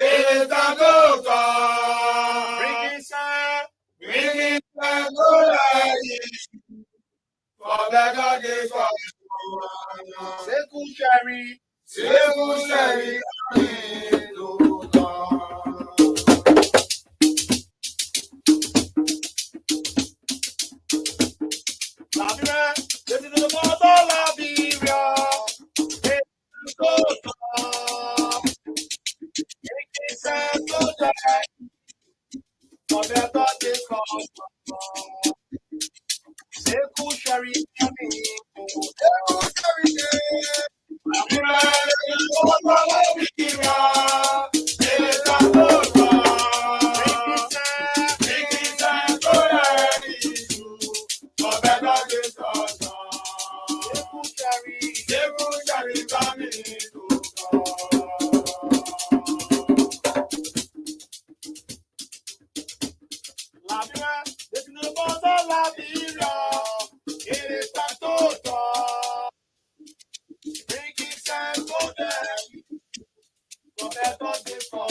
it is time to talk. Bringing time to life. For better days for Seku Sherry. Seku Sherry coming to talk. Liberia, this is the boss of Liberia. It's so tough. Making sense to die. For better days for Seku Sherry coming to Seku Sherry Liberia, the boss of Liberia. It's time to talk. Making sense to life. For better days for Seku Sherry coming to talk. Liberia, this is the boss of Liberia. It is time to talk. Making sense to them. For better days for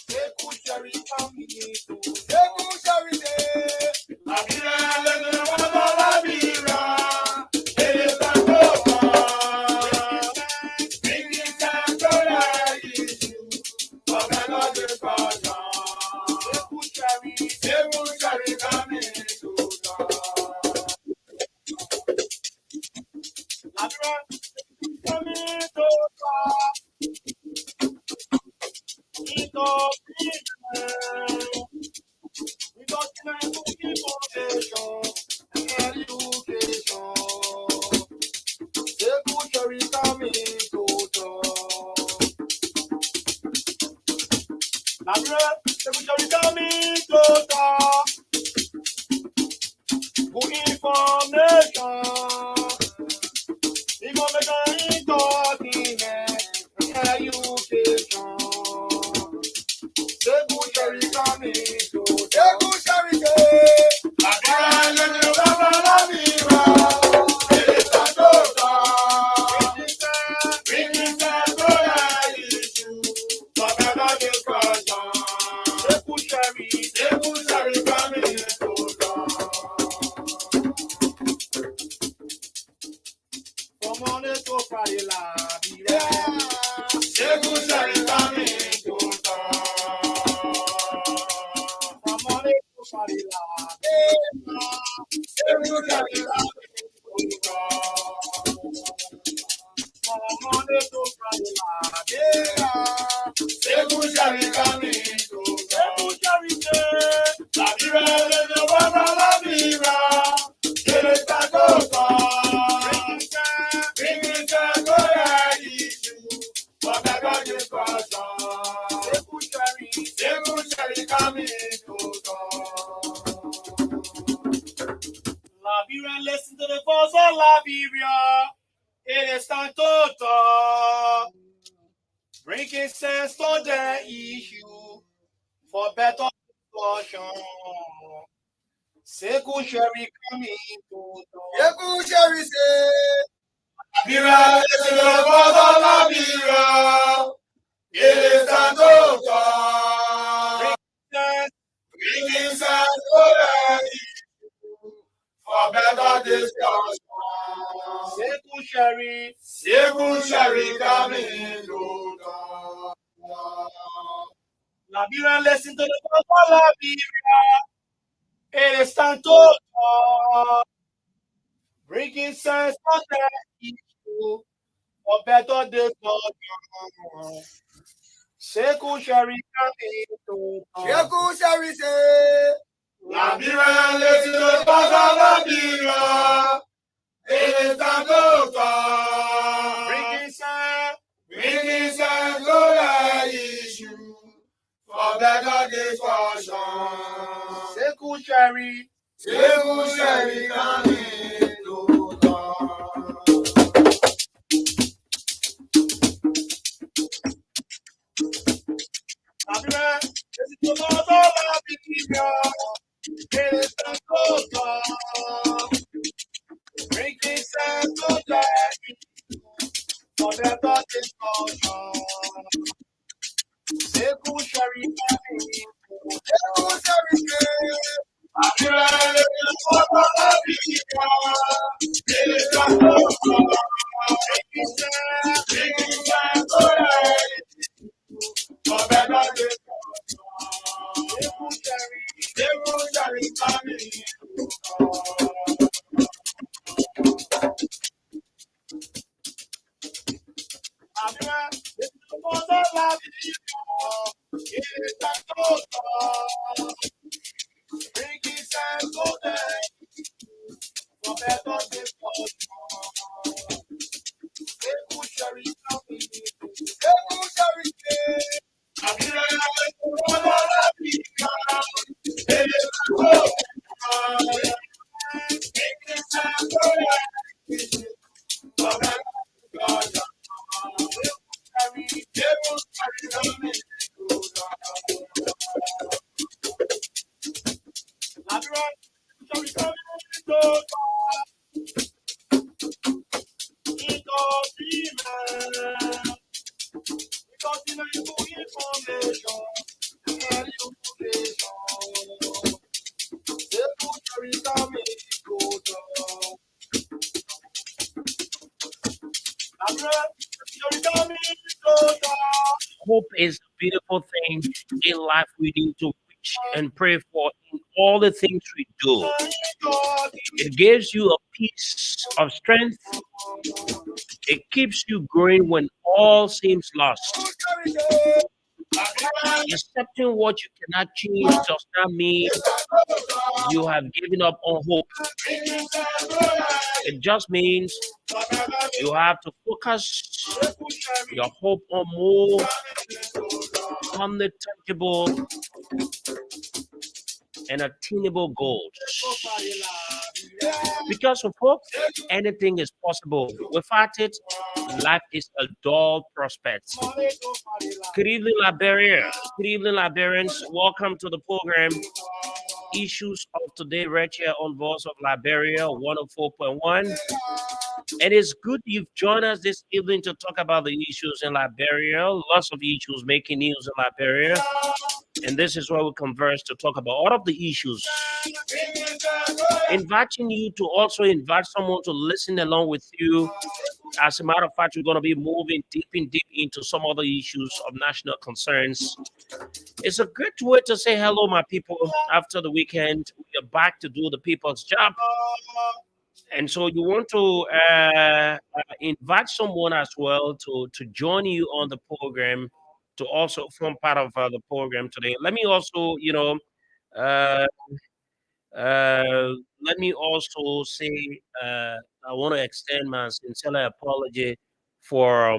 Seku Sherry coming to Seku Sherry Liberia, the boss of Liberia. It is time to talk. Making sense to life. For better days for Seku Sherry coming to talk. Liberia, coming to talk. We got time to keep foundation and education. Seku Sherry coming to talk. Liberia, Seku Sherry coming to talk. Good information in education. Seku Sherry coming to talk. Seku Sherry Liberia, the boss of Liberia. It is time to talk. Bringing time to life. For better days for Seku Sherry. Seku Sherry coming to talk. From Monday to Friday, Liberia. Seku Sherry coming to talk. From Monday to Friday, Seku Sherry coming to talk. from Monday to Friday, Seku Sherry coming to Seku talk. Sherry Liberia, the boss of Liberia. It is time to talk. Bringing time to life. For better days for Seku Sherry. Seku Sherry coming to talk. Liberia, listen to the voice of Liberia. It is time to talk. Bringing sense to the issue for better discussion. Seku Sherry coming to talk. Seku Sherry Liberia, the boss of Liberia. It is time to talk. Bringing sense to life. For better days for Seku Sherry. Seku Sherry coming to talk. Liberia, listen to the voice of Liberia. It is time to talk. Bringing sense to the issue for better discussion. Seku Sherry coming to talk. Seku Sherry Liberia, listen to the voice of Liberia. It is time to talk. Bringing sense to the issue for better discussion. Seku Sherry. Seku Sherry coming to talk. Liberia, this is the voice of Liberia. It is time to talk. Bringing sense to the issue for better discussion. Hope is a beautiful thing in life we need to reach and pray for in all the things we do. It gives you a piece of strength. It keeps you growing when all seems lost. Accepting what you cannot change does not mean you have given up on hope. It just means you have to focus your hope on more on the tangible and attainable goals. Because of hope, anything is possible. Without it, life is a dull prospect. Good evening, Liberia. Good evening, Liberians. Welcome to the program. Issues of today, right here on Voice of Liberia 104.1. It is good you've joined us this evening to talk about the issues in Liberia. Lots of issues making news in Liberia. And this is where we converse to talk about all of the issues. Inviting you to also invite someone to listen along with you. As a matter of fact, we're going to be moving deep into some other issues of national concerns. It's a great way to say hello, my people. After the weekend, we are back to do the people's job. And so you want to invite someone as well to join you on the program, to also form part of the program today. Let me also, uh, uh, let me also say I want to extend my sincere apology for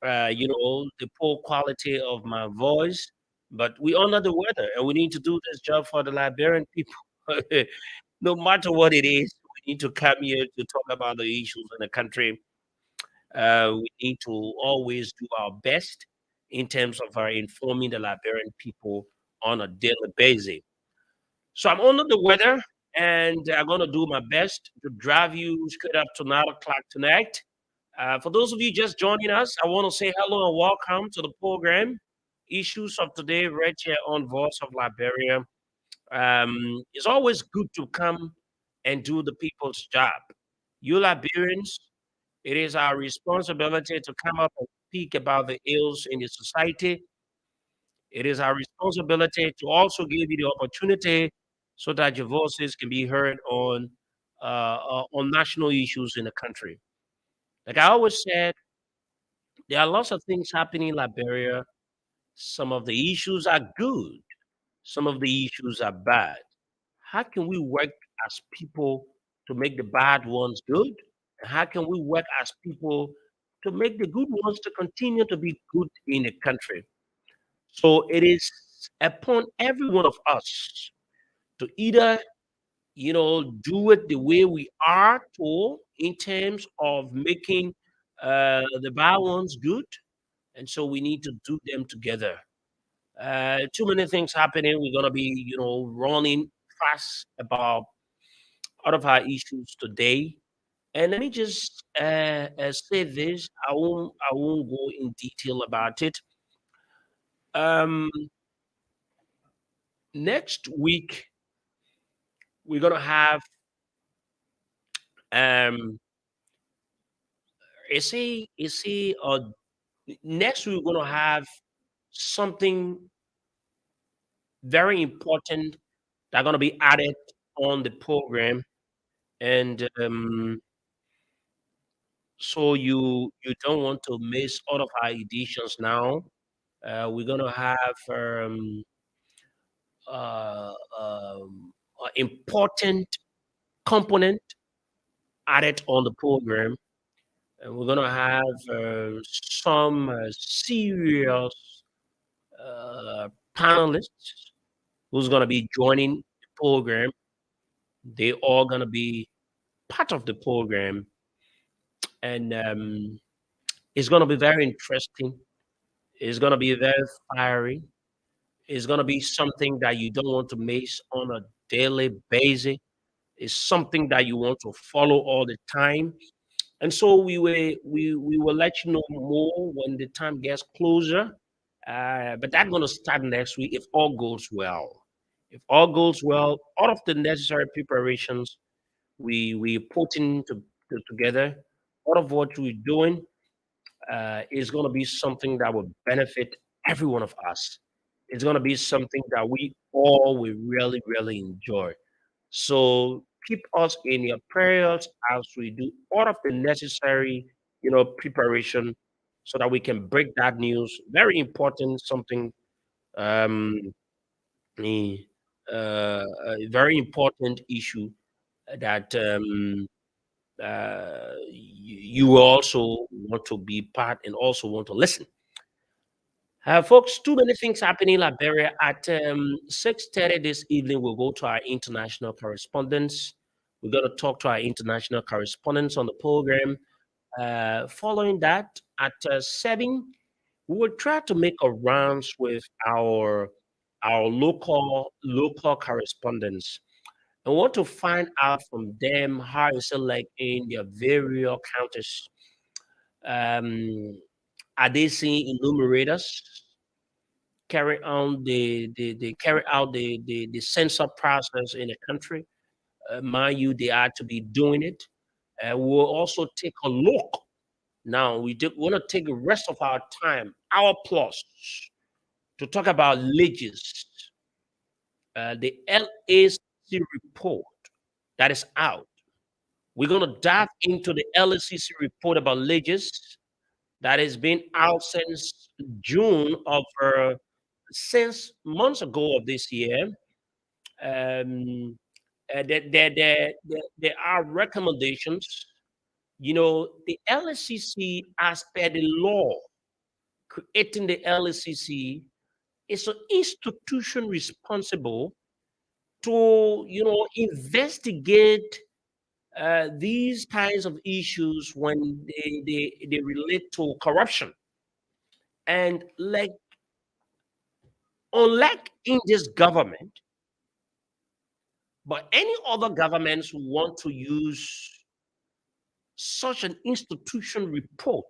the poor quality of my voice. But we honor the weather, and we need to do this job for the Liberian people. No matter what it is, we need to come here to talk about the issues in the country. We need to always do our best in terms of our informing the Liberian people on a daily basis. So I'm under the weather, and I'm going to do my best to drive you straight up to 9 o'clock tonight. For those of you just joining us, I want to say hello and welcome to the program. Issues of today, right here on Voice of Liberia. It's always good to come and do the people's job. You Liberians, it is our responsibility to come up and speak about the ills in the society. It is our responsibility to also give you the opportunity so that your voices can be heard on national issues in the country. Like I always said, there are lots of things happening in Liberia. Some of the issues are good, some of the issues are bad. How can we work as people to make the bad ones good? And how can we work as people to make the good ones to continue to be good in the country? So it is upon every one of us to either do it the way we are told in terms of making the bad ones good, and so we need to do them together. Too many things happening. We're gonna be, running fast about all of our issues today, And let me just say this. I won't go in detail about it. Um, Next week we're gonna have um, next week we're gonna have something very important that gonna be added on the program, and so you don't want to miss all of our editions now. We're gonna have uh, an important component added on the program, and we're gonna have some serious panelists who's gonna be joining the program. They all gonna be part of the program, and it's gonna be very interesting. It's gonna be very fiery. It's gonna be something that you don't want to miss on a daily basis. It's something that you want to follow all the time. And so we will let you know more when the time gets closer. But that's gonna start next week if all goes well. If all goes well, all of the necessary preparations we putting together, all of what we're doing is going to be something that will benefit every one of us. It's going to be something that we all will really, really enjoy. So keep us in your prayers as we do all of the necessary, preparation so that we can break that news. Very important, something, um, eh, a very important issue that you also want to be part and also want to listen. Folks, too many things happening in Liberia. At 6:30 this evening, we'll go to our international correspondents. We're going to talk to our international correspondents on the program. Following that, at 7, we will try to make a rounds with our local correspondents. I want to find out from them how is it like in their various counties. Um, are they seeing enumerators carry out the census process in the country? Mind you, they are to be doing it. We'll also take a look. Now we want to take the rest of our time, hour plus, to talk about leges, the LAC report that is out. We're going to dive into the LACC report about leges that has been out since June of since months ago of this year. Um, there are recommendations. The LSCC, as per the law creating the LSCC, is an institution responsible to, investigate these kinds of issues when they relate to corruption. And like, unlike in this government, but any other governments who want to use such an institution report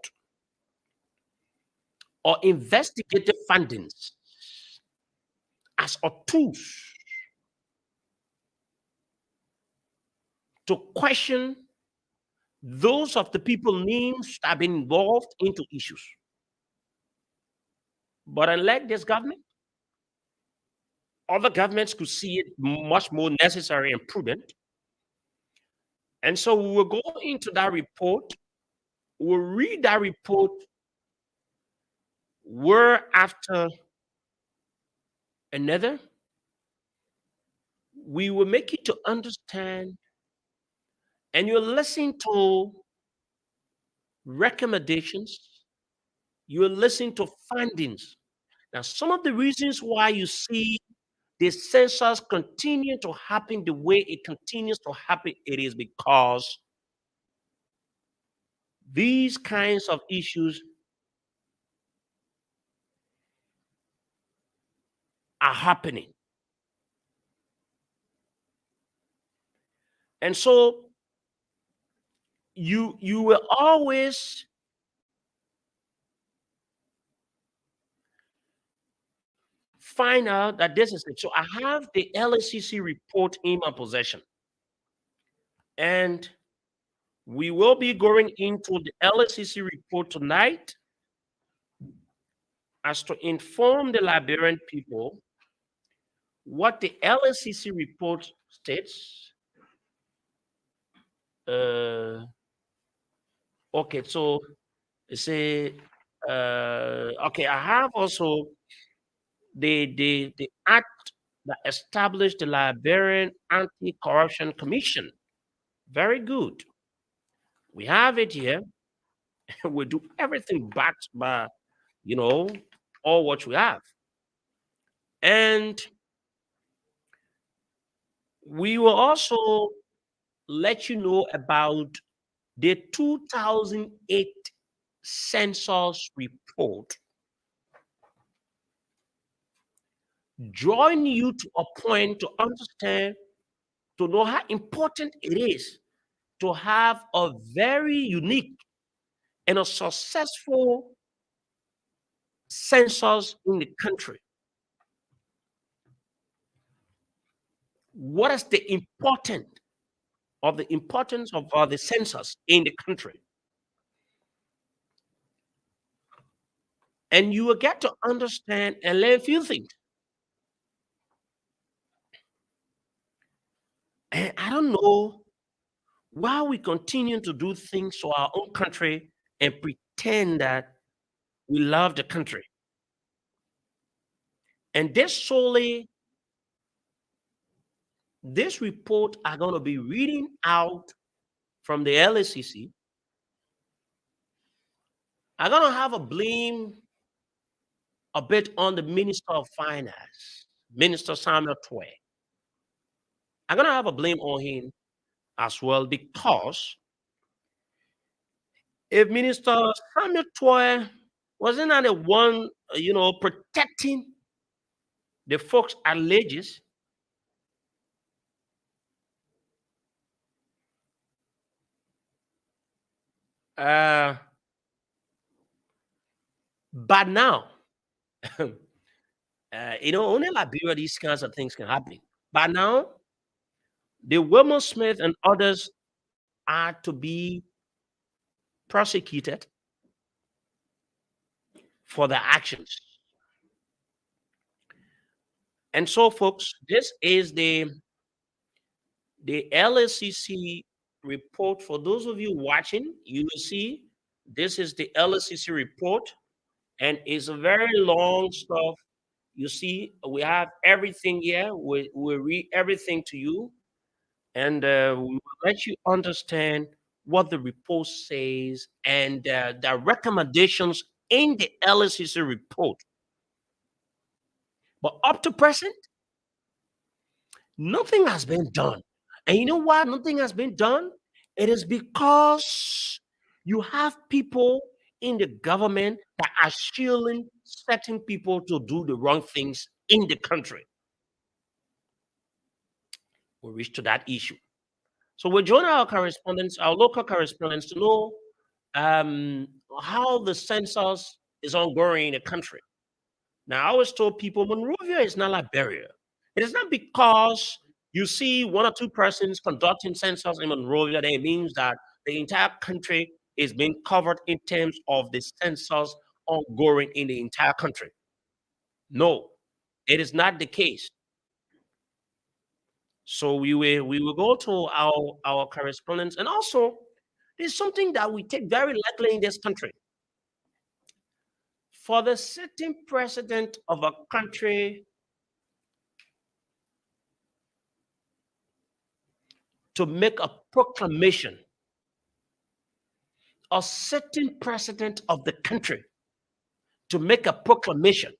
or investigative findings as a tool to question those of the people names that have been involved into issues. But unlike this government, other governments could see it much more necessary and prudent. And so we will go into that report, we'll read that report word after another. We will make it to understand, and you listen to recommendations, you listen to findings. Now, some of the reasons why you see the census continue to happen the way it continues to happen, it is because these kinds of issues are happening. And so you will always find out that this is it. So I have the LACC report in my possession, and we will be going into the LACC report tonight as to inform the Liberian people what the LACC report states. Okay, so say okay, I have also the act that established the Liberian Anti-Corruption Commission. Very good. We have it here. We do everything backed by, all what we have. And we will also let you know about the 2008 census report, drawing you to a point to understand, to know how important it is to have a very unique and a successful census in the country. What is the importance of the census in the country? And you will get to understand and learn a few things. And I don't know why we continue to do things to our own country and pretend that we love the country. And this report are going to be reading out from the LACC. I'm going to have a blame a bit on the Minister of Finance, Minister Samuel Twe. I'm going to have a blame on him as well, because if Minister Samuel Twe wasn't the one, protecting the folks at Legis, but now, only Liberia, these kinds of things can happen. But now, the Wilmot Smith and others are to be prosecuted for their actions. And so, folks, this is the LACC report. For those of you watching, you will see this is the LACC report, and it's a very long stuff. You see, we have everything here. We read everything to you, and we will let you understand what the report says and the recommendations in the LACC report. But up to present, nothing has been done. And you know why nothing has been done? It is because you have people in the government that are shielding certain people to do the wrong things in the country. We'll reach to that issue. So we'll join our correspondents, our local correspondents, to know how the census is ongoing in the country. Now, I always told people Monrovia is not Liberia. It is not because you see one or two persons conducting census in Monrovia that it means that the entire country is being covered in terms of the census ongoing in the entire country. No, it is not the case. So we will go to our correspondents, and also there's something that we take very lightly in this country. For the sitting president of a country to make a proclamation, a sitting president of the country to make a proclamation,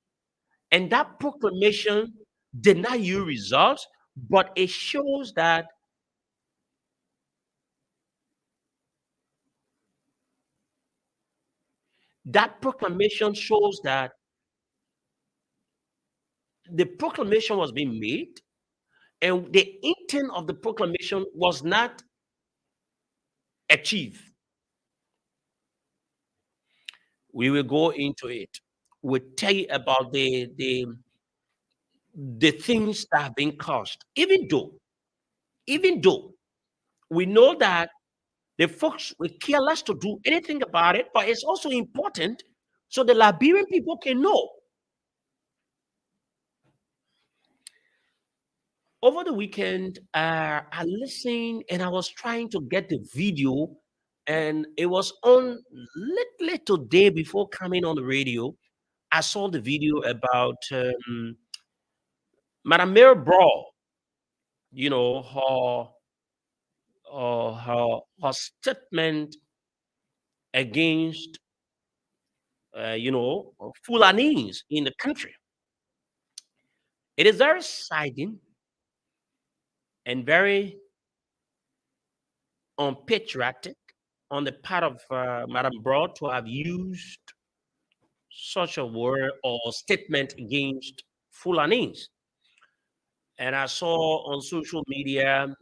and that proclamation did not yield results, but it shows that proclamation shows that the proclamation was being made, and the intent of the proclamation was not achieved. We will go into it. We'll tell you about the things that have been caused. Even though we know that the folks will care less to do anything about it, but it's also important so the Liberian people can know. Over the weekend, I listened and I was trying to get the video, and it was on literally today before coming on the radio. I saw the video about Madame Mary Brawl, her statement against, Fulanese in the country. It is very siding and very unpatriotic on the part of Madame Broad to have used such a word or statement against Fulanese. And I saw on social media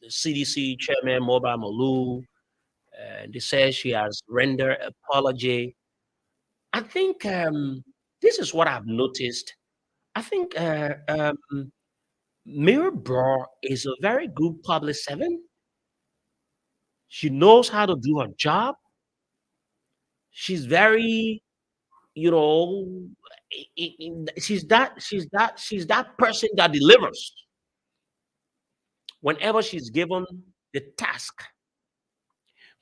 the CDC chairman, Mobile Malou, and they say she has rendered apology. I think this is what I've noticed. I think Mary Broad is a very good public servant. She knows how to do her job. She's very, you know, she's that person that delivers whenever she's given the task.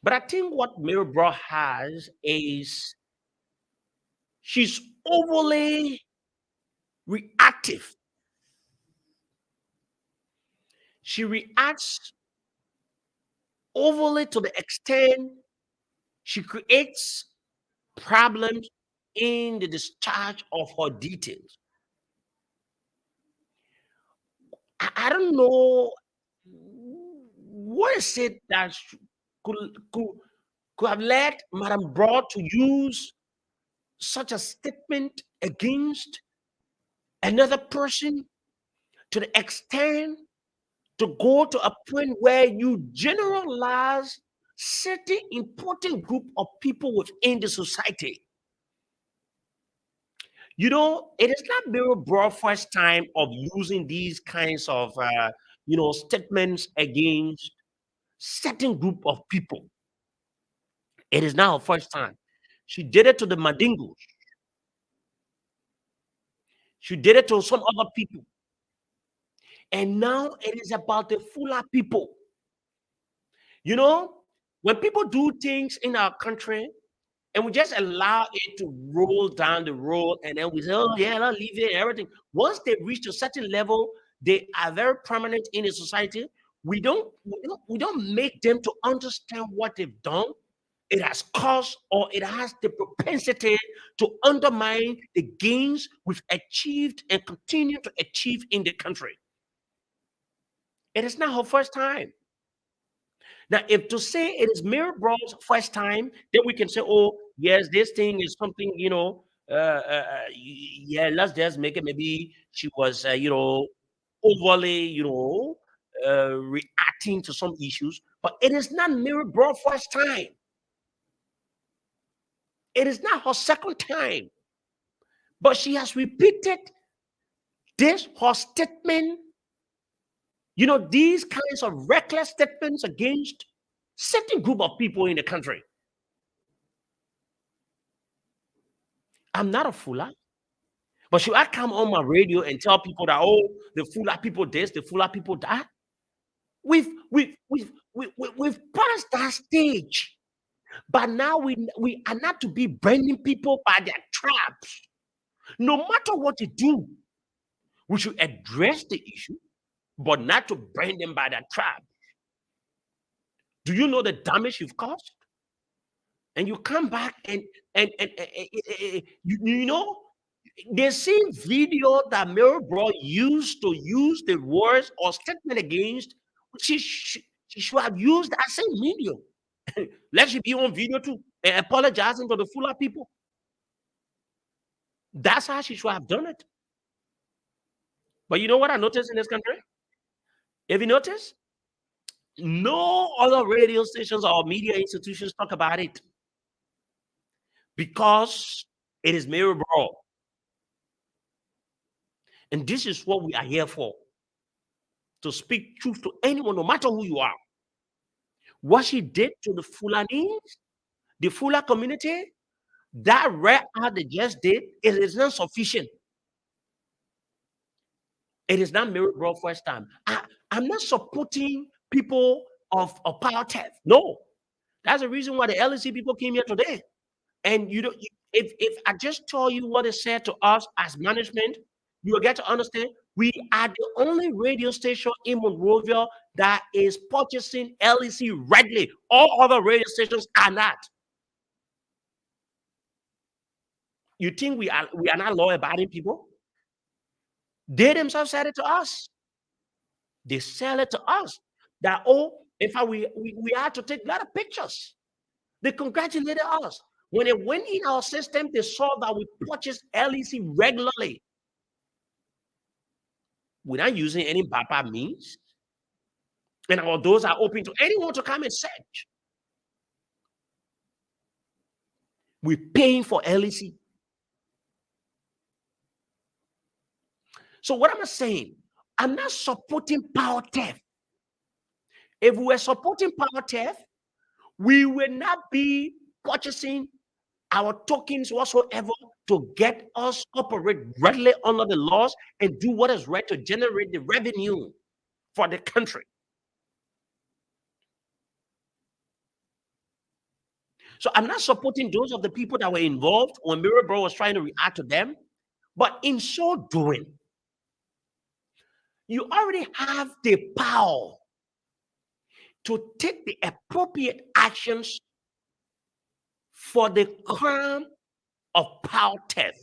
But I think what Mary Broad has is she's overly reactive. She reacts overly to the extent she creates problems in the discharge of her details. I don't know what is it that could, could have led Madame Broad to use such a statement against another person to the extent to go to a point where you generalize certain important group of people within the society. It is not Mary Broad first time of using these kinds of statements against certain group of people. It is now her first time. She did it to the Mandingos. She did it to some other people. And now it is about the Fula people. When people do things in our country and we just allow it to roll down the road and then we say, oh, yeah, I'll leave it and everything. Once they reach a certain level, they are very prominent in the society. We don't make them to understand what they've done. It has caused or it has the propensity to undermine the gains we've achieved and continue to achieve in the country. It is not her first time. Now, if to say it is Mary Broad's first time, then we can say, oh, yes, this thing is something, yeah, let's just make it. Maybe she was, overly, reacting to some issues. But it is not Mary Broad's first time. It is not her second time. But she has repeated this, her statement, these kinds of reckless statements against certain group of people in the country. I'm not a Fula. But should I come on my radio and tell people that, oh, the Fula people this, the Fula people that? We've passed that stage. But now we are not to be branding people by their traps. No matter what they do, we should address the issue, but not to brand them by their trap. Do you know the damage you've caused? And you come back and they see video that Mary Broad used to use the words or statement against. She should have used that same video. Let she be on video too and apologizing to the Fula people. That's how she should have done it. But you know what I noticed in this country? Have you noticed? No other radio stations or media institutions talk about it. because it is Mary Bro. And this is what we are here for, to speak truth to anyone, no matter who you are. What she did to the Fulanis, the Fula community, that rare act they just did, it is not sufficient. It is not Mary Bro first time. I'm not supporting people of power theft. No. That's the reason why the LSC people came here today. And you don't, if I just tell you what is said to us as management, you will get to understand we are the only radio station in Monrovia that is purchasing LEC regularly. All other radio stations are not. You think we are not law-abiding people? They themselves said it to us. They sell it to us. That, oh, in fact, we had to take a lot of pictures. They congratulated us. When they went in our system, they saw that we purchase LEC regularly. We're not using any BAPA means. And our doors are open to anyone to come and search. We're paying for LEC. So what am I saying? I'm not supporting power theft. If we were supporting power theft, we will not be purchasing our tokens whatsoever to get us operate readily under the laws and do what is right to generate the revenue for the country. So I'm not supporting those of the people that were involved when Mary Bro was trying to react to them. But in so doing, you already have the power to take the appropriate actions for the crime of power theft.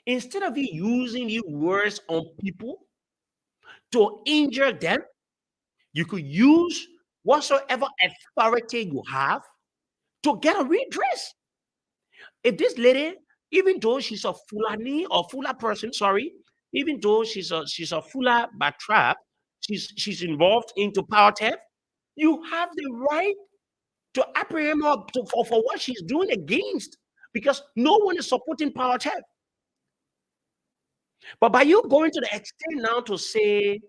Instead of you using your words on people to injure them, you could use whatsoever authority you have to get a redress. If this lady, even though she's a Fulani or Fula person, sorry, even though she's a Fula by tribe, she's involved into power theft, you have the right to apprehend her for what she's doing against, because no one is supporting power theft. But by you going to the extent now to say,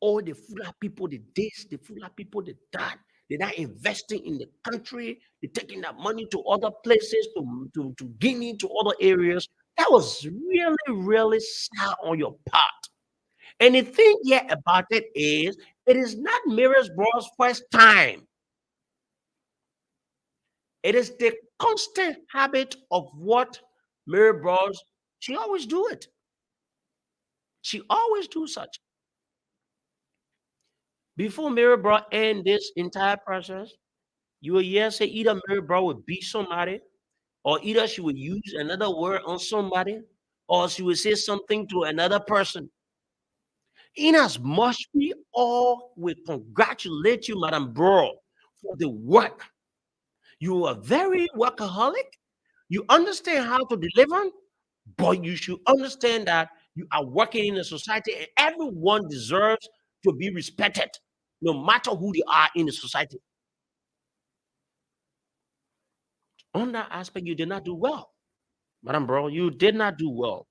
oh, the Fula people did this, the Fula people did that, they're not investing in the country, they're taking that money to other places, to Guinea, to other areas. That was really, really sad on your part. And the thing here about it is not Mary Bro's first time. It is the constant habit of what Mary Bros, she always do it. She always do such. Before Mary Bro end this entire process, you will hear say either Mary Bro would beat somebody, or either she would use another word on somebody, or she would say something to another person. In as much we all will congratulate you, Madam Bro, for the work. You are very workaholic. You understand how to deliver, but you should understand that you are working in a society and everyone deserves to be respected, no matter who they are in the society. On that aspect, you did not do well, Madam Bro. You did not do well.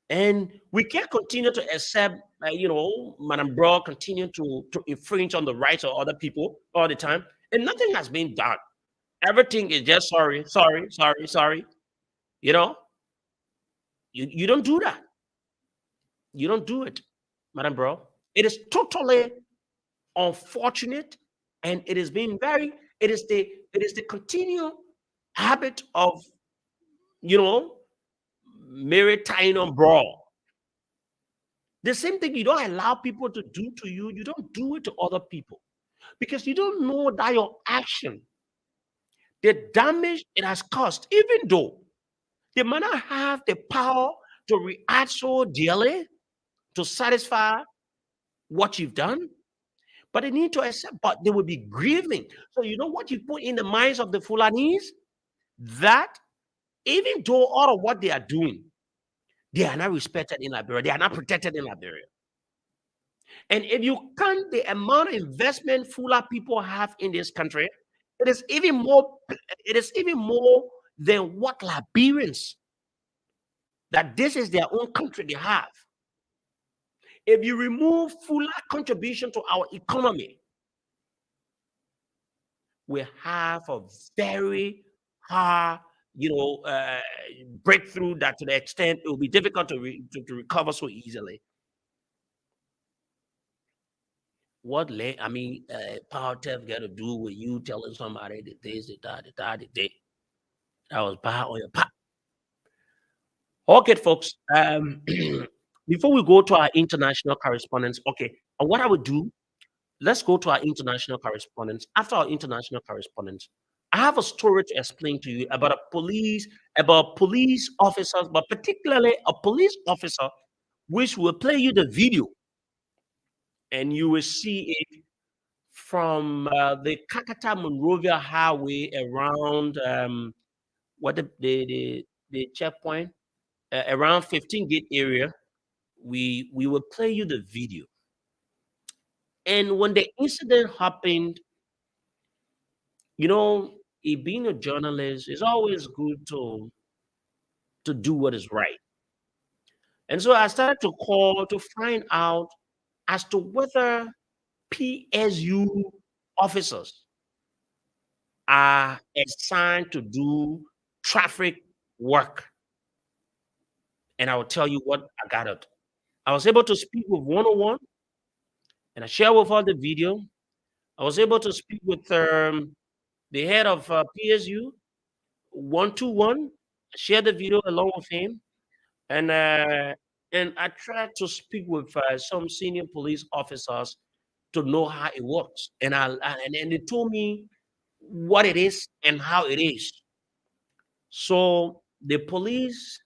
And we can't continue to accept, Madam Bro continue to infringe on the rights of other people all the time. And nothing has been done. Everything is just sorry. You know, you don't do that. You don't do it, Madam Bro. It is totally unfortunate, and it has been it is the continual habit of, Mary tying on Bro. The same thing you don't allow people to do to you, you don't do it to other people, because you don't know that your action, the damage it has caused, even though they might not have the power to react so dearly to satisfy what you've done, but they need to accept, but they will be grieving. So you know what you put in the minds of the Fulanis? That even though all of what they are doing, they are not respected in Liberia, they are not protected in Liberia. And if you count the amount of investment Fula people have in this country, It is even more. It is even more than what Liberians, that this is their own country they have. If you remove full contribution to our economy, we have a very hard, breakthrough that to the extent it will be difficult to recover so easily. What power theft got to do with you telling somebody that this, that that was bad on your part? Okay, folks. Before we go to our international correspondence, okay, and what I would do, let's go to our international correspondence. After our international correspondence, I have a story to explain to you about about police officers, but particularly a police officer, which will play you the video, and you will see it from the Kakata Monrovia Highway around what the checkpoint around 15 gate area. We will play you the video. And when the incident happened, being a journalist is always good to do what is right. And so I started to call to find out as to whether PSU officers are assigned to do traffic work. And I will tell you what I got it. I was able to speak with 101, and I share with her the video. I was able to speak with the head of PSU 121, share the video along with him, and I tried to speak with some senior police officers to know how it works, and they told me what it is and how it is. So the police,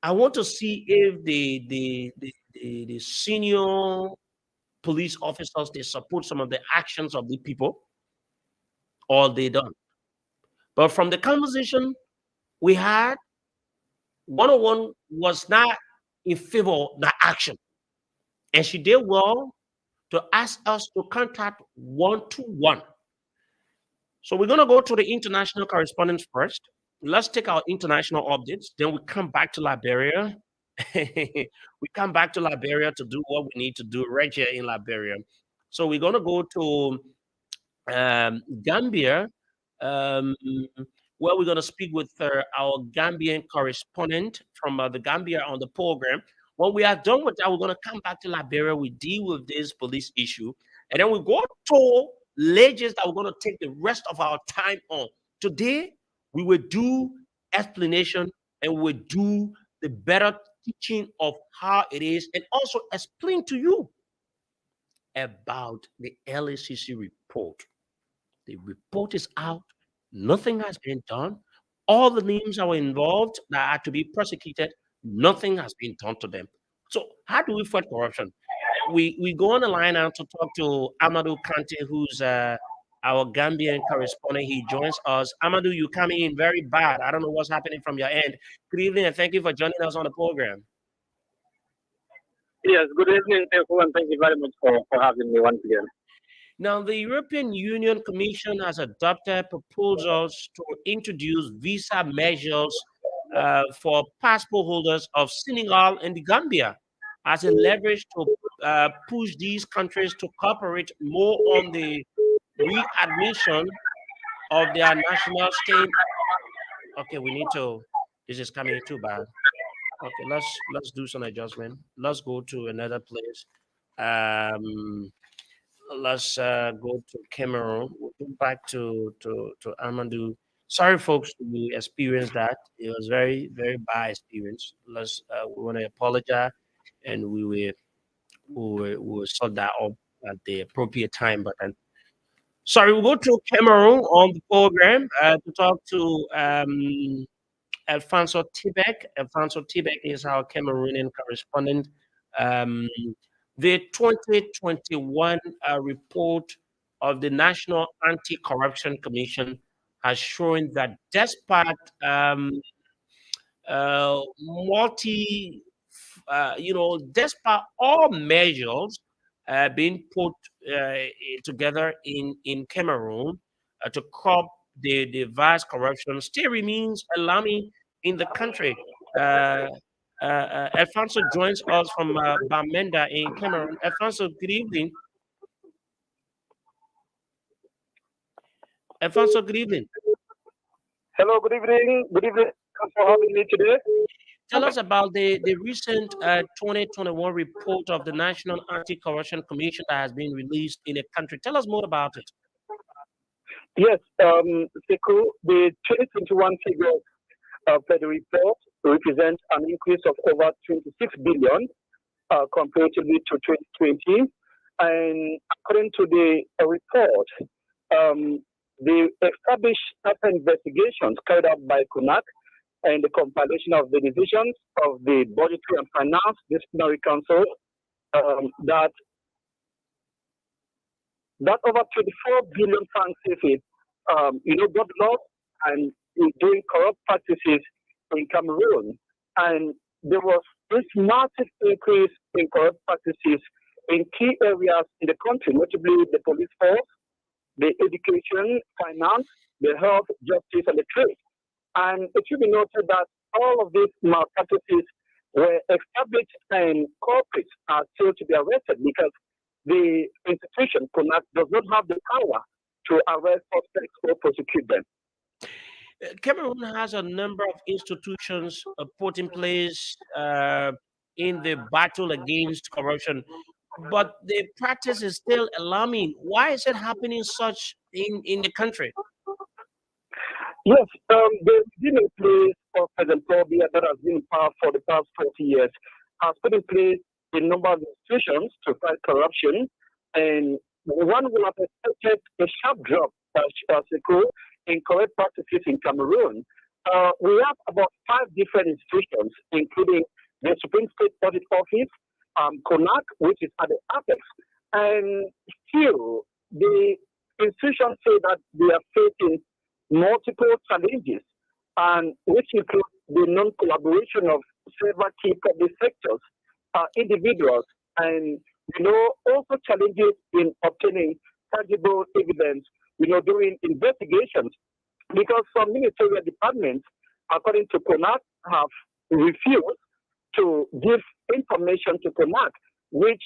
I want to see if the senior police officers they support some of the actions of the people or they don't. But from the conversation we had, 101 was not in favor of the action. And she did well to ask us to contact 121. So we're going to go to the international correspondence first. Let's take our international updates. Then we come back to Liberia. We come back to Liberia to do what we need to do right here in Liberia. So we're going to go to Gambia, where we're going to speak with our Gambian correspondent from the Gambia on the program. When we are done with that, we're going to come back to Liberia. We deal with this police issue, and then we go to Lagos that we're going to take the rest of our time on. Today, we will do explanation and we will do the better teaching of how it is, and also explain to you about the LACC report. The report is out. Nothing has been done. All the names that were involved that are to be prosecuted, nothing has been done to them. So how do we fight corruption? We go on the line now to talk to Amadou Kante, who's our Gambian correspondent. He joins us. Amadou, you come in very bad. I don't know what's happening from your end. Good evening, and thank you for joining us on the program. Yes, good evening, everyone. Thank you very much for having me once again. Now, the European Union Commission has adopted proposals to introduce visa measures for passport holders of Senegal and the Gambia as a leverage to push these countries to cooperate more on the readmission of their national state. Okay, we need to. This is coming too bad. Okay, let's do some adjustment. Let's go to another place. Let's go to Cameroon. We'll go back to Amadou. Sorry, folks, we experienced that. It was very, very bad experience. We want to apologize, and we will sort that up at the appropriate time. But then, sorry, we'll go to Cameroon on the program to talk to Alfonso Tibek. Alfonso Tibek is our Cameroonian correspondent. The 2021 report of the National Anti-Corruption Commission has shown that despite despite all measures being put together in Cameroon, to curb the vast corruption still remains alarming in the country. Uh, Alfonso joins us from Bamenda in Cameroon. Alfonso, good evening. Alfonso, good evening. Hello, good evening. Good evening. Thanks for having me today. Tell us about the recent 2021 report of the National Anti-Corruption Commission that has been released in the country. Tell us more about it. Yes, Sekou, the 2021 figures of the report represent an increase of over 26 billion comparatively to 2020. And according to the report, the established investigations carried out by CONAC and the compilation of the decisions of the Budgetary and Finance Disciplinary Council that over 24 billion francs got lost and in doing corrupt practices in Cameroon. And there was this massive increase in corrupt practices in key areas in the country, notably the police force, the education, finance, the health, justice, and the trade. And it should be noted that all of these malpractices were established and culprits are still to be arrested because the institution, CONAC, does not have the power to arrest suspects or prosecute them. Cameroon has a number of institutions put in place in the battle against corruption, but the practice is still alarming. Why is it happening such in the country? Yes, there's been a place of President Paul Biya that has been in power for the past 40 years, has put in place a number of institutions to fight corruption, and one will have expected a sharp drop in corrupt practices in Cameroon. We have about 5 different institutions, including the Supreme State Audit Office, CONAC, which is at the apex, and still the institutions say that they are facing multiple challenges, and which include the non-collaboration of several key public sectors, individuals, and also challenges in obtaining tangible evidence, during investigations, because some ministerial departments, according to CONAC, have refused to give information to CONAC, which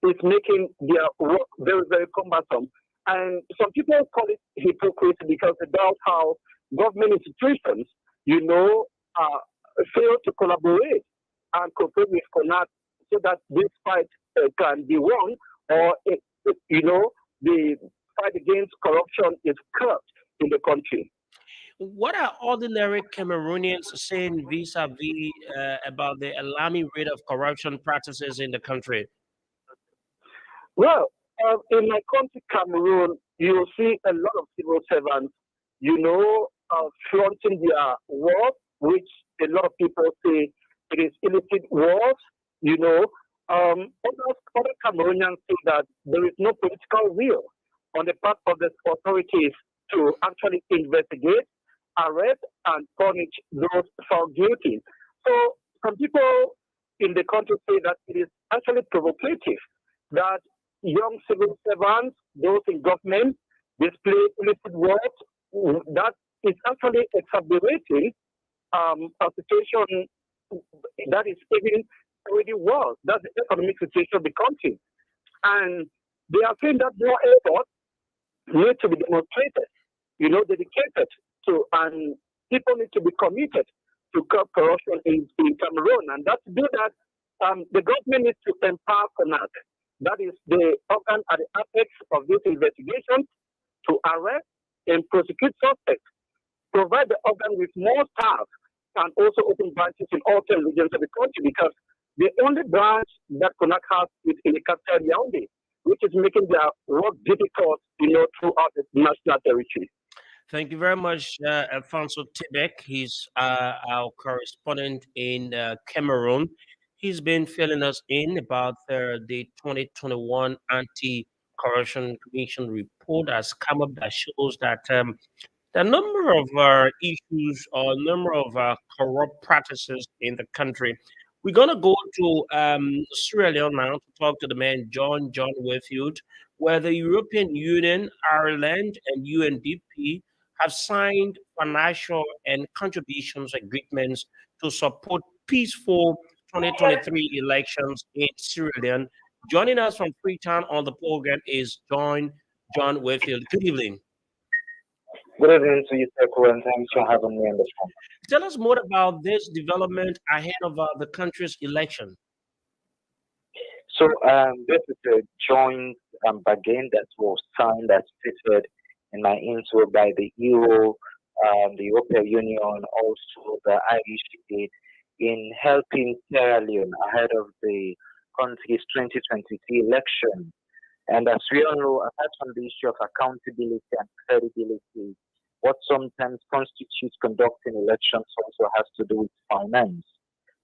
is making their work very, very cumbersome. And some people call it hypocrisy because they doubt how government institutions, fail to collaborate and cooperate with CONAC so that this fight can be won, or the fight against corruption is curbed in the country. What are ordinary Cameroonians saying vis-a-vis about the alarming rate of corruption practices in the country? Well, in my country, Cameroon, you'll see a lot of civil servants, flaunting their work, which a lot of people say it is illicit work. Other Cameroonians say that there is no political will on the part of the authorities to actually investigate, arrest, and punish those found guilty. So some people in the country say that it is actually provocative that young civil servants, those in government, display illicit work that is actually exacerbating a situation that is even already worse. That's the economic situation of the country. And they are saying that more effort need to be demonstrated, dedicated to, and people need to be committed to curb corruption in Cameroon. And that to do that, the government needs to empower CONAC. That is the organ at the apex of this investigation, to arrest and prosecute suspects, provide the organ with more staff, and also open branches in all 10 regions of the country, because the only branch that CONAC has is in the capital Yaoundé, which is making their work difficult, throughout the national territory. Thank you very much, Alfonso Tibek. He's our correspondent in Cameroon. He's been filling us in about the 2021 Anti-Corruption Commission report that's come up that shows that the number of issues or number of corrupt practices in the country We're gonna go to Sierra Leone now to talk to the man John Wayfield, where the European Union, Ireland, and UNDP have signed financial and contributions agreements to support peaceful 2023 elections in Sierra Leone. Joining us from Freetown on the program is John Wayfield. Good evening. Good evening to you, Sekou, and thanks for having me on the phone. Tell us more about this development ahead of the country's election. So, this is a joint bargain that was signed as stated in my intro by the EU, the European Union, also the Irish state in helping Sierra Leone ahead of the country's 2023 election. And as we all know, apart from the issue of accountability and credibility, what sometimes constitutes conducting elections also has to do with finance.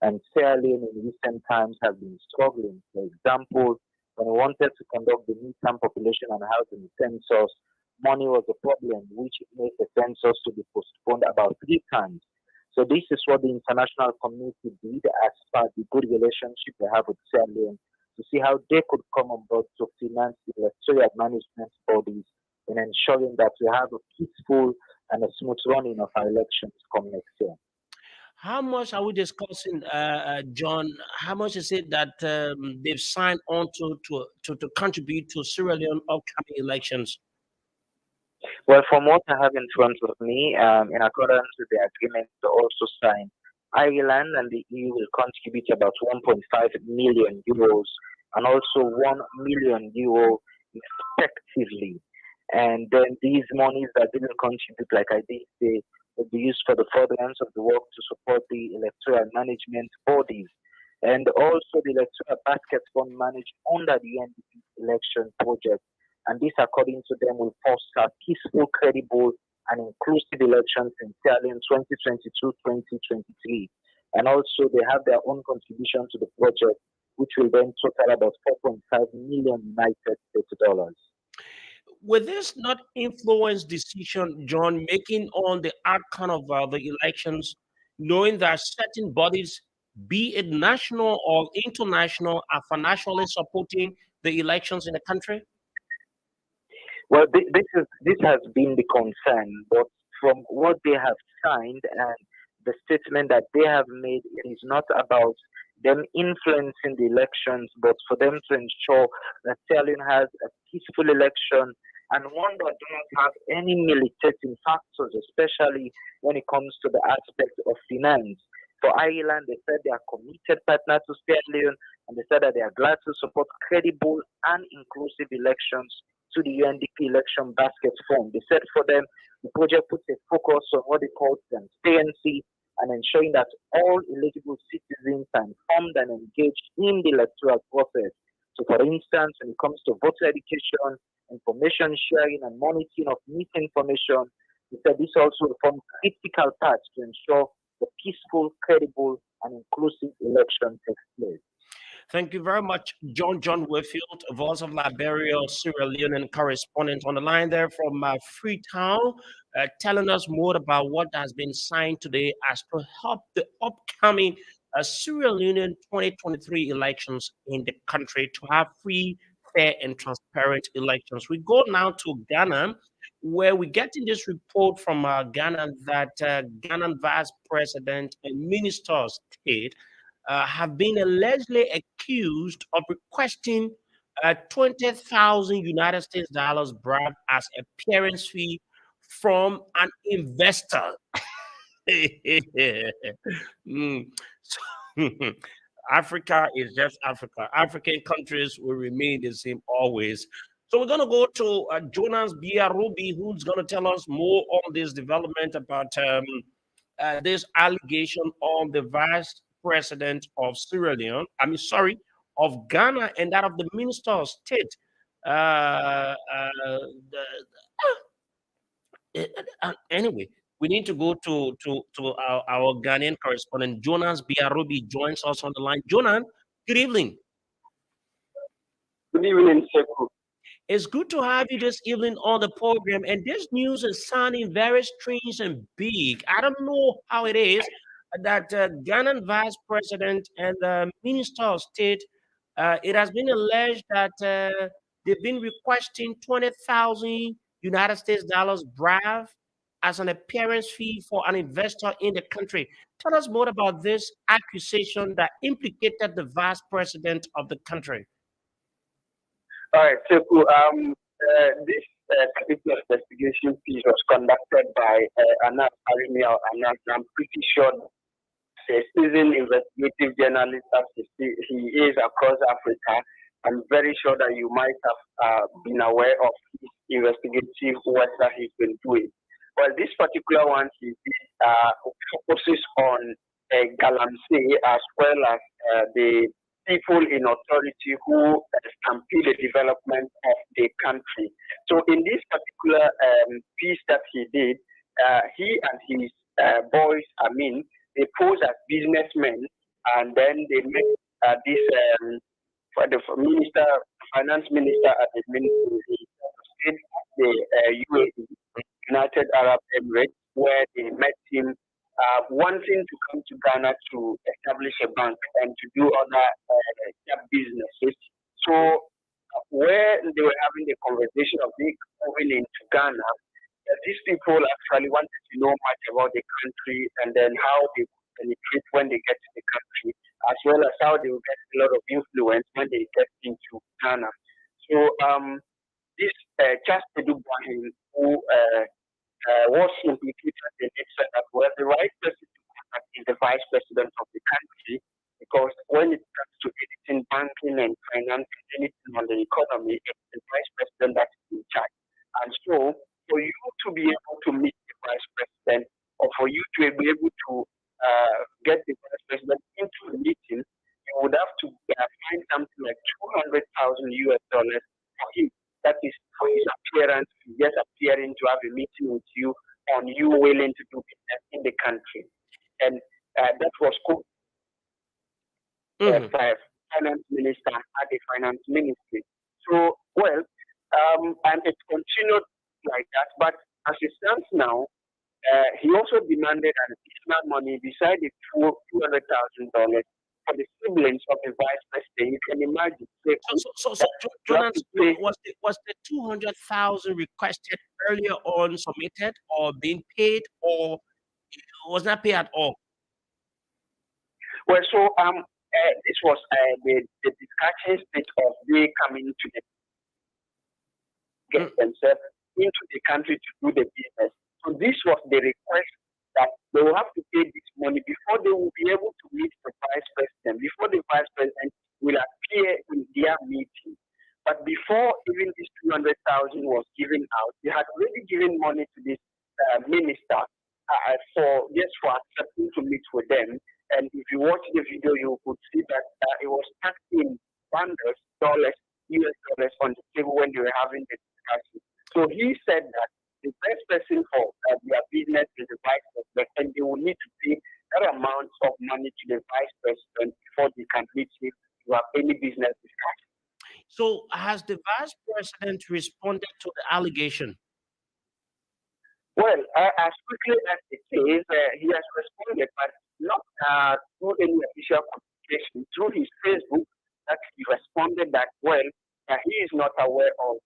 And Sierra Leone in recent times have been struggling. For example, when we wanted to conduct the midterm population and housing census, money was a problem, which made the census to be postponed about three times. So this is what the international community did as per the good relationship they have with Sierra Leone to see how they could come on board to finance the electoral management bodies in ensuring that we have a peaceful and a smooth running of our elections come next year. How much are we discussing, John? How much is it that they've signed on to contribute to Sierra Leone upcoming elections? Well, from what I have in front of me, in accordance with the agreement to also sign, Ireland and the EU will contribute about 1.5 million euros and also 1 million euro respectively. And then these monies that they will contribute, like I did say, will be used for the furtherance of the work to support the electoral management bodies. And also the electoral basket fund managed under the NDP election project. And this, according to them, will foster peaceful, credible, and inclusive elections in Sierra Leone 2022-2023. And also they have their own contribution to the project, which will then total about 4.5 million United States dollars. Will this not influence decision, John, making on the outcome of the elections, knowing that certain bodies, be it national or international, are financially supporting the elections in the country? Well, this has been the concern, but from what they have signed and the statement that they have made, it is not about them influencing the elections, but for them to ensure that Sierra Leone has a peaceful election and one that do not have any militating factors, especially when it comes to the aspect of finance. For Ireland, they said they are committed partners to Sierra Leone, and they said that they are glad to support credible and inclusive elections to the UNDP election basket fund. They said for them, the project puts a focus on what they call transparency and ensuring that all eligible citizens are informed and engaged in the electoral process. So, for instance, when it comes to voter education, information sharing, and monitoring of misinformation, they said this also forms critical parts to ensure the peaceful, credible, and inclusive election takes place. Thank you very much, John Wayfield, Voice of Liberia, Sierra Leone correspondent on the line there from Freetown, telling us more about what has been signed today as to help the upcoming Sierra Leone 2023 elections in the country to have free, fair, and transparent elections. We go now to Ghana, where we're getting this report from Ghana that Ghanan Vice President and Minister of State have been allegedly accused of requesting 20,000 United States dollars bribe as appearance fee from an investor. Mm. So, Africa is just Africa. African countries will remain the same always. So we're going to go to Jonas Biarubi, who's going to tell us more on this development about this allegation on the vice president of Sierra Leone. I mean, sorry, of Ghana and that of the Minister of State. Uh, the, anyway, we need to go to our Ghanaian correspondent, Jonas Biarubi, joins us on the line. Jonas, good evening. Good evening, Sekou. It's good to have you this evening on the program. And this news is sounding very strange and big. I don't know how it is, that Ghanaian vice president and the minister of state, it has been alleged that they've been requesting 20,000 United States dollars bribe as an appearance fee for an investor in the country. Tell us more about this accusation that implicated the vice president of the country. All right, so this particular investigation piece was conducted by Anas Arimia, and I'm pretty sure a seasoned investigative journalist as he is across Africa. I'm very sure that you might have been aware of his investigative work that he's been doing. Well, this particular one he did focuses on Galamsey as well as the people in authority who stampede the development of the country. So in this particular piece that he did, he and his boys, I mean, they pose as businessmen, and then they make this for the minister, finance minister at the ministry, state the UAE, United Arab Emirates, where they met him wanting to come to Ghana to establish a bank and to do other businesses. So where they were having the conversation of being moving into Ghana, these people actually wanted to know much about the country and then how they could penetrate when they get to the country, as well as how they will get a lot of influence when they get into Ghana. So this Charles Ibrahim, who was implicated in it, said that well, the right person to contact is the vice president of the country, because when it comes to anything banking and finance, anything on the economy, it's the vice president that is in charge. And so, for you to be able to meet the vice president, or for you to be able to get the vice president into a meeting, you would have to find something like 200,000 US dollars for him. That is for his appearance, just appearing to have a meeting with you on you willing to do business in the country. And that was called finance minister at the finance ministry. So, well, and it continued like that. But as it stands now, he also demanded an additional money beside the $200,000 for the siblings of the vice president. You can imagine. So Jonas, was the 200,000 requested earlier on submitted or being paid, or was not paid at all? Well, so this was the discussion state of they coming to get themselves into the country to do the business. So this was the request that they will have to pay this money before they will be able to meet the vice president, before the vice president will appear in their meeting. But before even this 200,000 was given out, they had already given money to this minister for accepting to meet with them. And if you watch the video, you could see that it was packed in bundles, US dollars on the table when they were having the discussion. So he said that the best person for their business is the vice president, and they will need to pay that amount of money to the vice president before they can meet him to have any business discussion. So has the vice president responded to the allegation? Well, as quickly as it is, he has responded, but not through any official communication. Through his Facebook, that he responded that, well, he is not aware of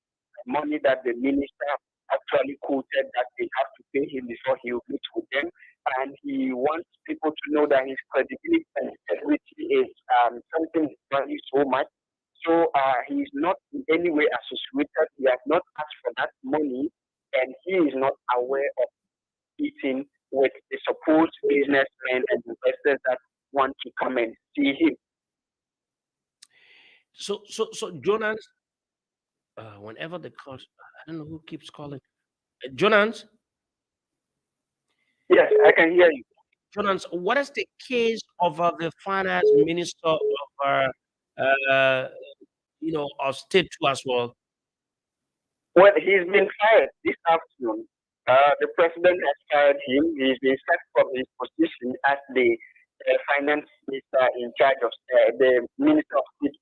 money that the minister actually quoted that they have to pay him before he will meet with them. And he wants people to know that his credibility and integrity is something he values so much. So he is not in any way associated. He has not asked for that money, and he is not aware of meeting with the supposed businessmen and investors that want to come and see him. So Jonas, whenever the call, I don't know who keeps calling. Jonas? Yes, I can hear you. Jonas, what is the case of the finance minister of of state too as well? Well, he's been fired this afternoon. The president has fired him. He's been sacked from his position as the finance minister in charge of the minister of state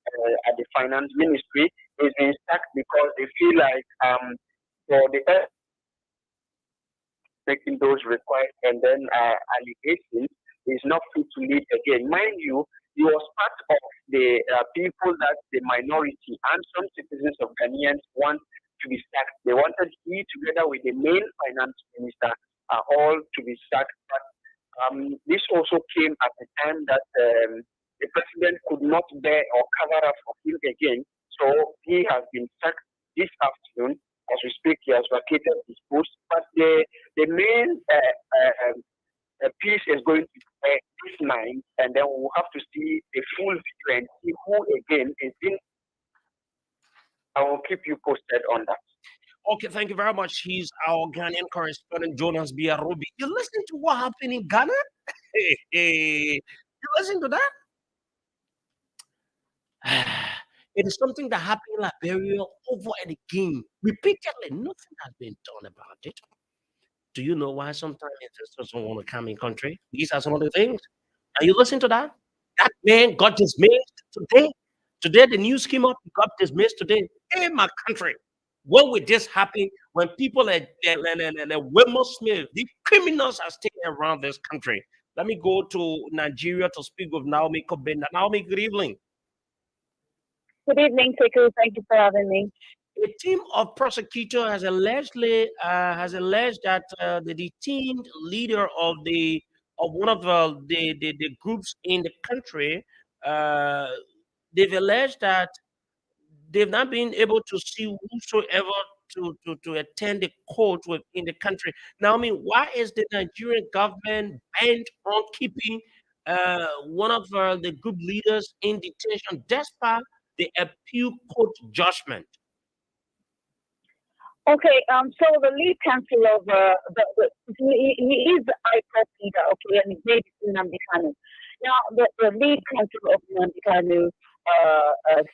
at the finance ministry. He's been sacked because they feel like for the making those requests and then allegations, is not fit to lead again. Mind you, he was part of the people that the minority and some citizens of Ghanaians want to be sacked. They wanted he, together with the main finance minister, all to be sacked. But this also came at a time that the president could not bear or cover up for him again. So he has been sacked this afternoon. As we speak, he has vacated his post. But the main piece is going to be this night, and then we'll have to see the full video and see who again is in. I will keep you posted on that. Okay, thank you very much. He's our Ghanaian correspondent, Jonas Biarobi. You listen to what happened in Ghana? You listen to that? It is something that happened in Liberia over and again. Repeatedly, nothing has been done about it. Do you know why sometimes investors don't want to come in country? These are some of the things. Are you listening to that? That man got dismissed today. Today, the news came up, he got dismissed today. In my country, when would this happen? When people like Wilmer Smith, the criminals are staying around this country. Let me go to Nigeria to speak with Naomi Kobenda. Naomi, good evening. Good evening, Sekou. Thank you for having me. A team of prosecutors has alleged that the detained leader of one of the groups in the country, uh, they've alleged that they've not been able to see whosoever to attend the court within the country. Now, I mean, why is the Nigerian government bent on keeping one of the group leaders in detention despite the appeal court judgment? Okay, so the lead counsel of he is the IPOP leader, okay, and his name is Nnamdi Kanu. Now, the lead counsel of Nnamdi Kanu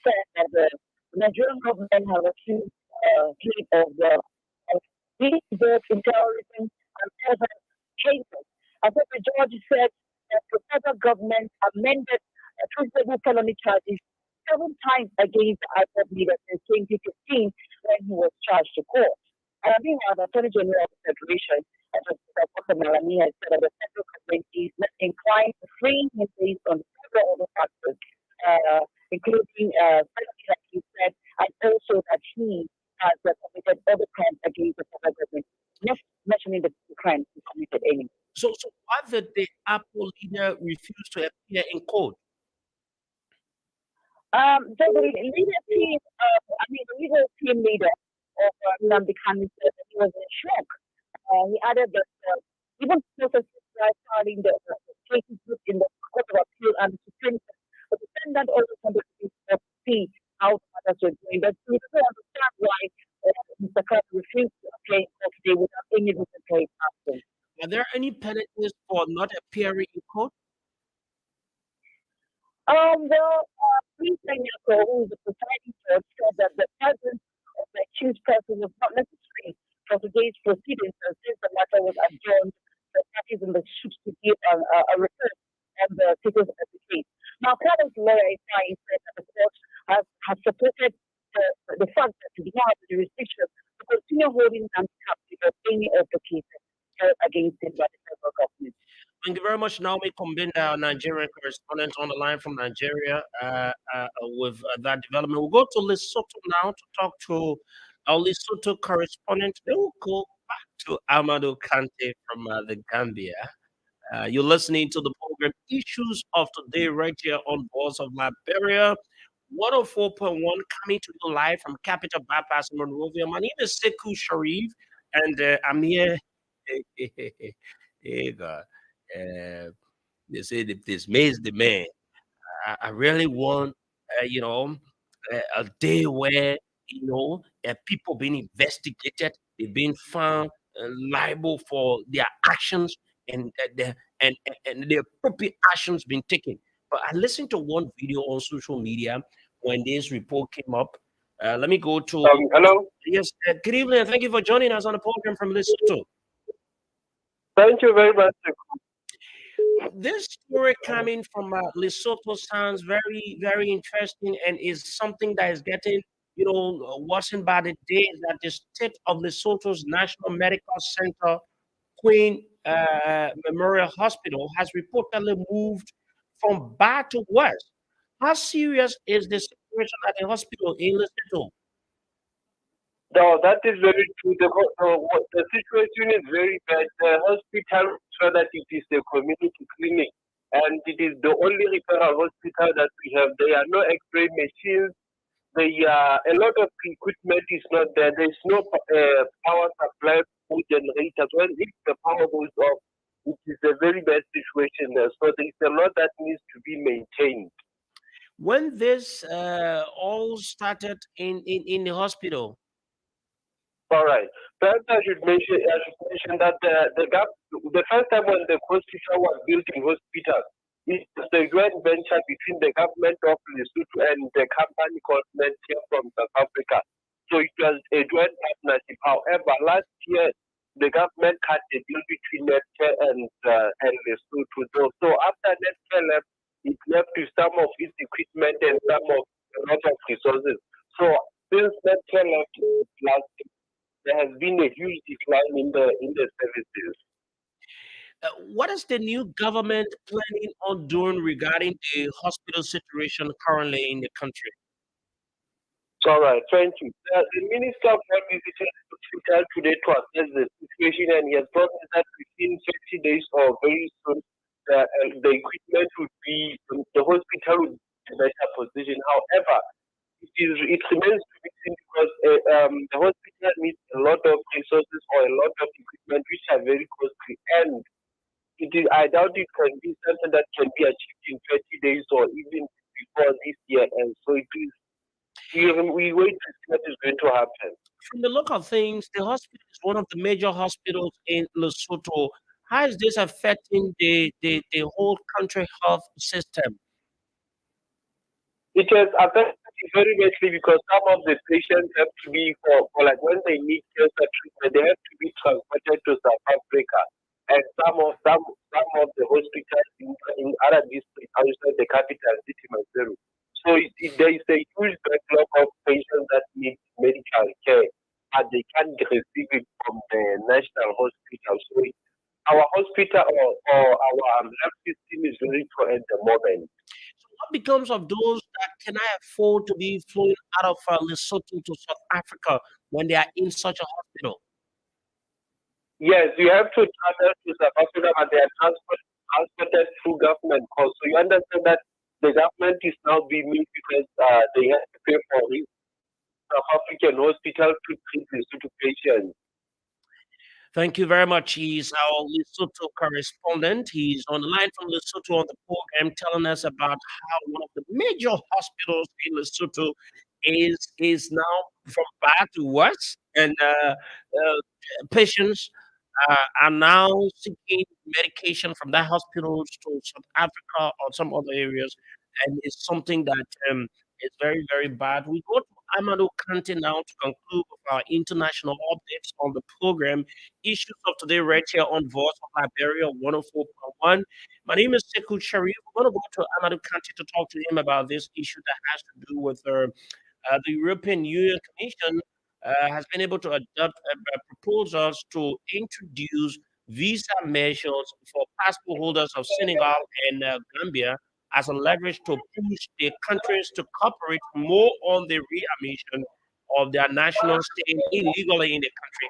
said that the Nigerian government have accused him of being involved in terrorism and other cases. I think the judge said that the federal government amended treasonable felony charges 7 times against the IPOP leader since 2015 when he was charged to court. Meanwhile, the Attorney General of the Federation, Dr. Malami, has said that the federal government is not inclined to free him based on several other factors, including felony, like he said, and also that he has committed other crimes against the federal government, not mentioning the crimes he committed anyway. So why did the Apple leader refuse to appear in court? The legal team leader of Nnamdi Kanu said that he was in shock. He added that even processes starting the cases in the Court of Appeal and the Supreme Court, the defendant also wanted to see how matters were going. But we don't understand why Mr. Kanu refused to appear in court today without any reason for his absence. Are there any penalties for not appearing in court? Please Nyako, who is the presiding judge, said that the presence of the accused person was not necessary for today's proceedings, and since the matter was adjourned, the parties in the suit to give a report on the status of the case. Now, Kanu's lawyer said that the court has supported the fact that we do not have the jurisdiction to continue holding them captive of any of the cases against him by the federal government. Thank you very much, Naomi Kombinda, our Nigerian correspondent on the line from Nigeria with that development. We'll go to Lesotho now to talk to our Lesotho correspondent. Then we'll go back to Amadou Kante from the Gambia. You're listening to the program Issues of Today right here on Voice of Liberia. 104.1 coming to you live from Capital Bypass Monrovia. My name is Sekou Sharif, and I'm here. Hey, God. They said if this maze the man, I really want, a day where people being investigated, they've been found liable for their actions, and the appropriate actions being taken. But I listened to one video on social media when this report came up. Let me go to Hello. Yes. Good evening. Thank you for joining us on the program from Lesotho. Thank you very much. This story coming from Lesotho sounds very, very interesting, and is something that is getting, worsened by the day, that the state of Lesotho's National Medical Center, Queen Memorial Hospital has reportedly moved from bad to worse. How serious is the situation at the hospital in Lesotho? No, that is very true. The situation is very bad. The hospital, so that it is a community clinic, and it is the only referral hospital that we have. There are no X-ray machines. A lot of equipment is not there. There's no power supply for generators. When if the power goes off, it is a very bad situation there. So there's a lot that needs to be maintained. When this all started in the hospital, All right. First, I should mention that the first time when the hospital was built in hospital, it was a joint venture between the government of Lesotho and the company called Medcare from South Africa. So it was a joint partnership. However, last year the government cut a deal between Medcare and Lesotho. So after Medcare left, it left with some of its equipment and some of a lot of resources. So since Medcare left last year, there has been a huge decline in the services. what is the new government planning on doing regarding the hospital situation currently in the country? All right, thank you. The Minister of Health visited the hospital today to assess the situation, and he has promised that within 30 days or very soon, the equipment would be, the hospital would be in a better position. However, it remains to be seen because the hospital needs a lot of resources or a lot of equipment which are very costly, and I doubt it can be something that can be achieved in 30 days or even before this year. And so we wait to see what is going to happen. From the look of things, the hospital is one of the major hospitals in Lesotho. How is this affecting the whole country health system? It has affected very badly because some of the patients have to be for like when they need cancer treatment, they have to be transported to South Africa. And some of the hospitals in other districts outside the capital city, Maseru. So there is a huge backlog of patients that need medical care, but they can't receive it from the national hospital. So our hospital or our health system is very poor at the moment. So what becomes of those that cannot afford to be flown out of Lesotho to South Africa when they are in such a hospital? Yes, you have to travel to South Africa, but they are transported through government costs. So you understand that the government is now being made because they have to pay for it. South African hospital to treat Lesotho patients. Thank you very much. He's our Lesotho correspondent. He's on the line from Lesotho on the program, telling us about how one of the major hospitals in Lesotho is now from bad to worse, and patients are now seeking medication from that hospital to South Africa or some other areas, and it's something that is very, very bad. We go to Amadou Kante now to conclude with our international updates on the program. Issues of today right here on Voice of Liberia 104.1. My name is Sekou Sharif. We're going to go to Amadou Kante to talk to him about this issue that has to do with the European Union Commission has been able to adopt proposals to introduce visa measures for passport holders of Senegal and Gambia as a leverage to push the countries to cooperate more on the readmission of their nationals staying illegally in the country.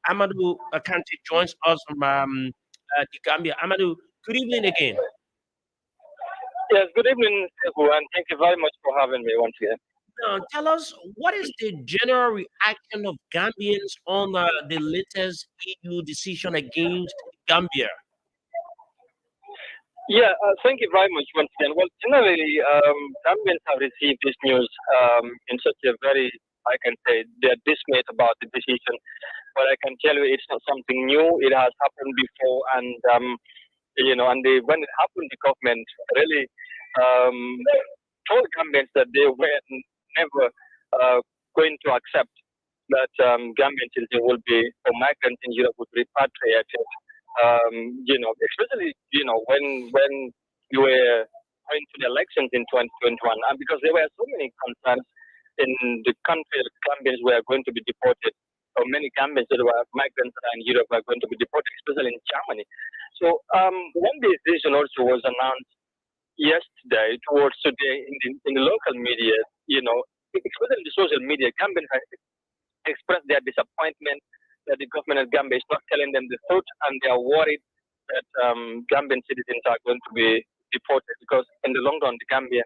Amadou Akante joins us from the Gambia. Amadou, good evening again. Yes, good evening, Sekou, and thank you very much for having me once again. Now, tell us what is the general reaction of Gambians on the latest EU decision against Gambia? Yeah, thank you very much once again. Well, generally, Gambians have received this news in such a very, I can say, they're dismayed about the decision. But I can tell you it's not something new. It has happened before, and when it happened, the government really told Gambians that they were never going to accept that Gambian citizens will be, or migrants in Europe would be repatriated. Especially when you were going to the elections in 2021, and because there were so many concerns in the country that Gambians were going to be deported or many Gambians that were migrants that are in Europe are going to be deported, especially in Germany. So one decision also was announced yesterday towards today in the local media, especially the social media. Gambians have expressed their disappointment that the government of Gambia is not telling them the truth, and they are worried that Gambian citizens are going to be deported because in the long run, the Gambia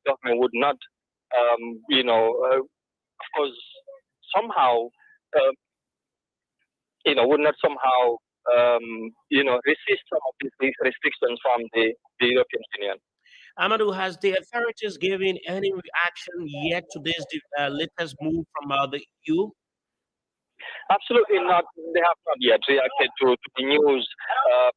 government would not, of course, somehow, uh, would not somehow, resist some of these restrictions from the European Union. Amadou, has the authorities given any reaction yet to this latest move from the EU? Absolutely not. They have not yet reacted to the news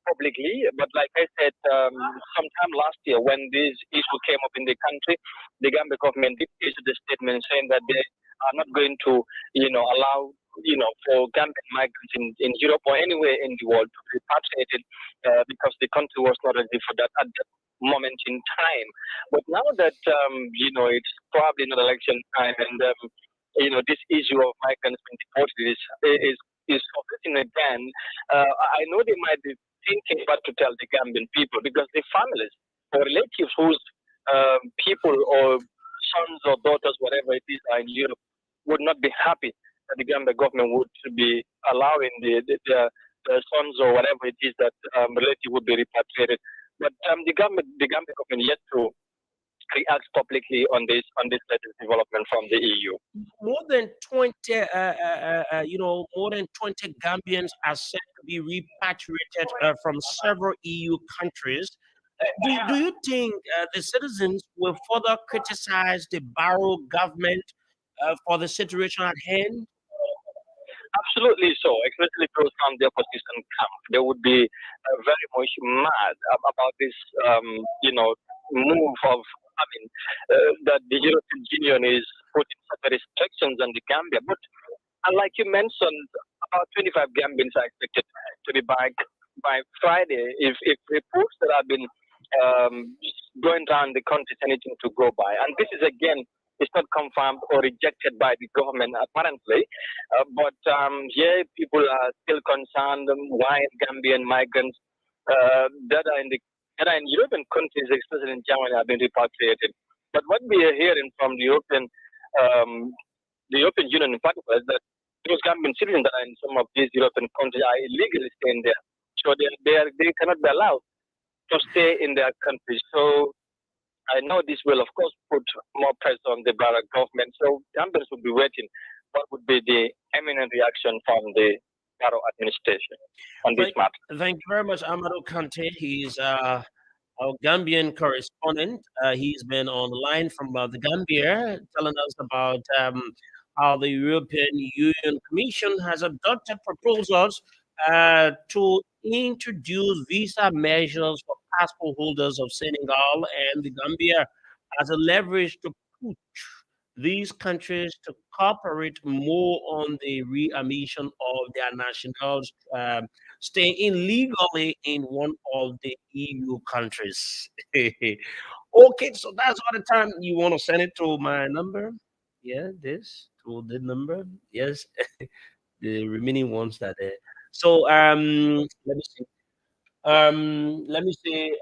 publicly. But like I said, sometime last year when this issue came up in the country, the Gambia government did issue the statement saying that they are not going to, allow, for Gambian migrants in Europe or anywhere in the world to be repatriated because the country was not ready for that at that moment in time. But now that, it's probably not election time and this issue of migrants being deported is surfacing again. I know they might be thinking what to tell the Gambian people because the families or relatives whose people or sons or daughters, whatever it is, are in Europe, would not be happy that the Gambia government would be allowing the sons or whatever it is that relative would be repatriated. But the Gambia government yet to react publicly on this latest development from the EU. More than 20, more than 20 Gambians are said to be repatriated from several EU countries. Do you think the citizens will further criticize the Barrow government for the situation at hand? Absolutely so, especially those from the opposition camp. They would be very much mad about this, move of, that the European Union is putting such restrictions on the Gambia. But like you mentioned, about 25 Gambians are expected to be back by Friday if reports that have been going around the country anything to go by. And this is again, it's not confirmed or rejected by the government apparently. But people are still concerned why Gambian migrants that are in European countries, especially in Germany, have been repatriated. But what we are hearing from the European Union in particular is that those Gambian citizens that are in some of these European countries are illegally staying there. So they cannot be allowed to stay in their countries. So I know this will, of course, put more pressure on the Barrack government. So Gambians will be waiting what would be the imminent reaction from the Barrow administration on this matter. Thank you very much, Amadou Kante. He's our Gambian correspondent. He's been on the line from the Gambia, telling us about how the European Union Commission has adopted proposals to introduce visa measures for passport holders of Senegal and the Gambia as a leverage to push these countries to cooperate more on the readmission of their nationals staying illegally in one of the EU countries. Okay, so that's all the time. You want to send it to my number? Yeah, this to the number. Yes, the remaining ones that. So let me see. Let me see.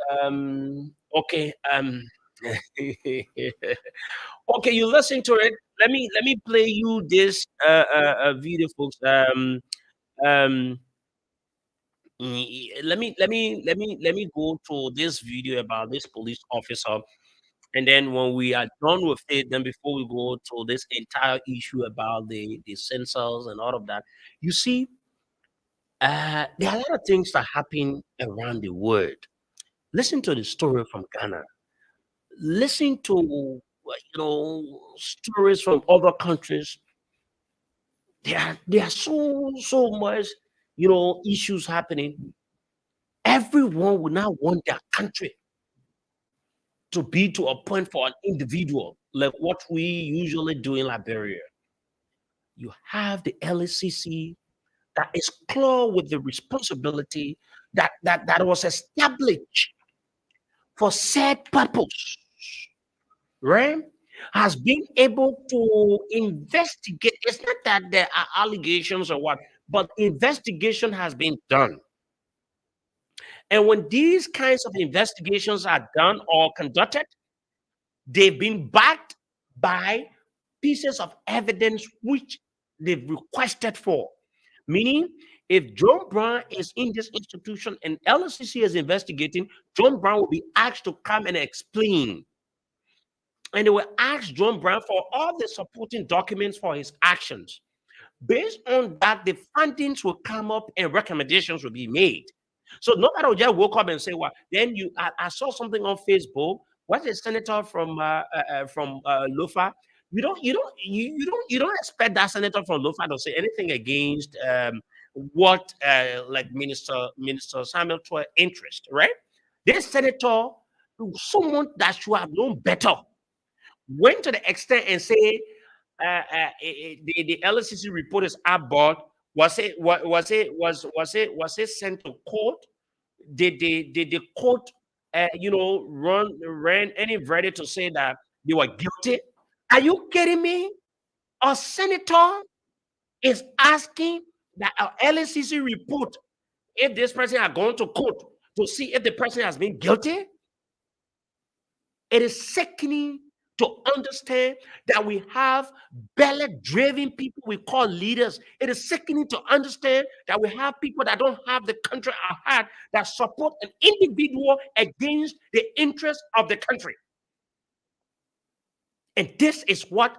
Okay. Okay, you listen to it. Let me play you this video, folks. Um, let me go to this video about this police officer, and then when we are done with it, then before we go to this entire issue about the censors and all of that, you see, there are a lot of things that happen around the world. Listen to the story from Ghana. Listen to stories from other countries. There are so much issues happening. Everyone will now want their country to be to a point for an individual, like what we usually do in Liberia. You have the LACC that is clothed with the responsibility that was established for said purpose, right? has been able to investigate. It's not that there are allegations or what, but investigation has been done. And when these kinds of investigations are done or conducted, they've been backed by pieces of evidence which they've requested for. Meaning, if John Brown is in this institution and LCC is investigating, John Brown will be asked to come and explain. And they will ask John Brown for all the supporting documents for his actions. Based on that, the findings will come up and recommendations will be made. So nobody will just woke up and say, "Well, then I saw something on Facebook. What's a senator from Lofa? You don't expect that senator from Lofa to say anything against what like Minister Samuel Troy interest, right? This senator, someone that should have known better, went to the extent and say the LCC report is abroad. Was it sent to court? Did the court ran any verdict to say that they were guilty? Are you kidding me? A senator is asking that our LCC report if this person had gone to court to see if the person has been guilty. It is sickening to understand that we have belly-driven people we call leaders. It is sickening to understand that we have people that don't have the country at heart, that support an individual against the interests of the country. And this is what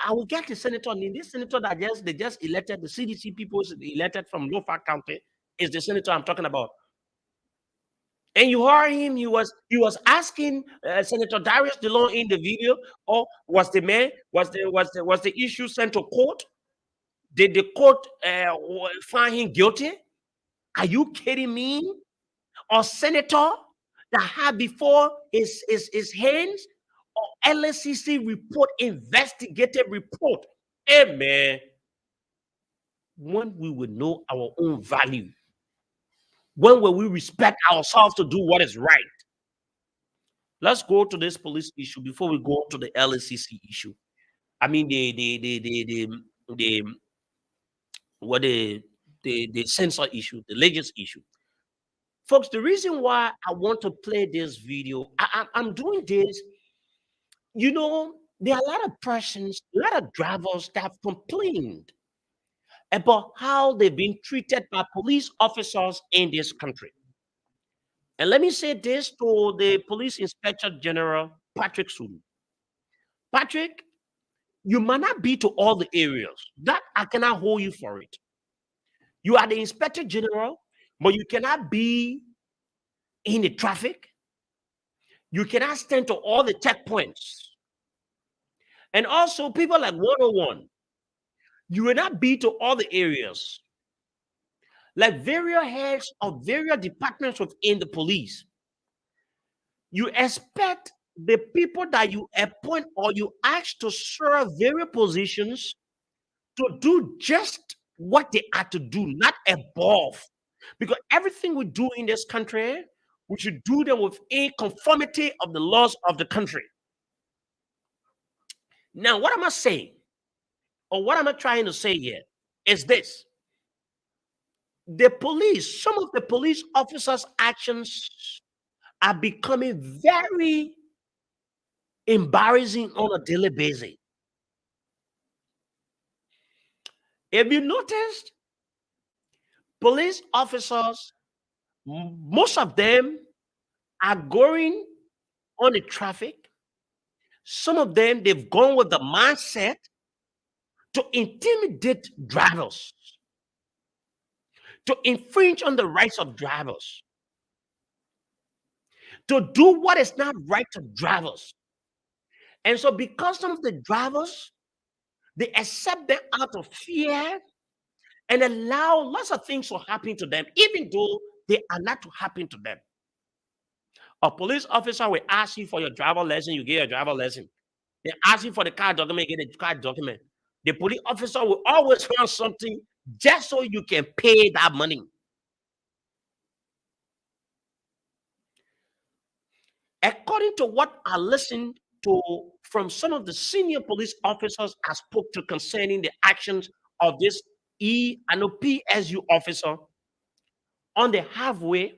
I will get the senator. And this senator that they just elected, the CDC people elected from Lofa County, is the senator I'm talking about. And you heard him. He was asking Senator Darius DeLong in the video, or was the issue sent to court? Did the court find him guilty? Are you kidding me? Or senator that had before his hands or LSCC report, investigative report? Hey man, when we will know our own value. When will we respect ourselves to do what is right? Let's go to this police issue before we go to the LACC issue. I mean the censor issue, the legends issue. Folks, the reason why I want to play this video, I'm doing this, there are a lot of persons, a lot of drivers that have complained about how they've been treated by police officers in this country. And let me say this to the Police Inspector General, Patrick Sulu. Patrick, you might not be to all the areas. That I cannot hold you for it. You are the Inspector General, but you cannot be in the traffic. You cannot stand to all the checkpoints. And also, people like 101, you will not be to all the areas. Like various heads of various departments within the police. You expect the people that you appoint or you ask to serve various positions to do just what they are to do, not above. Because everything we do in this country, we should do them within conformity of the laws of the country. Now, what am I saying? Or what am I trying to say here is this. The police, some of the police officers' actions are becoming very embarrassing on a daily basis. If you noticed, police officers, most of them are going on the traffic. Some of them, they've gone with the mindset to intimidate drivers, to infringe on the rights of drivers, to do what is not right to drivers. And so because some of the drivers, they accept them out of fear and allow lots of things to happen to them, even though they are not to happen to them. A police officer will ask you for your driver license, you get your driver license. They ask you for the car document, you get the car document. The police officer will always find something just so you can pay that money. According to what I listened from some of the senior police officers I spoke to concerning the actions of this PSU officer on the halfway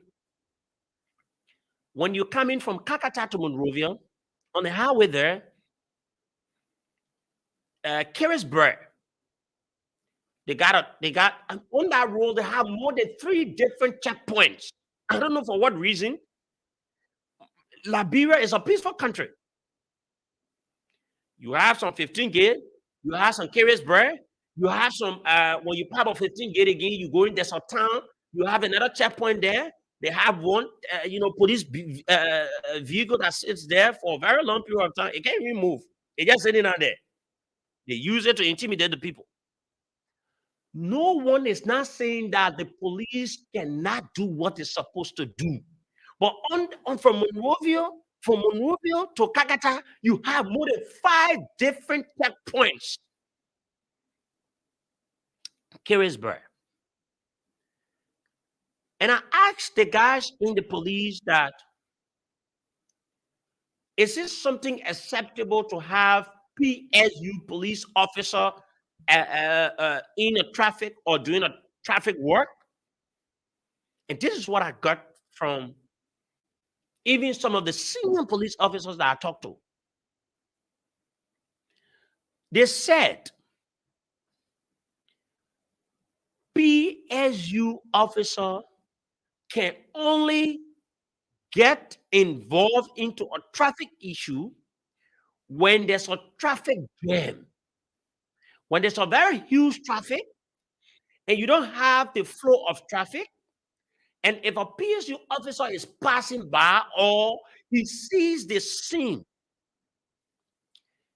when you come in from Kakata to Monrovia, on the highway there, Carisburg. They got on that road. They have more than 3 different checkpoints. I don't know for what reason. Liberia is a peaceful country. You have some 15 gate. You have some Carisburg. You have some when you pop up 15 gate again. You go in. There's a town. You have another checkpoint there. They have one, police vehicle that sits there for a very long period of time. It can't even move. It's just sitting out there. They use it to intimidate the people. No one is not saying that the police cannot do what it's supposed to do. But from Monrovia to Kakata, you have more than 5 different checkpoints. Carisburg. And I asked the guys in the police that, is this something acceptable to have PSU police officer in a traffic or doing a traffic work? And this is what I got from even some of the senior police officers that I talked to. They said PSU officer can only get involved into a traffic issue when there's a traffic jam. When there's a very huge traffic and you don't have the flow of traffic, and if a PSU officer is passing by or he sees the scene,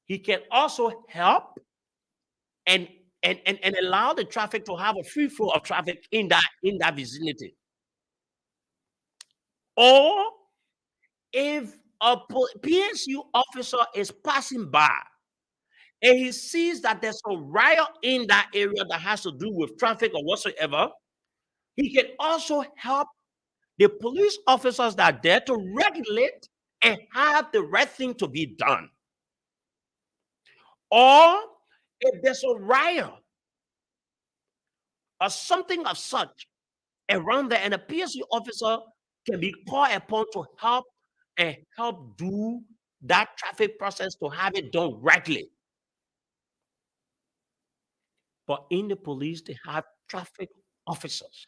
he can also help and allow the traffic to have a free flow of traffic in that vicinity. Or if a PSU officer is passing by and he sees that there's a riot in that area that has to do with traffic or whatsoever, he can also help the police officers that are there to regulate and have the right thing to be done. Or if there's a riot or something of such around there, and a PSU officer can be called upon to help do that traffic process to have it done rightly. But in the police, they have traffic officers.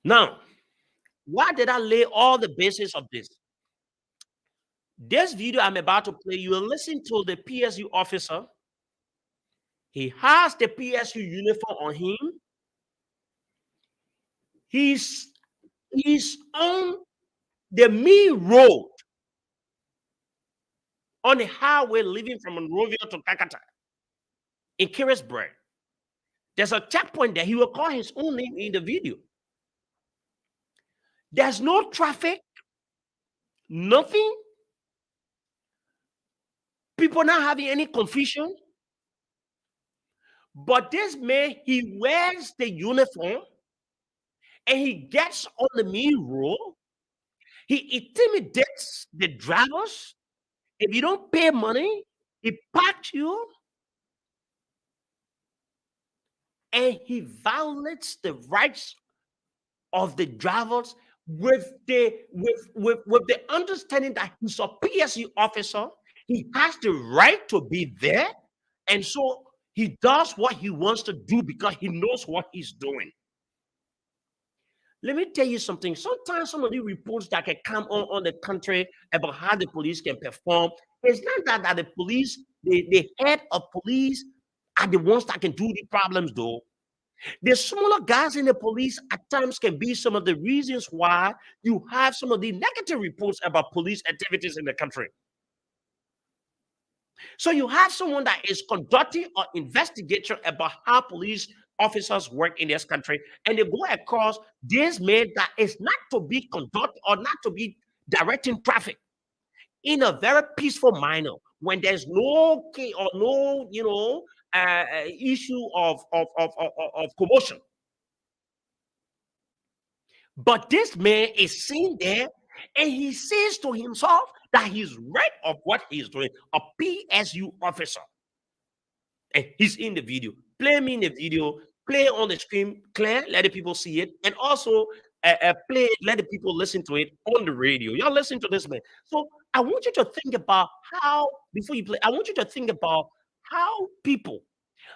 Now, why did I lay all the basis of this? This video I'm about to play, you will listen to the PSU officer. He has the PSU uniform on him. He's on the main road on the highway leaving from Monrovia to Kakata in Carisburg. There's a checkpoint there. He will call his own name in the video. There's no traffic, nothing. People not having any confusion. But this man, he wears the uniform and he gets on the main road. He intimidates the drivers. If you don't pay money, he parks you. And he violates the rights of the drivers with the understanding that he's a PSU officer. He has the right to be there. And so he does what he wants to do because he knows what he's doing. Let me tell you something. Sometimes some of the reports that can come on the country about how the police can perform, it's not that the police, the head of police are the ones that can do the problems, though. The smaller guys in the police at times can be some of the reasons why you have some of the negative reports about police activities in the country. So you have someone that is conducting an investigation about how police officers work in this country, and they go across this man that is not to be conducted or not to be directing traffic in a very peaceful manner when there's no or no issue of commotion. But this man is seen there And he says to himself that he's right of what he's doing, a PSU officer. And he's in the video. Play me in the video, play on the screen, clear, let the people see it, and also play it, let the people listen to it on the radio. Y'all listen to this, man. So I want you to think about how, before you play, I want you to think about how people,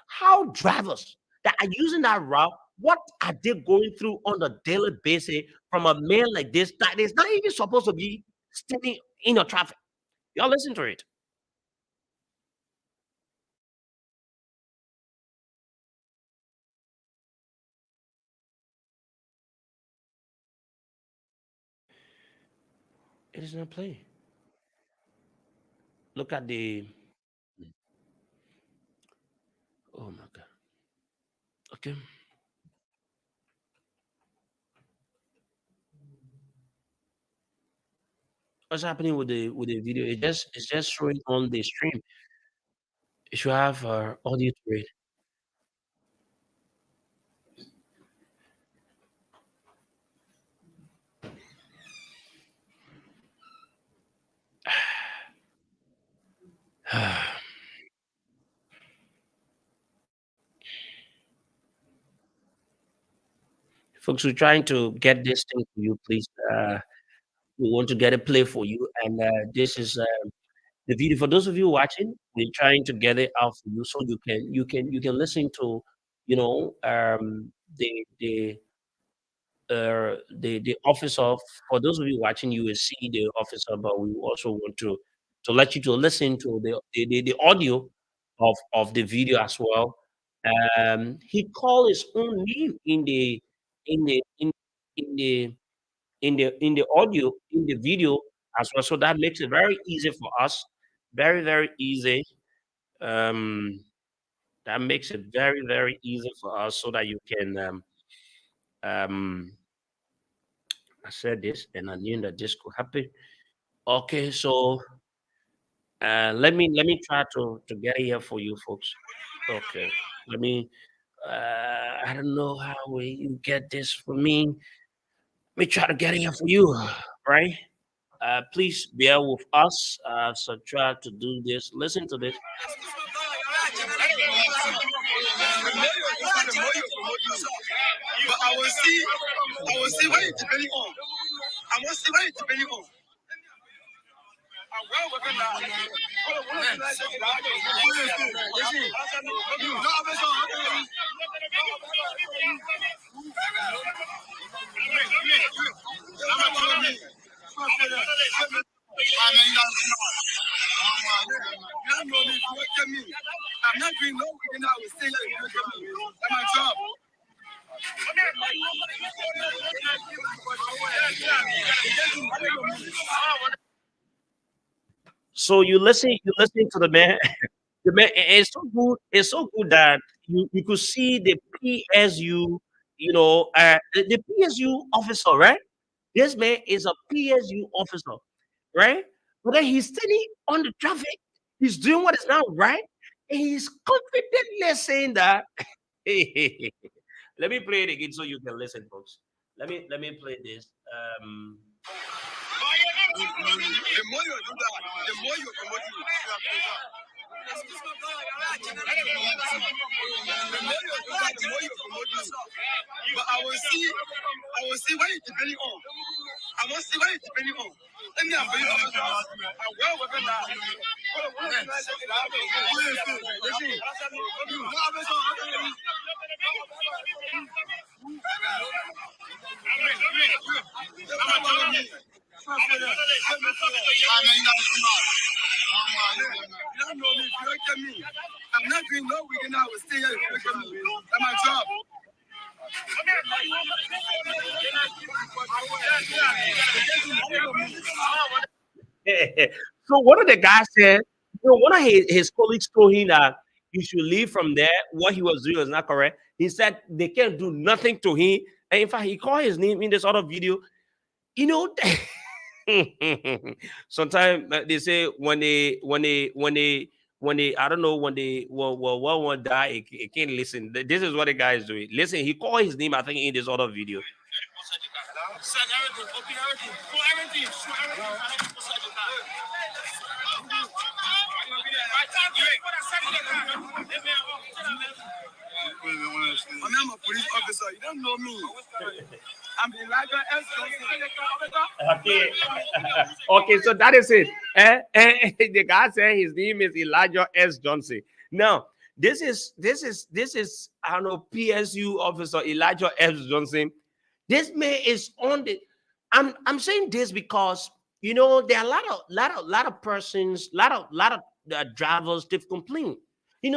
how drivers that are using that route, what are they going through on a daily basis from a man like this that is not even supposed to be standing in a traffic. Y'all listen to it. It is not playing. Look at the. Oh my god. Okay. What's happening with the video? It's just showing on the stream. It should have audio to it. Folks, we're trying to get this thing for you, please. We want to get a play for you, and this is the video. For those of you watching, we're trying to get it out for you so you can listen to, you know, the officer. For those of you watching, you will see the officer, but we also want to let you to listen to the audio of the video as well. He called his own name in the in in the in the audio in the video as well, so that makes it very easy for us, very easy. Um, that makes it very easy for us so that you can um I said this and I knew that this could happen. Okay, so let me try to get it here for you folks. Okay, let me I don't know how you get this for me. Let me try to get it here for you, right? Please bear with us. So try to do this. Listen to this. But I will see what it's depending on. I will see what it's depending on. I'm not doing no weekend. I will stay here. That's my job. So you listen to the man. The man it's so good. It's so good that you could see the PSU, the PSU officer, right? This man is a PSU officer, right? But then he's standing on the traffic. He's doing what is not right, and he's confidently saying that. Let me play it again so you can listen, folks. Let me play this. The more you do that, the more you promote you. The more you do that, the more you promote you. But I will see what it's depending on. I will see what it's depending on. Let me have a look. I will work on that. I'm not doing no weekend. I will stay here. That's my job. So one of the guys said, one of his colleagues told him that he should leave from there. What he was doing was not correct. He said they can't do nothing to him. And in fact, he called his name in this other video. You know, sometimes they say when they I don't know when one die, it can't listen. This is what the guy is doing. Listen, he called his name, I think, in this other video. Set everything, open everything, show everything, show everything. Inside the car. By time when I set the car, they may I'm a police officer. You don't know me. I'm Elijah S. Okay. Okay, so that is it. The guy said his name is Elijah S. Johnson. Now, this is I don't know, PSU officer Elijah S. Johnson. This man is on the. I'm saying this because there are a lot of persons, lot of drivers they've complained.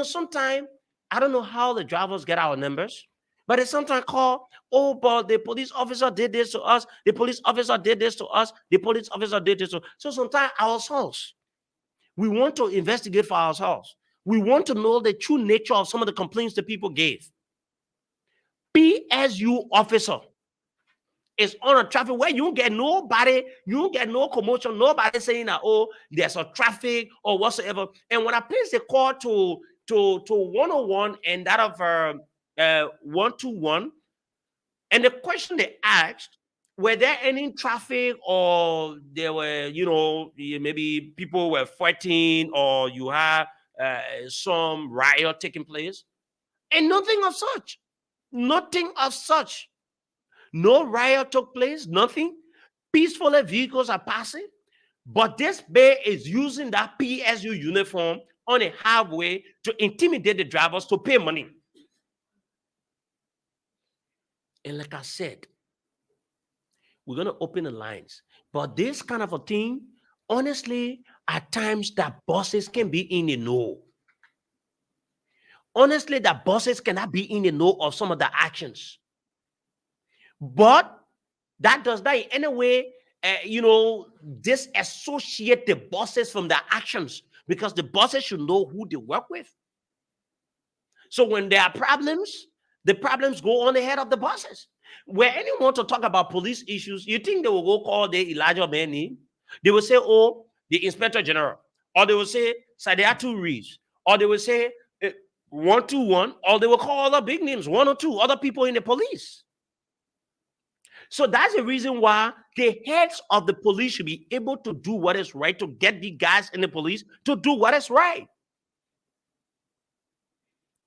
Sometimes I don't know how the drivers get our numbers, but they sometimes call, oh, but the police officer did this to us. The police officer did this to us. The police officer did this to us. So sometimes ourselves, we want to investigate for ourselves. We want to know the true nature of some of the complaints that people gave. PSU officer is on a traffic where you don't get nobody, you don't get no commotion, nobody saying that, oh, there's a traffic or whatsoever. And when I place the call to 101 and that of 121, and the question they asked, were there any traffic or there were, maybe people were fighting or you had some riot taking place? And nothing of such. Nothing of such. No riot took place, nothing. Peacefully vehicles are passing. But this bay is using that PSU uniform on a highway to intimidate the drivers to pay money. And like I said, we're going to open the lines. But this kind of a thing, honestly, at times that bosses can be in the know. Honestly, that bosses cannot be in the know of some of the actions. But that does not in any way, disassociate the bosses from their actions, because the bosses should know who they work with. So when there are problems, the problems go on the head of the bosses. Where anyone to talk about police issues, you think they will go call the Elijah Benny? They will say, oh, the Inspector General. Or they will say, Sadiatu Reeves. Or they will say, 121. Or they will call other big names, one or two other people in the police. So that's the reason why the heads of the police should be able to do what is right, to get the guys in the police to do what is right.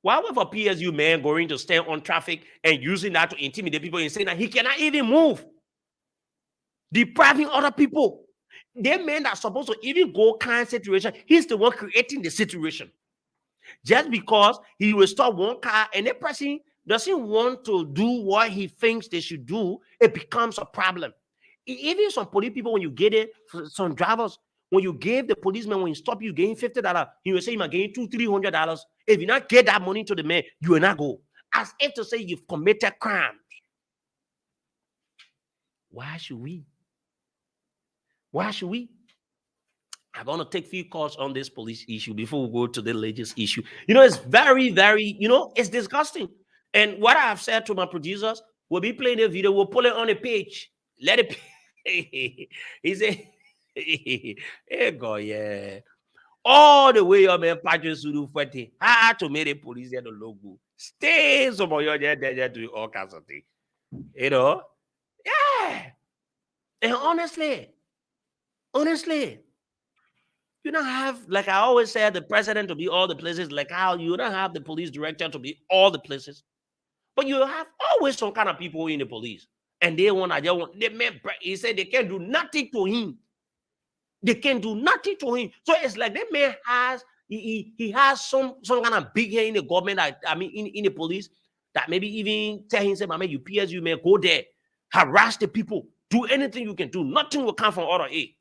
Why would a PSU man going to stand on traffic and using that to intimidate people and saying that he cannot even move, depriving other people? The men that are supposed to even go kind of situation, he's the one creating the situation. Just because he will stop one car and the person doesn't want to do what he thinks they should do, it becomes a problem. Even some police people, when you get it, some drivers, when you gave the policeman, when you stop, you gain $50, he will say you might gain $200-300. If you not get that money to the man, you will not go. As if to say you've committed crimes. Why should we? Why should we? I'm going to take a few calls on this police issue before we go to the latest issue. It's very, very, it's disgusting. And what I have said to my producers, we'll be playing the video, we'll pull it on the page. Let it he said, hey, God, yeah. All the way up, man, Patrick Sudu Fete, how to make the police get the logo. Stay some of your there doing all kinds of things. Yeah. And honestly, you don't have, like I always said, the president to be all the places, like how you don't have the police director to be all the places. But you have always some kind of people in the police. And they he said they can't do nothing to him. They can't do nothing to him. So it's like that man has, he has some kind of big hair in the government, in the police, that maybe even tell him, say, man, you PSU, man, go there, harass the people, do anything you can do. Nothing will come from order A.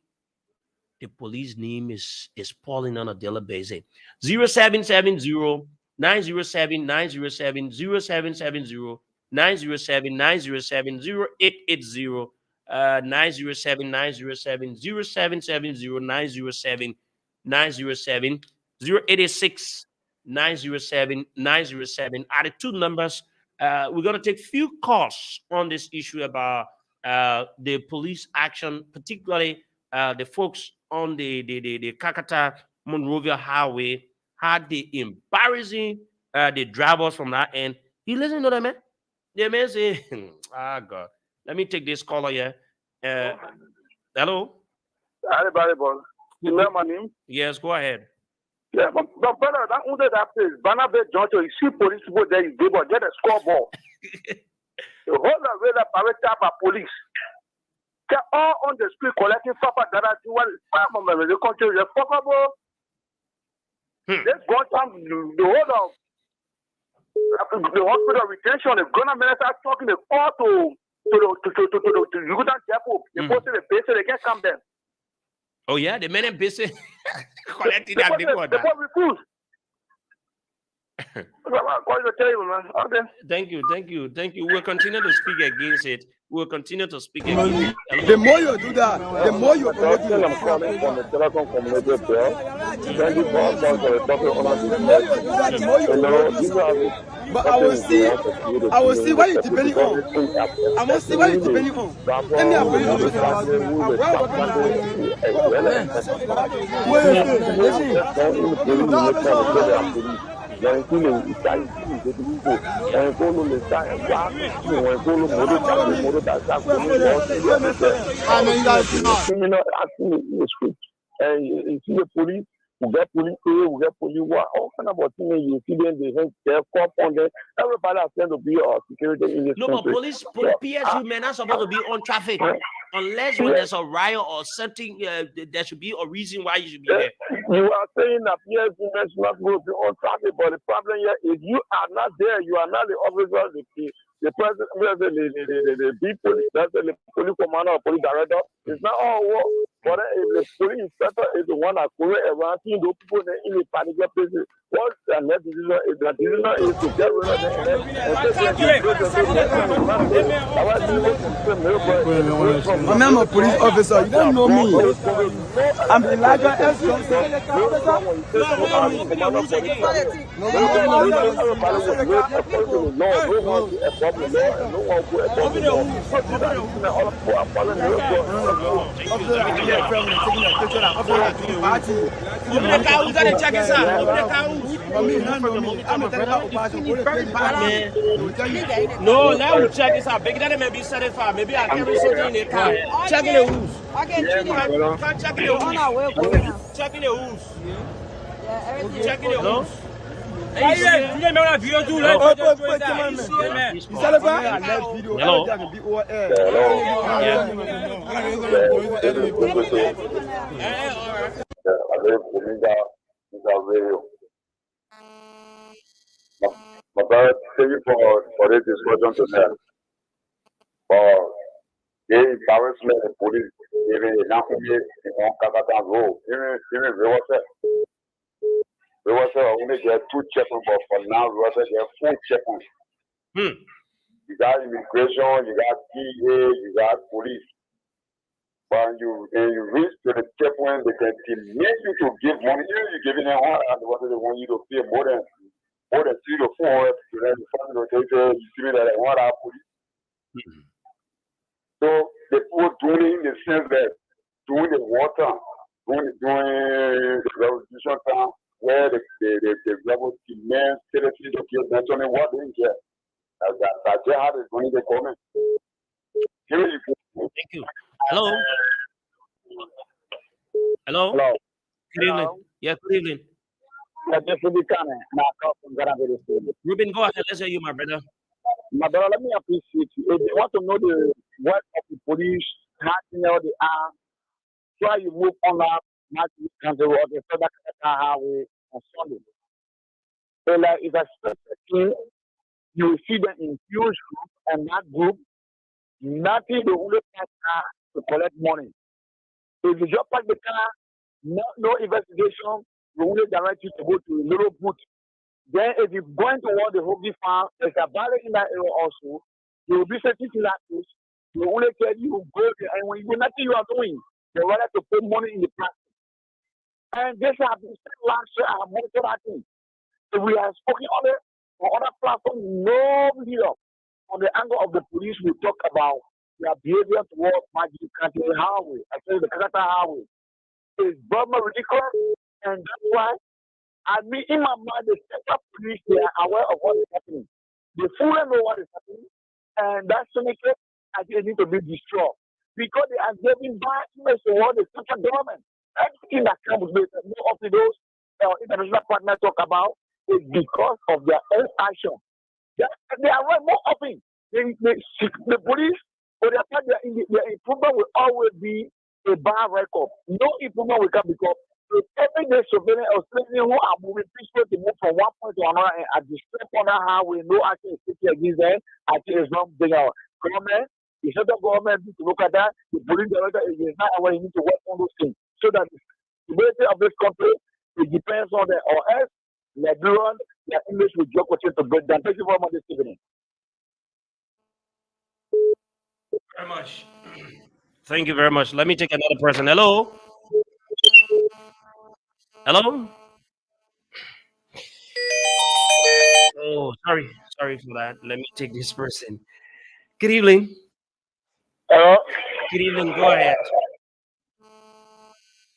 The police name is falling on a daily basis. 0770 907 907 0770 907 907 0880 907 907 0770 907 907 086 907 907 are the two numbers. We're going to take few calls on this issue about the police action, particularly the folks on the Kakata Monrovia Highway had the embarrassing the drivers from that end. You listen to that man? The man say, ah, God, Let me take this caller here. Hello. Everybody, boss. You know my name? Yes, go ahead. Yeah, but brother, that under that place, Banabé Johnson, you see police people there, you give get a scoreboard. The whole of the parade by police. They're all on the street collecting papa that I do the country is probable. They've got some the whole of the hospital retention, the government are talking the call to Ugandan Chapel. They posted the patient, they can't come there. Oh yeah, the men in busy collecting that before that. Thank you. We'll continue to speak against it. We'll continue to speak against it. The more you do that, the more you promote it. I'm calling from the telecom community there. Thank you for The more you promote it. But I will see what you're depending on. I will see what you're depending on. Let me have a police officer. And you see the police, we get police A, we get police Y, all kind of things you see them, they're cop on them. Everybody has to be security in this country. No, but police PSU men are supposed to be on traffic. Unless when there's a riot or something, there should be a reason why you should be there. You are saying that PSU men should not go on traffic, but the problem here is you are not there. You are not the officer, the president, the big police, that's the police commander or police director. It's not all work. But if the police inspector is the one that goes around seeing those people in the particular places, what's the next decision? The decision is to get rid of them and I'm a police officer. You don't know me. I'm the larger No, let me check this out. Big Daddy may be satisfied. Maybe I carry something in the car. Checking the rules. Checking the rules. Checking the rules. Checking the rules. My brother, thank you for this discussion tonight. For the embarrassment of police, even now, on Kakatan Road, even we was only get 2 checkpoints, but for now, we also get 4 checkpoints. You got immigration, you got DA, you got police. When you reach to the checkpoint, they can demand you to give money. You're giving them all, and what they want you to pay more than 3 to 4. So then the first rotation, you see that they want our police. So the people doing in the sense that doing the water, doing the revolution time, where the level demand citizens to give mentioning what they get. That's how the money they come in. Thank you. Hello. Hello. Good evening. Yeah, good evening. Ruben, go ahead. Let's hear you, my brother. My brother, let me appreciate you. If you want to know the work of the police, how you know they are, try you move on that Magic Country Road, the Federal Highway on Sunday. So, like, it's a special thing. You will see them in huge groups, and that group, nothing, they only pass car to collect money. If you just park the car, no investigation, we only direct you to go to a little booth. Then if you're going toward the Hoagie farm, there's a valley in that area also. You will be sitting to that place. You only tell you go there, and when you do nothing you are doing, they rather to put money in the plastic. And this has been said last year, I have monitored that thing. So we have spoken on it on other platforms, no leader on the angle of the police will talk about their behavior towards Magic Country Highway, actually the Kakata Highway. It's Burma ridiculous, and that's why I mean in my mind the central police they are aware of what is happening. They fully know what is happening, and that's to make it I think they need to be destroyed because they are giving bad image to all the central government. Everything that comes with more of those international partners talk about is because of their own action. They are more often. The police, for their part, their improvement will always be a bad record. No improvement will come because every day surveillance or citizens who are moving peacefully to move from one point to another and at the same corner highway, no action is taken against them. I think it's not being our government. The federal government needs to look at that. The police director is not aware. You need to work on those things so that the stability of this country it depends on the or else Liberian, their English will just continue to break down. Thank you very much this evening. Very much. Thank you very much. Let me take another person. Hello. Hello. Oh, sorry for that. Let me take this person. Good evening. Hello. Good evening. Go ahead.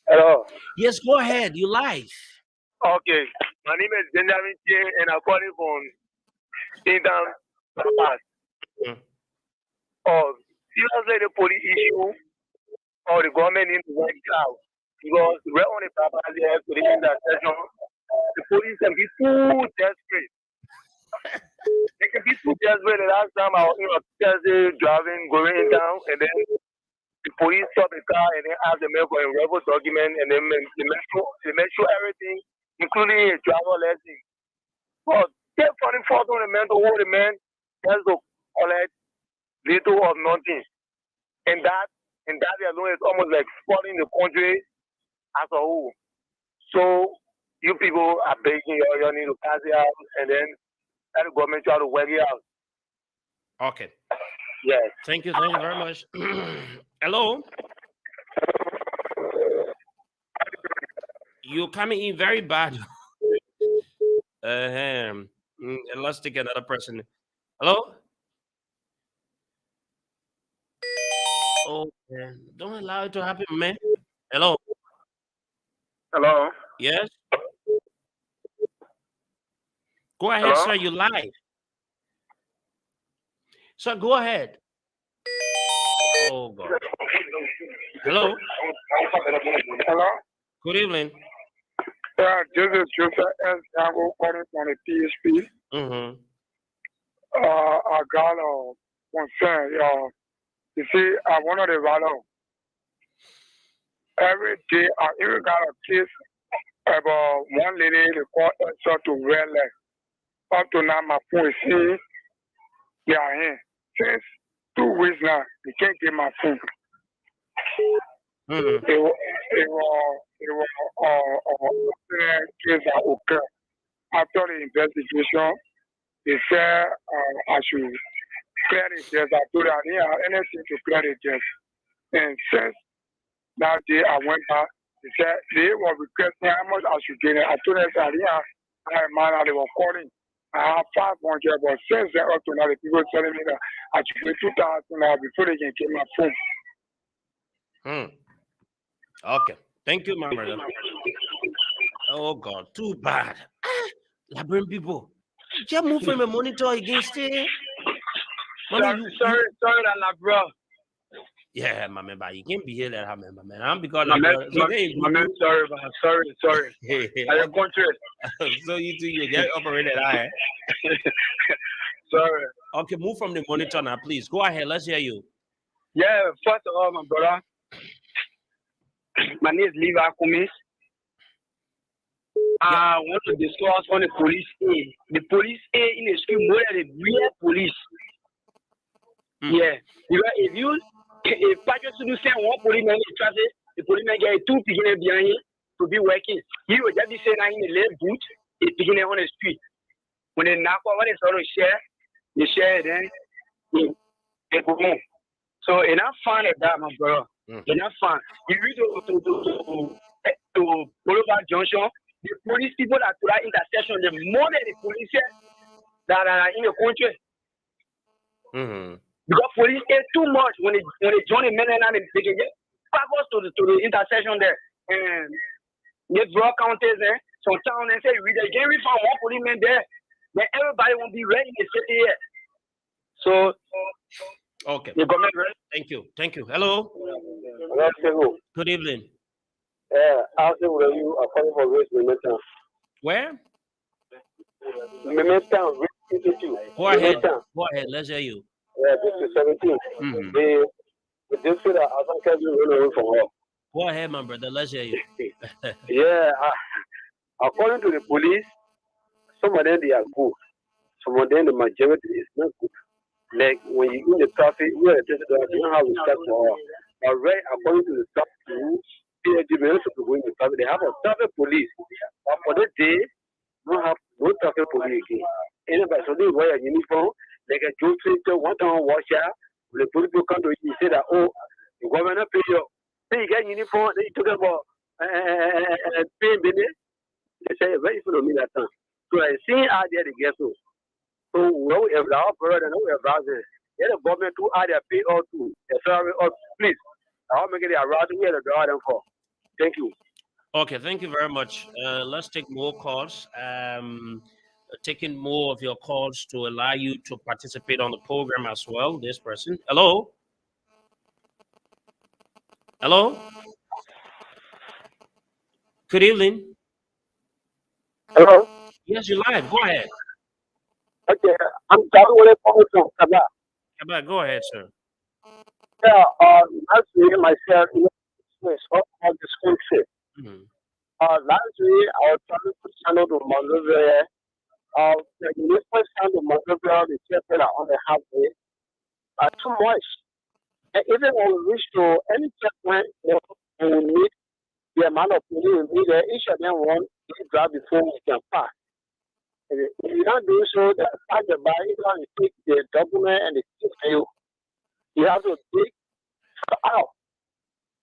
Hello. Yes, go ahead. You live. Okay. My name is Benjamin J, and I'm calling from Stingham, Papa. Seriously, the police issue or the government needs to work it out because we're on the Papa there to the intersection. The police can be too desperate. They can be too desperate. The last time I was driving, going down, and then the police stop the car and then ask the man for a rebel document, and then they make sure everything, including a driver lesson. But they're funny fault on the man to hold the man just to collect little or nothing. And that alone is almost like spoiling the country as a whole. So you people are begging you need to pass it out and then let the government try to work it out. Okay. Yes. Thank you very much. Hello. You're coming in very bad. Let's take another person. Hello. Oh, man. Don't allow it to happen, man. Hello. Hello. Yes. Go ahead, Hello? sir. You live. So go ahead. Oh God. Hello. Hello. Good evening. Yeah, this is Joseph S. Dango calling from the PHP. Mm-hmm. I got a concern, y'all. You see, I wanted to rather every day I even got a case about one lady they call herself to red leg. Up to now my phone is saying they are in. Since 2 weeks now, they can't get my phone. Mm-hmm. It was case that occurred. After the investigation, they said I should clear the desk. I told her I didn't have anything to clear the desk. And since that day I went back, they said they were requesting how much I should get it. I told them I didn't have money. They were calling. I have 500, but since then up to now, the people telling me that I should pay 2,000 now before they can get my phone. Okay. Thank you, my brother. Oh God, too bad. Liberian people, just move from a monitor against it. Sorry, that bro. Yeah, my man, but you can't be here like that, man. I'm because my man, sorry. I am country. So you two, you get operated eye. Sorry. Okay, move from the monitor now, please. Go ahead. Let's hear you. Yeah, first of all, my brother, my name is Liberia-VOL. I want to discuss on the police aid. The police aid in the school more than the real police. Yeah, because if Patrick to do say one policeman is traffic, the policeman get 2 beginner behind him to be working. He will just be saying that in the left boot, it's beginning on the street. When they knock over, they sort of share, then they go home. So enough fun at that, my brother. Enough fun. You reach to Boulevard Junction, the police people that to that intersection, the more than the police that are in the country. Because police is too much when they join the men and they can get back us to the intersection there. And they draw counters there. Some town and say we get rid from one policeman there. Then everybody won't be ready in the city here. So Okay. You come in, right? Thank you. Thank you. Hello. Good evening. I'll say where you are calling for race momentum. Where? Momentum, race institute. Go ahead. Go ahead. Let's hear you. This is 17. The district I don't care you run away from her. Go ahead, my brother. Let's hear you. Yeah, according to the police, some of them they are good. Some of them the majority is not good. Like when you in the traffic, you are just you don't have respect for all. But right according to the traffic rules, they are supposed to go in the traffic. They have a traffic police. But for the day, don't have no traffic police again. Anybody so they wear a uniform, like a Joe Twitter, one time washer, the police will come to you and say that oh the government pay you. Then you get uniform, then you talk about paying business. They say very full of me that time. So I see out there the get so. So we have our brother and we have brothers. Yeah, the government to add their pay or to the salary or please. I'll make it a route we have to draw them for. Thank you. Okay, thank you very much. Let's take more calls. Taking more of your calls to allow you to participate on the program as well. This person. Hello. Hello. Good evening. Hello. Yes, you're live. Go ahead. Okay, I'm talking with a from Kaba. Go ahead, sir. Yeah, last week myself, it's all about the school trip. Last week I was trying to channel to Monrovia. The first time to Monrovia, the children are on the halfway. Too much. And even when we reach to any checkpoint, we will meet the amount of police we need there. Each of them want to drive before we can pass. If you don't do so, the pass the by, you have to take the document and the stick to you. You have to take out.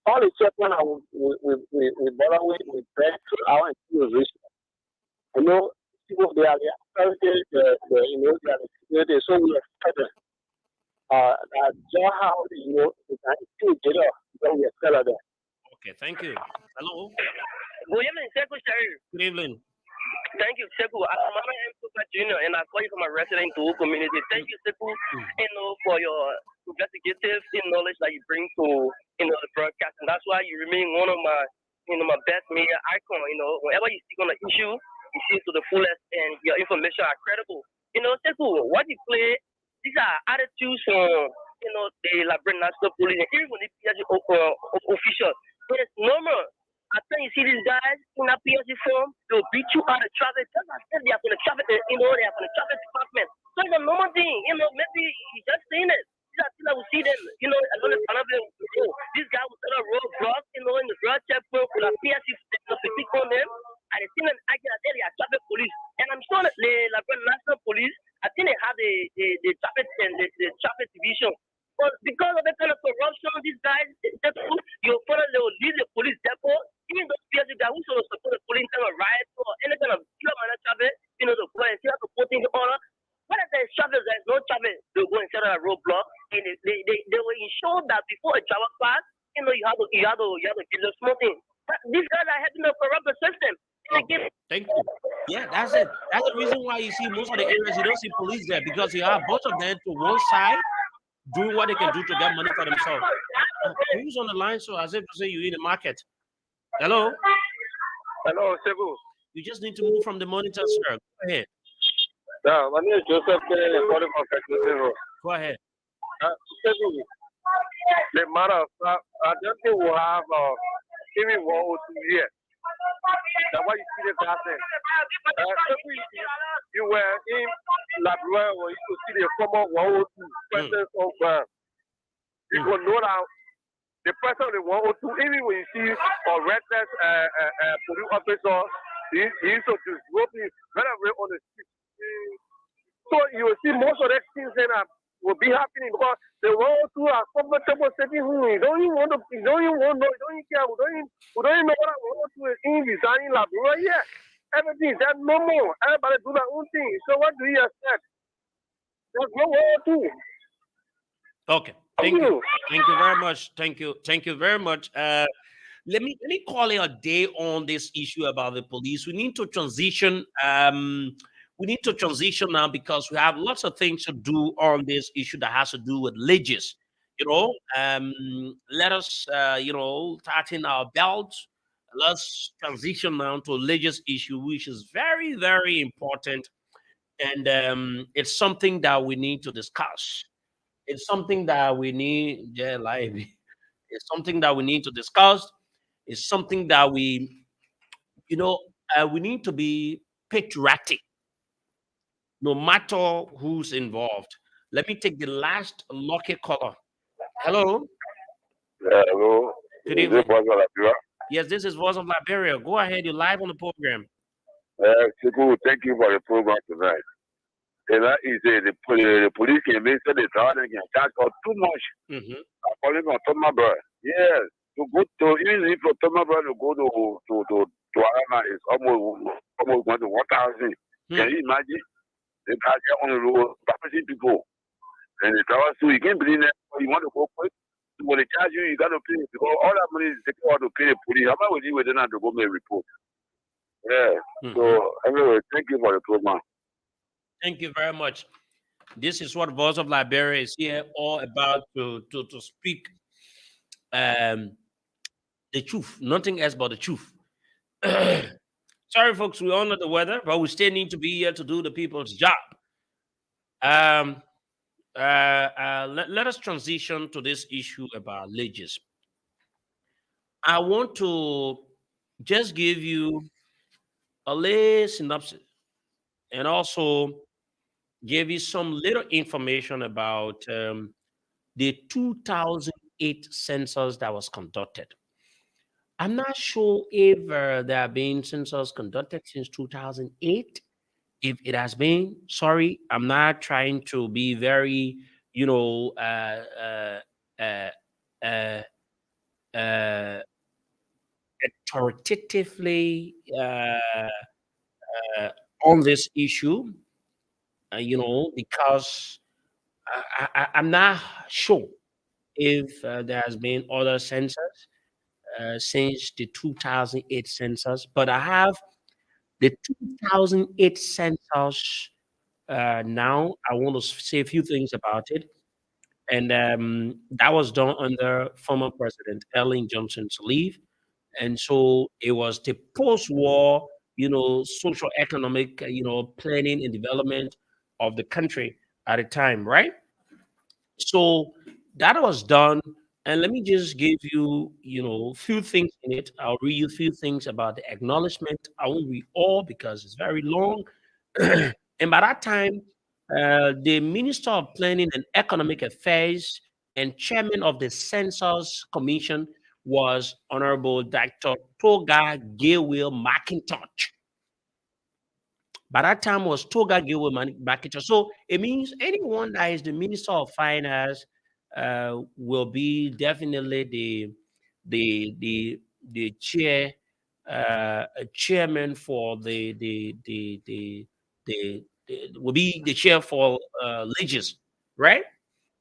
All the checkpoint we bother with break through our and still reach. I know people they are the authority, they are the security, so we expect them. Just how we can still get up when we expect them. Okay, thank you. Hello. Good evening, Sekou Sherry. Good evening. Thank you, Sekou. I'm Mama M. Super Junior, and I call you from a resident to community. Thank you, Sekou, for your investigative knowledge that you bring to the broadcast, and that's why you remain one of my my best media icon. Whenever you speak on an issue, you see it to the fullest, and your information are credible. Sekou, what you play, these are attitudes from the Liberia National Police, and even the PSG officials. It's normal. After you see these guys in a PSC form, they'll beat you out of traffic. Just as if they are from the traffic, they are from the traffic department. So it's a normal thing. Maybe he's just saying it. These are things that we see them, this guy was on a roadblock, in the road checkpoint with a PSC on them. And they see them acting as if they are traffic police. And I'm sure that the Liberia National Police, I think they have the traffic and the traffic division. But because of the kind of corruption, these guys, you follow they will leave the police depot, even those PSC guys who sort of support the police in time of riots or any kind of traffic, to go and see how to put things in order. When there's traffic, there's no traffic, they'll go and set a roadblock, and they will ensure that before a driver pass, you have to give them smoking. But these guys are helping to corrupt the system. Thank you. Yeah, that's it. That's the reason why you see most of the areas you don't see police there, because you have both of them to one side doing what they can do to get money for themselves. Who's on the line? So as if to say you're in the market. Hello? Hello, Sekou. You just need to move from the monitor, sir. Go ahead. Yeah, my name is Joseph Kennedy, calling from Federal. Go ahead. Sekou, the matter of fact, I don't think we'll have even 1 or 2 years. That's why you see the classing. You were in Liberia where you could see the former 102 president of you will know that the person of the 102, even when you see a reckless police officer, he used to disrobe him very on the street. So you will see most of the things that will be happening because the 102 are comfortable sitting home. You don't even want to, you don't even care. We don't even know what 102 is in designing Liberia yet. Everything is that normal. Everybody do their own thing. So what do you expect? There's no 102. Okay. Thank you. Thank you very much. Thank you. Thank you very much. Let me call it a day on this issue about the police. We need to transition. we need to transition now because we have lots of things to do on this issue that has to do with religious. Let us, tighten our belts. Let's transition now to religious issue, which is very, very important, and it's something that we need to discuss. It's something that we need, yeah, live. It's something that we need to discuss. It's something that you know, we need to be patriotic, no matter who's involved. Let me take the last lucky caller. Hello, Hello, good is it evening. Bosa Labira? Yes, this is Voice of Liberia. Go ahead, you're live on the program. Sekou, thank you for the program tonight. And that is the police came in, said they tried and charge for too much. Hmm. According to Thomas Brother. Yes, to go to, even if for Thomas Brother to go to Arana is almost going to 1,000. Can you imagine? They catch on the road, promising people. And the drivers too, you can't believe that you want to go quick. When they charge you, you got to pay because all that money is taken out to pay the police. How much will you wait to go make a report? Yeah. So anyway, thank you for the program. Thank you very much. This is what Voice of Liberia is here all about to speak the truth, nothing else but the truth. Sorry, folks, we all know the weather, but we still need to be here to do the people's job. Let us transition to this issue about religious. I want to just give you a little synopsis and also give you some little information about the 2008 census that was conducted. I'm not sure if there have been census conducted since 2008. If it has been, sorry, I'm not trying to be very, you know, uh, uh, uh, authoritatively on this issue, because I'm not sure if there has been other census since the 2008 census, but I have the 2008 census. Now, I want to say a few things about it. And that was done under former President Ellen Johnson's leave. And so it was the post-war, social economic, planning and development of the country at the time, right? So that was done. And let me just give you, a few things in it. I'll read you a few things about the acknowledgement. I won't read all because it's very long. And by that time, the Minister of Planning and Economic Affairs and Chairman of the Census Commission was Honorable Dr. Toga Gaywell McIntosh. By that time was Toga Gaywell McIntosh. So it means anyone that is the Minister of Finance will be definitely the chairman for will be the chair for legions, right?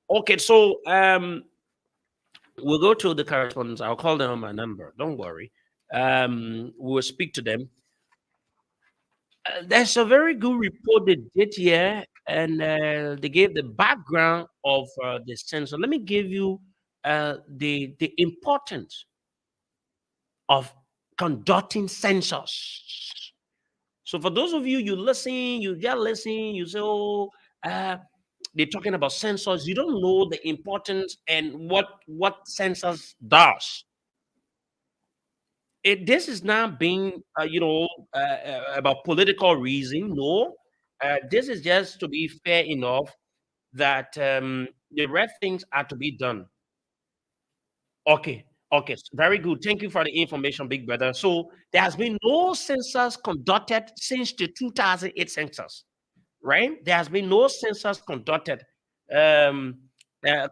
Okay, so we'll go to the correspondence. I'll call them on my number. Don't worry. We'll speak to them. There's a very good report they did here, and they gave the background of the census. Let me give you the importance of conducting census. So for those of you, you just listen, you say, oh, they're talking about census. You don't know the importance and what census does. This is not being, about political reason. No, this is just to be fair enough that the right things are to be done. Okay, okay, very good. Thank you for the information, Big Brother. So there has been no census conducted since the 2008 census, right? There has been no census um,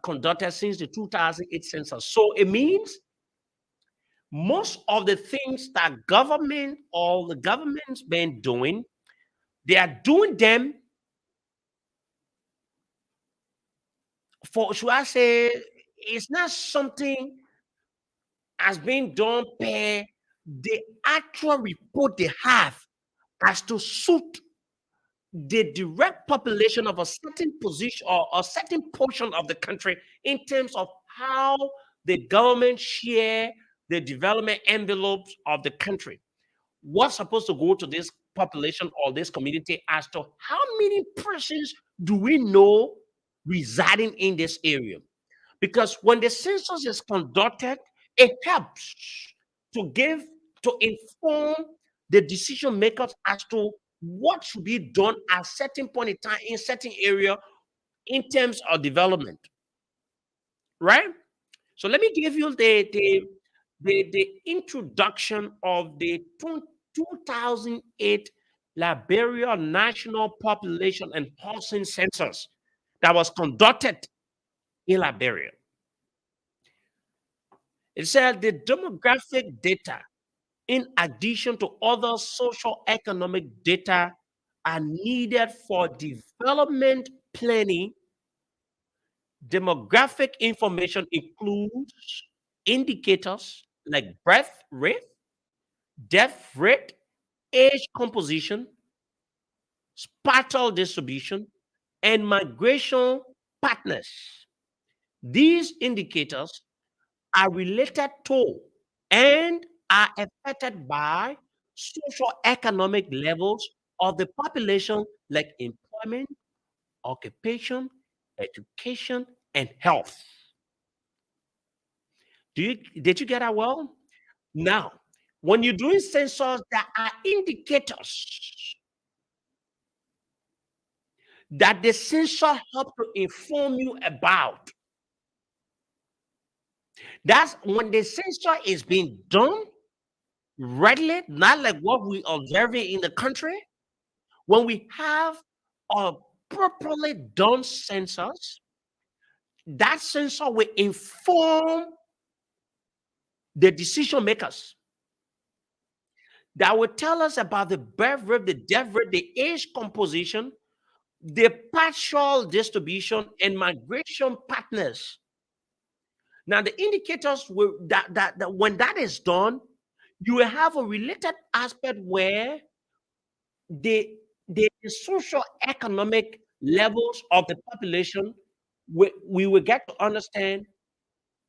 conducted since the 2008 census. So it means most of the things that government or the government's been doing, they are doing them for, should I say, it's not something has been done per the actual report they have as to suit the direct population of a certain position or a certain portion of the country in terms of how the government share the development envelopes of the country. What's supposed to go to this population or this community as to how many persons do we know residing in this area? Because when the census is conducted, it helps to inform the decision makers as to what should be done at certain point in time in certain area in terms of development, right? So let me give you the introduction of the 2008 Liberia National Population and Housing Census that was conducted in Liberia. It said the demographic data, in addition to other social economic data, are needed for development planning. Demographic information includes indicators like birth rate, death rate, age composition, spatial distribution, and migration patterns. These indicators are related to and are affected by socio-economic levels of the population like employment, occupation, education, and health. Did you get that well? Now, when you're doing census, there are indicators that the census help to inform you about. That's when the census is being done readily, not like what we observe in the country. When we have a properly done census, that census will inform the decision makers. That will tell us about the birth rate, the death rate, the age composition, the partial distribution, and migration patterns. Now, the indicators will that when that is done, you will have a related aspect where the social economic levels of the population, we will get to understand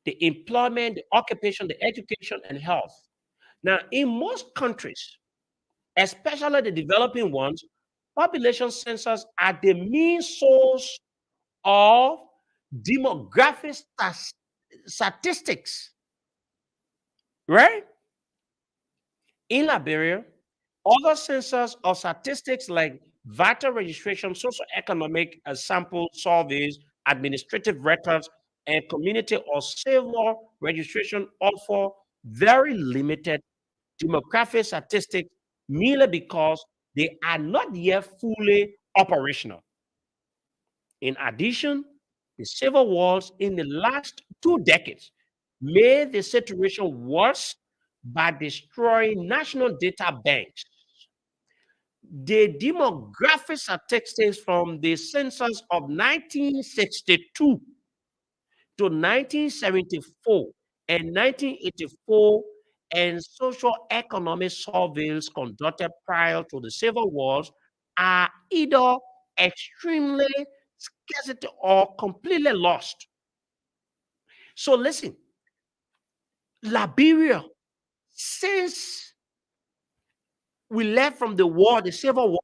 the employment, the occupation, the education, and health. Now, in most countries, especially the developing ones, population census are the main source of demographic statistics, right? In Liberia, other census or statistics like vital registration, socioeconomic sample surveys, administrative records, and community or civil registration offer very limited demographic statistics merely because they are not yet fully operational. In addition, the civil wars in the last 2 decades made the situation worse by destroying national data banks. The demographic statistics from the census of 1962 to 1974 and 1984 and social economic surveys conducted prior to the civil wars are either extremely scarcity or completely lost. So listen, Liberia, since we left from the war, the civil war,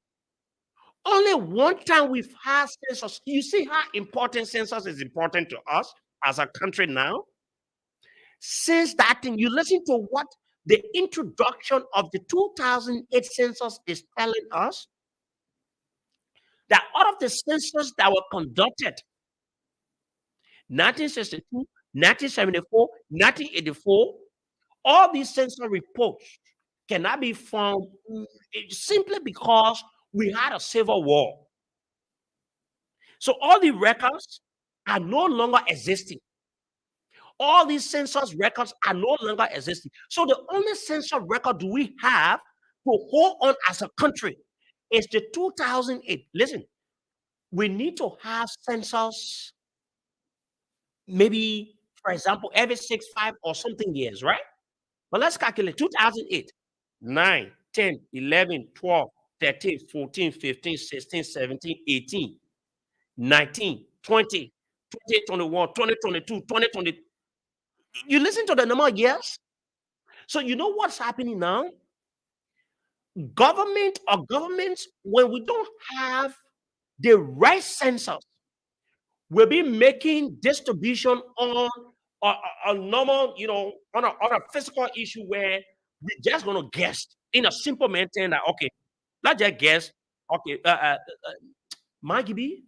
only one time we've had census. You see how important census is important to us as a country now? Since that thing, you listen to what the introduction of the 2008 census is telling us, that out of the census that were conducted 1962, 1974, 1984, all these census reports cannot be found simply because we had a civil war. So all the records are no longer existing. All these census records are no longer existing. So the only census record we have to hold on as a country is the 2008. Listen, we need to have census maybe, for example, every 6, 5 or something years, right? But let's calculate 2008, 9, 10, 11, 12, 13, 14, 15, 16, 17, 18, 19, 20, 2021, 2022, 2020. You listen to the number of years. So you know what's happening now? Government or governments, when we don't have the right census, we'll be making distribution on a normal, on a physical issue where we're just gonna guess in a simple maintain that okay, let's just guess. Okay, Magibi,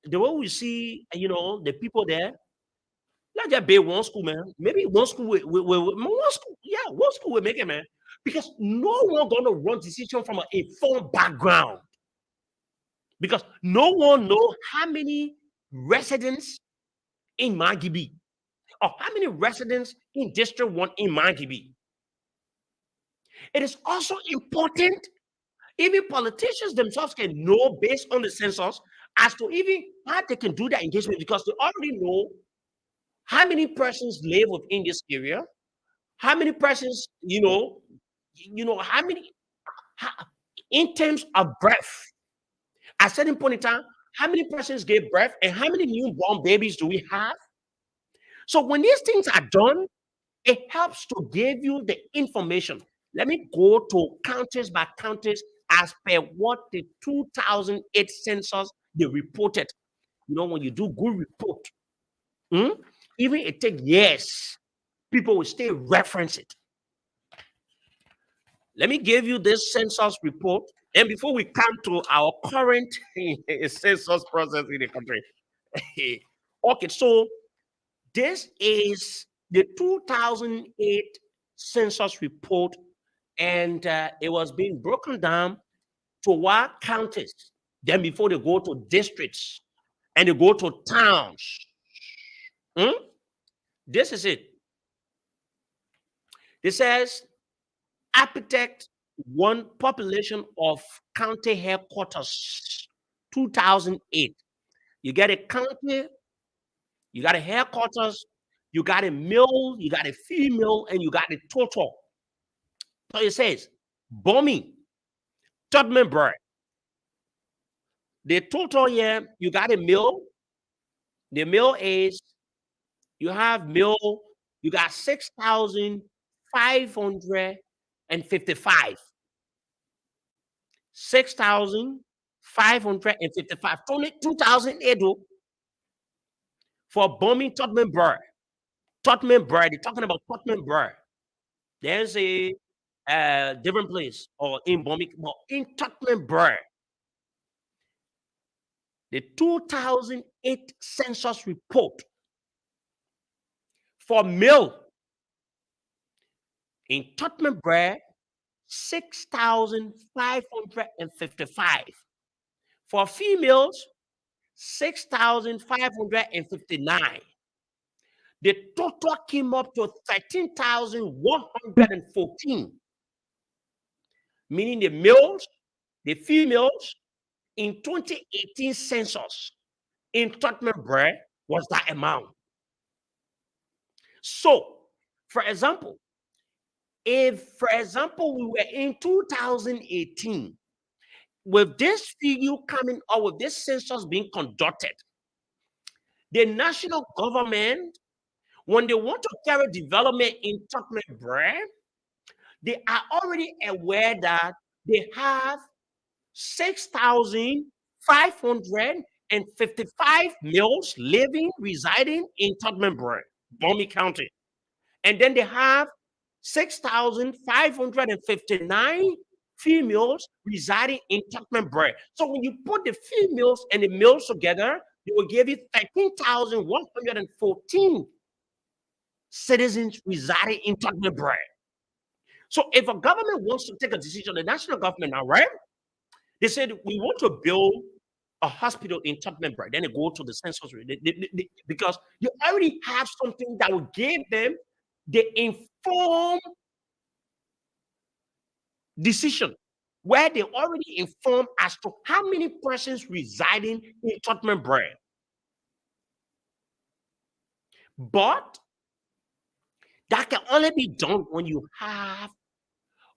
the way we see, the people there, let's just be one school, man. Maybe one school one school, yeah, one school will make it, man. Because no one gonna run decision from an informed background. Because no one know how many residents in Magibi or how many residents in District 1 in Magibi. It is also important, even politicians themselves can know based on the census as to even how they can do that engagement because they already know how many persons live within this area, how many persons, how many, in terms of birth, at a certain point in time, how many persons gave birth and how many newborn babies do we have? So when these things are done, it helps to give you the information. Let me go to counties by counties as per what the 2008 census they reported. When you do good report, even it take years, people will still reference it. Let me give you this census report. And before we come to our current census process in the country. Okay, so this is the 2008 census report, and it was being broken down to what counties. Then before they go to districts and they go to towns. This is it. This says architect one population of county headquarters 2008. You get a county, you got a headquarters, you got a male, you got a female, and you got the total. So it says bombing, Tubman Bird. The total here, you got a male. The male is, you have male, you got 6,555. 6,555. 2008 for bombing Tubman Bird. Tubman Bird, they're talking about Tubman Bird. There's a different place or in bombing, but in Tubman Bird. The 2008 census report for male in Tottenham Bray, 6,555. For females, 6,559. The total came up to 13,114. Meaning the males, the females in 2018 census in Tottenham Bray was that amount. So, for example, if, for example, we were in 2018, with this figure coming out, with this census being conducted, the national government, when they want to carry development in Tottenham Bray, they are already aware that they have 6,555 males living, residing in Tottenham Bray, Bombay County. And then they have 6,559 females residing in Tottenham Bray. So when you put the females and the males together, they will give you 13,114 citizens residing in Tottenham Bray. So if a government wants to take a decision, the national government now, right? They said, we want to build a hospital in Tottenham Bray. Then they go to the census because you already have something that will give them the informed decision where they already informed as to how many persons residing in Tottenham Bray. But that can only be done when you have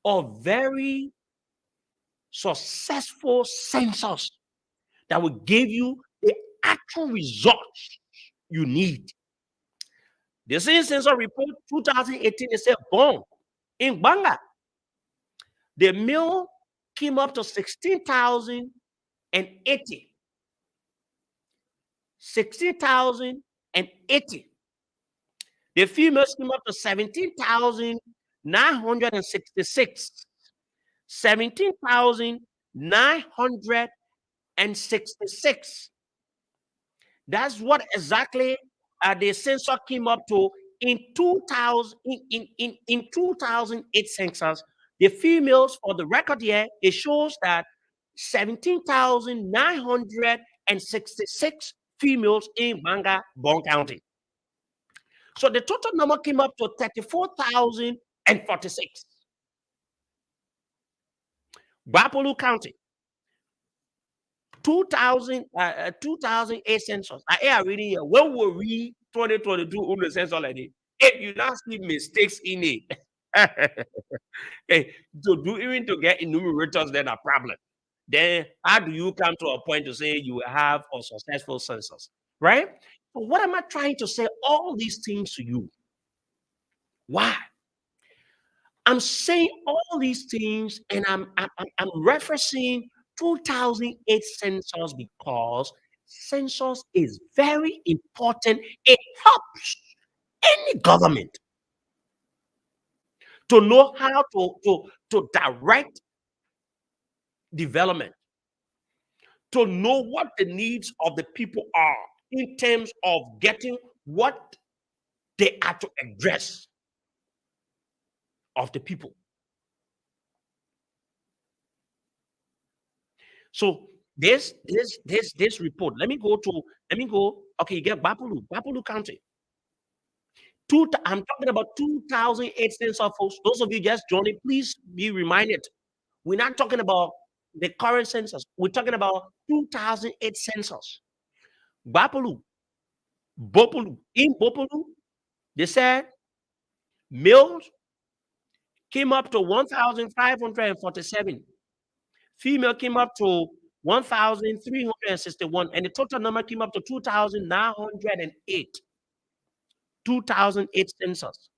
a very successful census that will give you the actual results you need. The same census report 2018, they said, boom, in Banga, the male came up to 16,080. 16,080. The females came up to 17,966. 17,966. That's what exactly the census came up to in 2000 in 2008 census. The females, for the record here, it shows that 17,966 females in Banga, Bon County. So the total number came up to 34,046. Bapolu County, 2008 census. I reading here. When were we 2022 on the census like this? If you not see mistakes in it, hey, to do even to get enumerators, then a problem. Then how do you come to a point to say you have a successful census, right? But what am I trying to say? All these things to you. Why? I'm saying all these things, and I'm referencing 2008 census because census is very important. It helps any government to know how to direct development, to know what the needs of the people are in terms of getting what they are to address of the people. So this report, let me go. Okay, you get Bapulu County. I'm talking about 2008 census, folks. Those of you just joining, please be reminded. We're not talking about the current census. We're talking about 2008 census. Bapulu, Bopulu. In Bopulu, they said males came up to 1,547. Female came up to 1,361, and the total number came up to 2,908. 2008 census.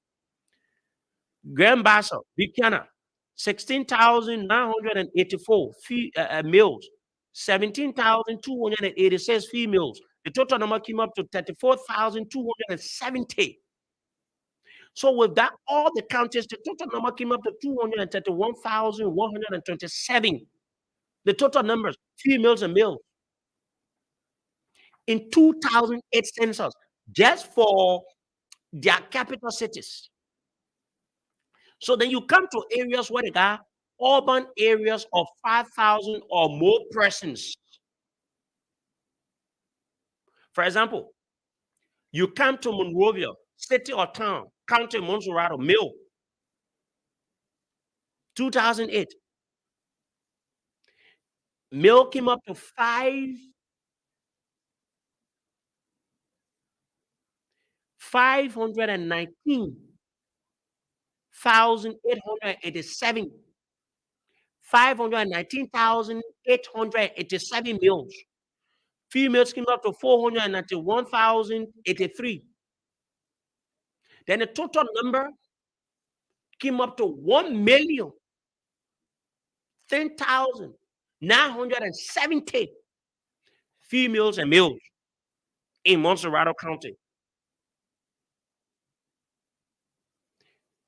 Grand Bassa, Buchanan, 16,984 males, 17,286 females. The total number came up to 34,270. So with that, all the counties, the total number came up to 231,127. The total numbers, females and males. In 2008 census, just for their capital cities. So then you come to areas where they got urban areas of 5,000 or more persons. For example, you come to Monrovia, city or town, county Montserrat, Mill, 2008. Mill came up to 519,887. 519,887 males. Females came up to 491,083. Then the total number came up to 1,010,970 females and males in Montserrat County.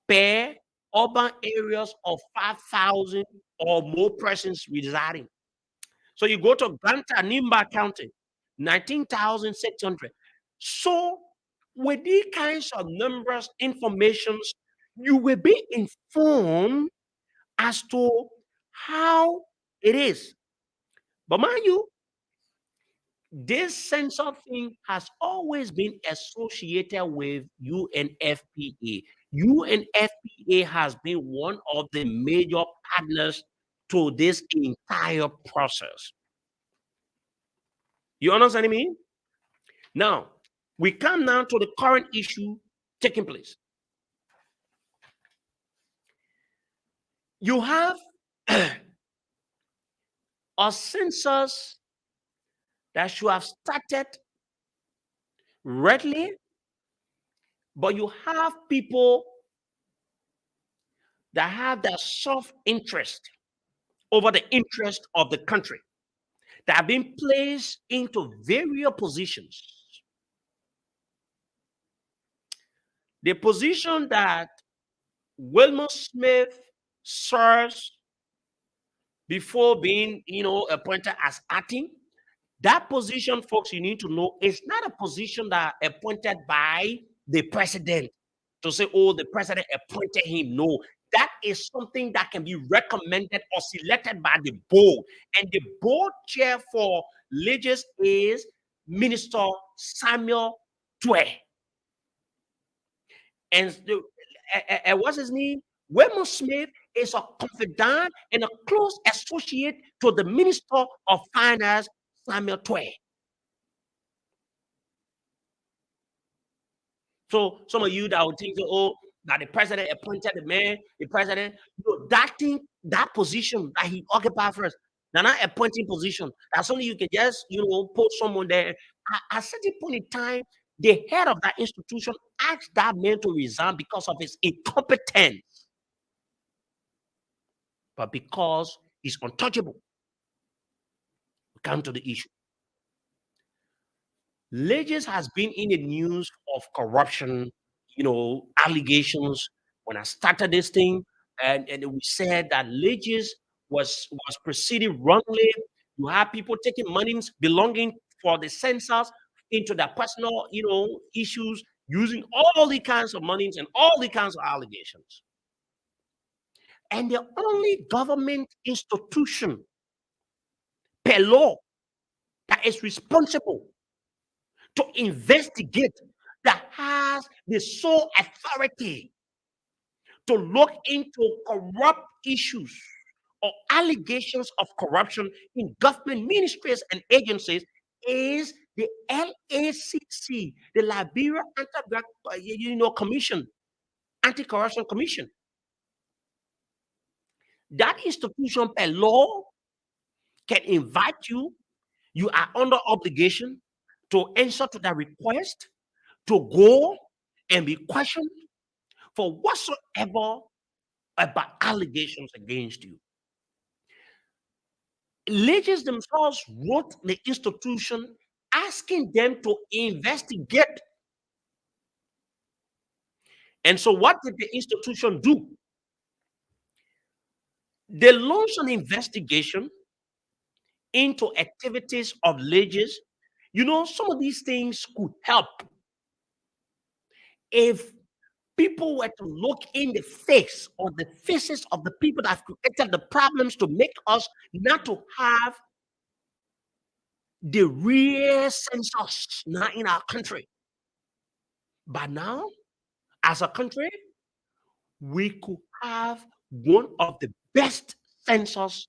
Per urban areas of 5,000 or more persons residing. So you go to Ganta, Nimba County, 19,600. So with these kinds of numbers, informations, you will be informed as to how it is. But mind you, this census thing has always been associated with UNFPA. UNFPA has been one of the major partners to this entire process. You understand me? Now, we come now to the current issue taking place. You have a census that should have started readily, but you have people that have that soft interest over the interest of the country that have been placed into various positions. The position that Wilmer Smith serves before being, appointed as acting, that position, folks, you need to know, is not a position that appointed by the president to say, oh, the president appointed him. No, that is something that can be recommended or selected by the board. And the board chair for Legis is Minister Samuel Twe. And what's his name? Wilmer Smith is a confidant and a close associate to the Minister of Finance, Samuel Twe. So some of you that would think, oh, that the president appointed the man, the president, that position that he occupied first, they're not appointing position. That's only you can just, put someone there. At a certain point in time, the head of that institution asked that man to resign because of his incompetence. But because he's untouchable, we come to the issue. Legis has been in the news of corruption, allegations. When I started this thing, and we said that Legis was proceeding wrongly. You have people taking monies belonging for the census into their personal, issues, using all the kinds of monies and all the kinds of allegations. And the only government institution per law that is responsible to investigate, that has the sole authority to look into corrupt issues or allegations of corruption in government ministries and agencies is the LACC, the Liberia Commission, Anti-Corruption Commission. That institution per law can invite you. You are under obligation to answer to that request, to go and be questioned for whatsoever about allegations against you. Legis themselves wrote the institution asking them to investigate. And so what did the institution do? They launched an investigation into activities of Legis. Some of these things could help if people were to look in the face or the faces of the people that have created the problems to make us not to have the real census now in our country. But now, as a country, we could have one of the best census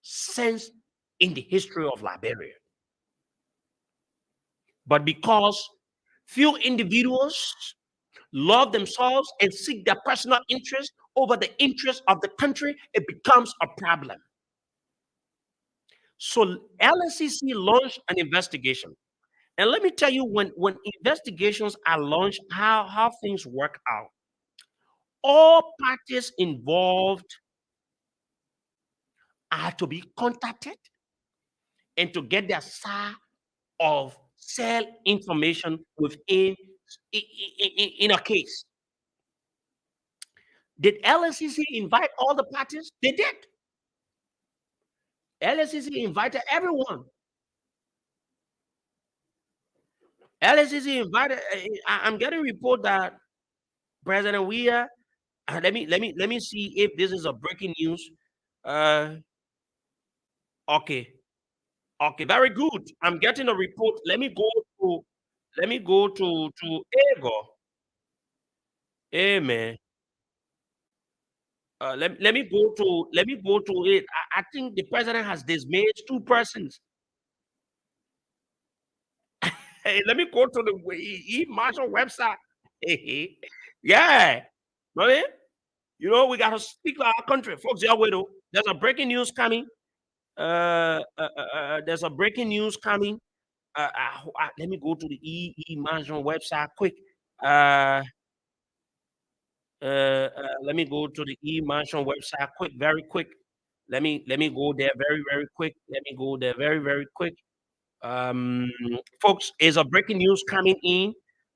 since in the history of Liberia. But because few individuals love themselves and seek their personal interest over the interest of the country, it becomes a problem. So LSCC launched an investigation. And let me tell you, when investigations are launched, how things work out. All parties involved are to be contacted and to get their share of cell information within in a case. Did LSCC invite all the parties? They did. LSCC invited everyone. LSCC invited. I'm getting a report that President Weah. Let me see if this is a breaking news. Okay, very good. I'm getting a report. Let me go to Ego. Amen. Let me go to it. I think the president has dismissed 2 persons. Hey, let me go to the Marshall website. Yeah, right? We got to speak to our country, folks. There's a breaking news coming. There's a breaking news coming. Let me go to the Mansion website quick. Let me go to the Mansion website quick, very quick. Let me go there very quick. Let me go there very quick. Folks, is a breaking news coming in.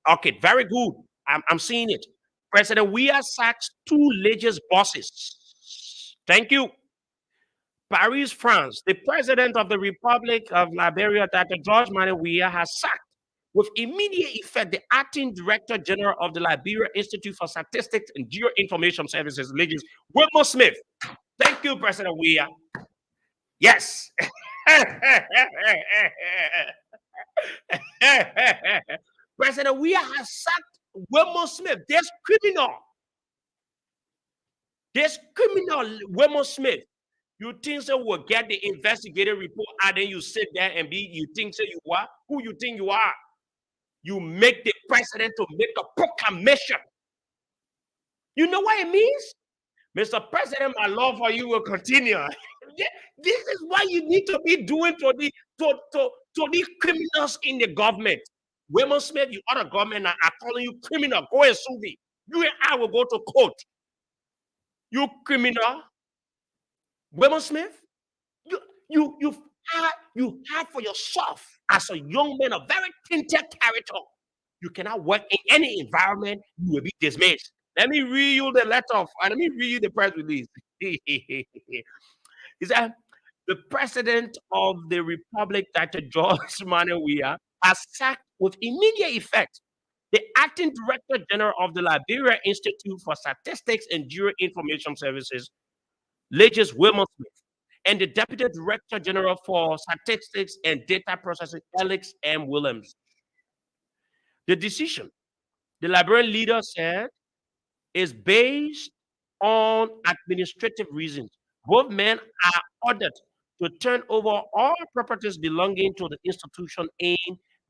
Okay, very good. I'm seeing it. President Weah sacks 2 religious bosses. Thank you. Paris, France. The president of the Republic of Liberia, Dr. George Manuel Weah, has sacked with immediate effect the acting director general of the Liberia Institute for Statistics and Geoinformation Services, Ladies Wilmer Smith. Thank you, President Weah. Yes. President Weah has sacked Wilmer Smith. This criminal Wilmer Smith. You think so will get the investigative report and then you sit there and you think so you are? Who you think you are? You make the president to make a proclamation. You know what it means? Mr. President, my love for you will continue. This is what you need to be doing to the criminals in the government. Wilmer Smith, you are the government now. I'm calling you criminal. Go and sue me. You and I will go to court. You criminal. Wilmer Smith, you have for yourself as a young man a very tinted character. You cannot work in any environment. You will be dismissed. Let me read you the letter. Let me read you the press release. He said, the president of the Republic, Dr. George Manuel Weah, has sacked with immediate effect the acting director general of the Liberia Institute for Statistics and Geoinformation Services, Legis Wilmer Smith, and the deputy director general for Statistics and Data Processing, Alex M. Williams. The decision, the Liberian leader said, is based on administrative reasons. Both men are ordered to turn over all properties belonging to the institution in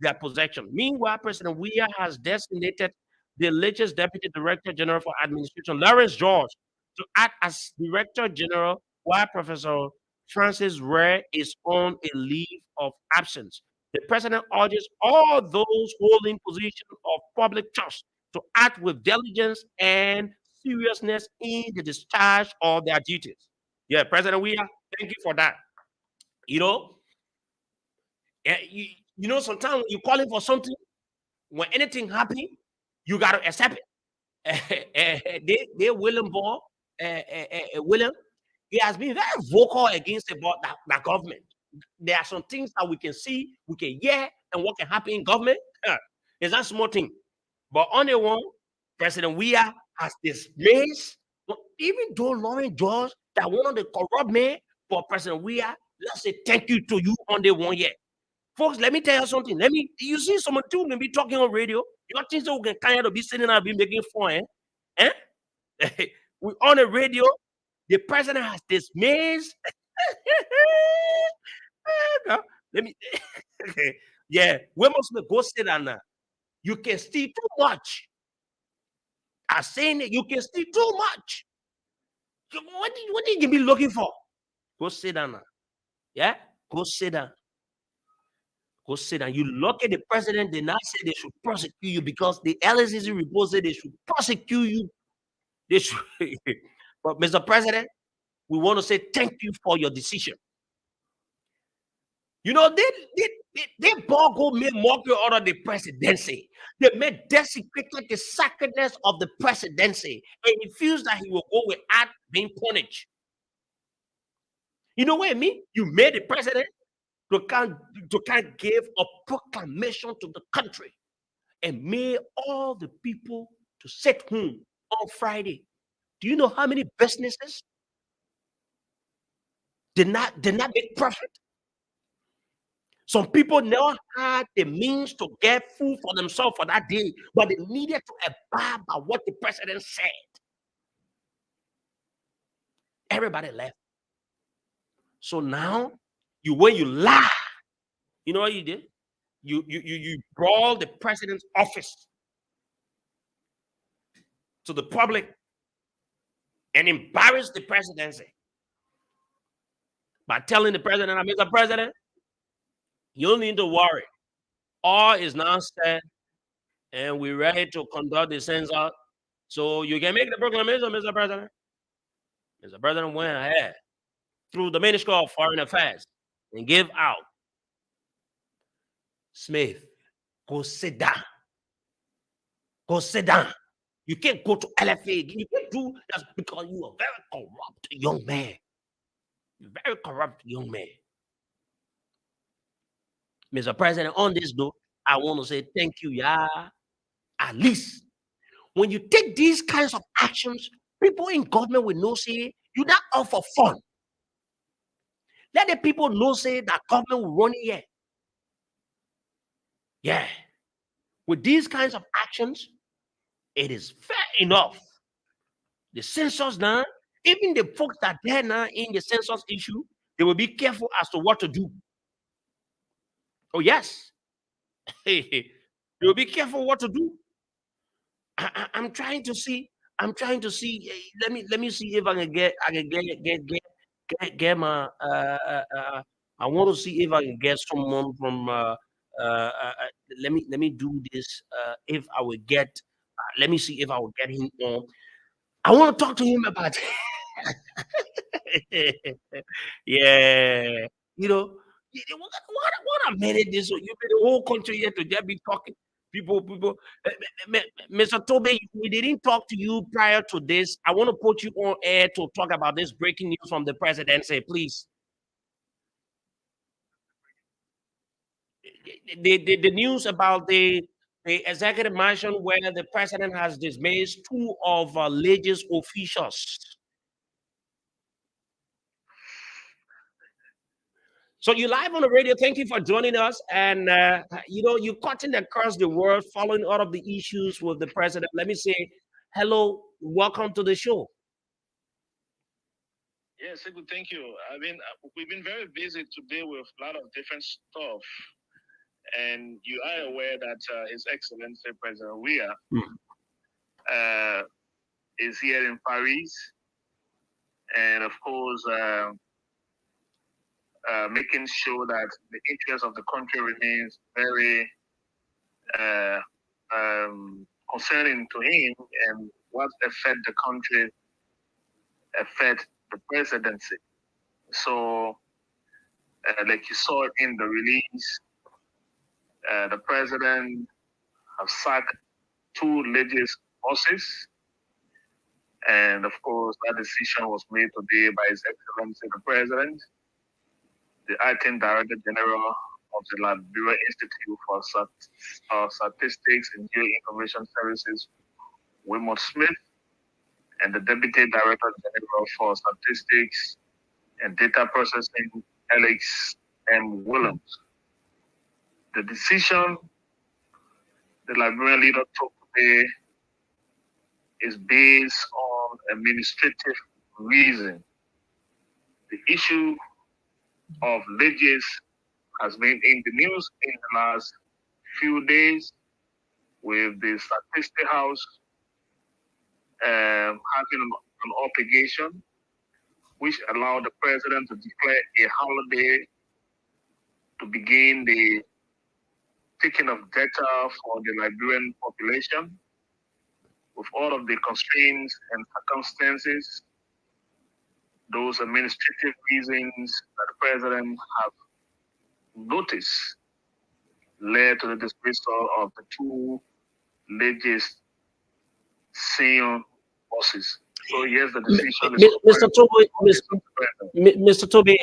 their possession. Meanwhile, President Weah has designated the latest Deputy Director General for Administration, Lawrence George, to act as Director General, while Professor Francis Ray is on a leave of absence. The President urges all those holding positions of public trust to act with diligence and seriousness in the discharge of their duties. Yeah, President Weah, thank you for that. You know, sometimes you're calling for something, when anything happens, you got to accept it. They William Ball, William, he has been very vocal against about that government. There are some things that we can see, we can hear, and what can happen in government. It's not small thing. But on the one, President Weah has dismissed, even though Lawrence George, that one of the corrupt men, for President Weah, let's say thank you to you on the one year. Folks, let me tell you something. You see someone too can be talking on radio. You don't think so we can kind of be sitting and be making fun, we on the radio. The president has dismissed. Let me. Yeah, we must go sit down now. You can steal too much. I'm saying it. You can steal too much. What did you be looking for? Go sit down now. Yeah, go sit down. Go sit down. You look at the president. They now say they should prosecute you because the LSCC report said they should prosecute you. They should. But Mr. President, we want to say thank you for your decision. You know, they bogo made mockery out of the presidency. They made desecrated the sacredness of the presidency and refused that he will go without being punished. You know what I mean? You made the president to can't give a proclamation to the country and made all the people to sit home on Friday. Do you know how many businesses did not make profit? Some people never had the means to get food for themselves for that day, but they needed to abide by what the president said. Everybody left. So now, when you lie, you know what you did? You brought the president's office to the public and embarrassed the presidency by telling the president, Mr. President, you don't need to worry. All is now set, and we're ready to conduct the census. So you can make the proclamation, Mr. President. Mr. President went ahead through the Ministry of Foreign Affairs and gave out. Smith, go sit down. Go sit down. You can't go to LFA. You can't do that because you are very corrupt young man. You're very corrupt young man. Mr. President, on this note, I want to say thank you, yeah. At least when you take these kinds of actions, people in government will know say you're not all for fun. Let the people know say that government will run here. Yeah. With these kinds of actions, it is fair enough. The census now, even the folks that are now in the census issue, they will be careful as to what to do. Oh, yes. They will be careful what to do. I'm trying to see. Let me see if I can get my. I want to see if I can get someone from. Let me do this. If I will get. Let me see if I will get him on. I want to talk to him about. Yeah, you know, what a minute this. You made the whole country here to just be talking. People. Mr. Toby, we didn't talk to you prior to this. I want to put you on air to talk about this breaking news from the presidency, please. The news about the executive mansion where the president has dismissed two of Legis officials. So you're live on the radio. Thank you for joining us. And, you're cutting across the world, following all of the issues with the president. Let me say hello. Welcome to the show. Yes, good. Thank you. I mean, we've been very busy today with a lot of different stuff. And you are aware that His Excellency President Weah is here in Paris. And of course, making sure that the interest of the country remains very concerning to him, and what affect the country affect the presidency. So, like you saw in the release, the president have sacked two legis bosses, and of course that decision was made today by His Excellency the President. The acting Director General of the Liberia Institute for Statistics and Geoinformation Services, Wilmot Smith, and the Deputy Director General for Statistics and Data Processing, Alex M. Williams. The decision the Liberian leader took today is based on administrative reason. The issue of legis has been in the news in the last few days, with the Statistics House having an obligation which allowed the president to declare a holiday to begin the taking of data for the Liberian population. With all of the constraints and circumstances, those administrative reasons that the president have noticed led to the dismissal of the two legis senior bosses. So yes, the decision is Mr. Toby,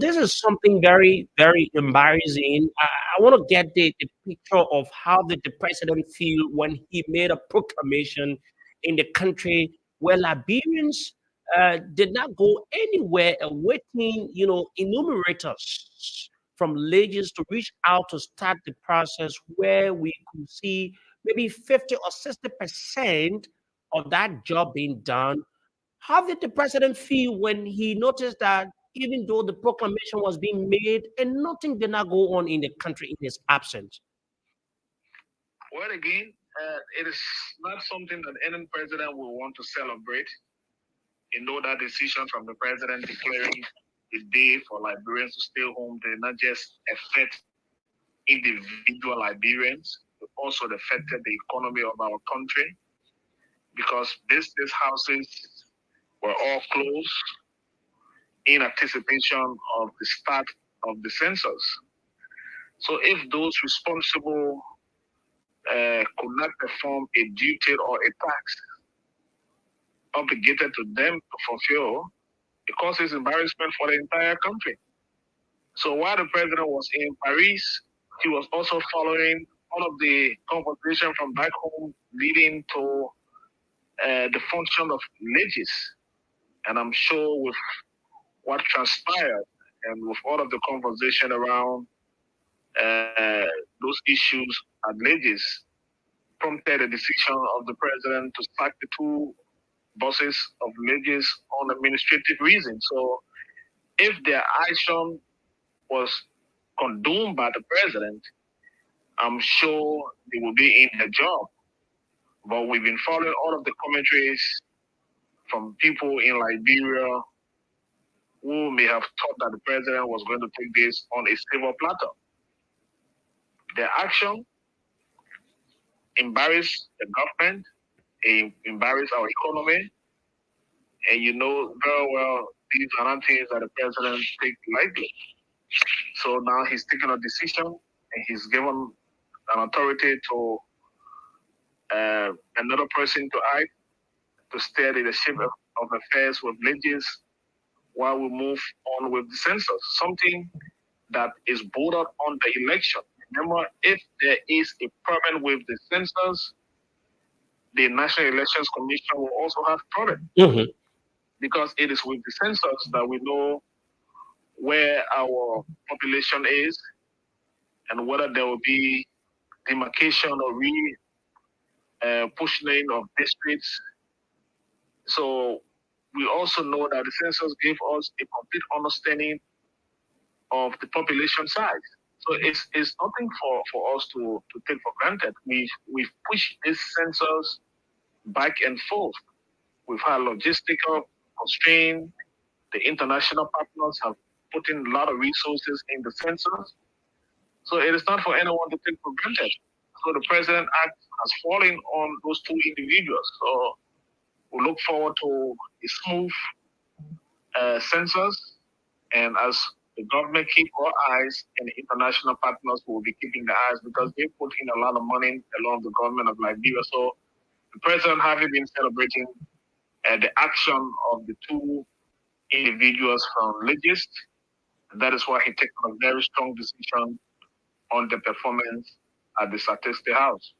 this is something very, very embarrassing. I want to get the picture of how did the president feel when he made a proclamation in the country where Liberians did not go anywhere awaiting, enumerators from legis to reach out to start the process where we could see maybe 50 or 60% of that job being done. How did the president feel when he noticed that even though the proclamation was being made and nothing did not go on in the country in his absence? Well, again, it is not something that any president will want to celebrate. That decision from the president declaring a day for Liberians to stay home did not just affect individual Liberians, but also affected the economy of our country because business houses were all closed in anticipation of the start of the census. So if those responsible could not perform a duty or a tax obligated to them to fulfill, it causes embarrassment for the entire country. So while the president was in Paris, he was also following all of the conversation from back home leading to the function of leges. And I'm sure with what transpired and with all of the conversation around those issues at leges, prompted a decision of the president to sack the two bosses of leges on administrative reasons. So if their action was condoned by the president, I'm sure they will be in the job. But we've been following all of the commentaries from people in Liberia who may have thought that the president was going to take this on a silver platter. Their action embarrassed the government, embarrassed our economy, and you know very well these are not things that the president takes lightly. So now he's taken a decision and he's given an authority to another person to act, to steer the leadership of affairs with leges while we move on with the census, something that is bordered on the election. Remember, if there is a problem with the census, the National Elections Commission will also have problem. Because it is with the census that we know where our population is and whether there will be demarcation or pushing of districts. So we also know that the census gave us a complete understanding of the population size. So it's nothing for us to take for granted. We've pushed this census back and forth. We've had logistical constraint. The international partners have put in a lot of resources in the census. So it is not for anyone to take for granted. So the President Act has fallen on those two individuals. So we look forward to a smooth census, and as the government keep our eyes, and the international partners will be keeping their eyes because they put in a lot of money along the government of Liberia. So the president having been celebrating the action of the two individuals from Legist, that is why he taken a very strong decision on the performance at the Saturday House.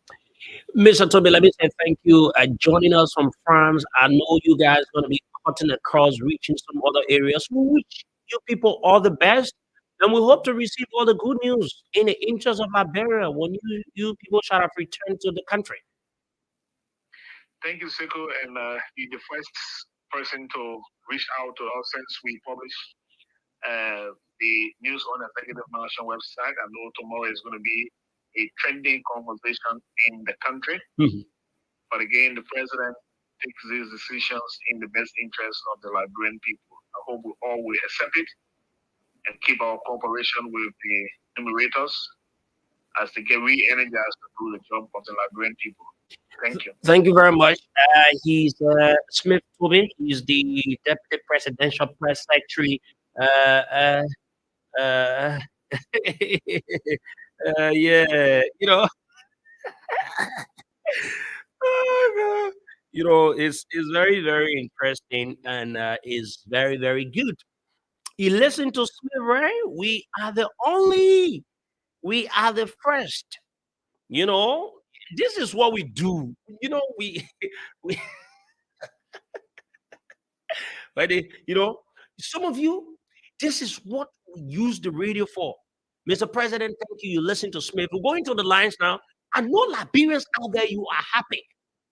Mr. Toby, let me say thank you joining us from France. I know you guys are going to be cutting across, reaching some other areas. We wish you people all the best, and we hope to receive all the good news in the interest of Liberia when you people shall have returned to the country. Thank you, Sekou, and you're the first person to reach out to us since we published the News on Executive Management website. I know tomorrow is going to be a trending conversation in the country. But again, the president takes these decisions in the best interest of the Liberian people. I hope we all will accept it and keep our cooperation with the enumerators as they get re-energized to do the job of the Liberian people. Thank you. Thank you very much. He's Smith Tobin. He's the Deputy Presidential Press Secretary. Yeah, you know, it's very interesting and is very good. You listen to Smith, right? We are the first. You know, this is what we do. You know, we right? Some of you, this is what we use the radio for. Mr. President, thank you. You listen to Smith. We're going to the lines now. I know Liberians out there, you are happy.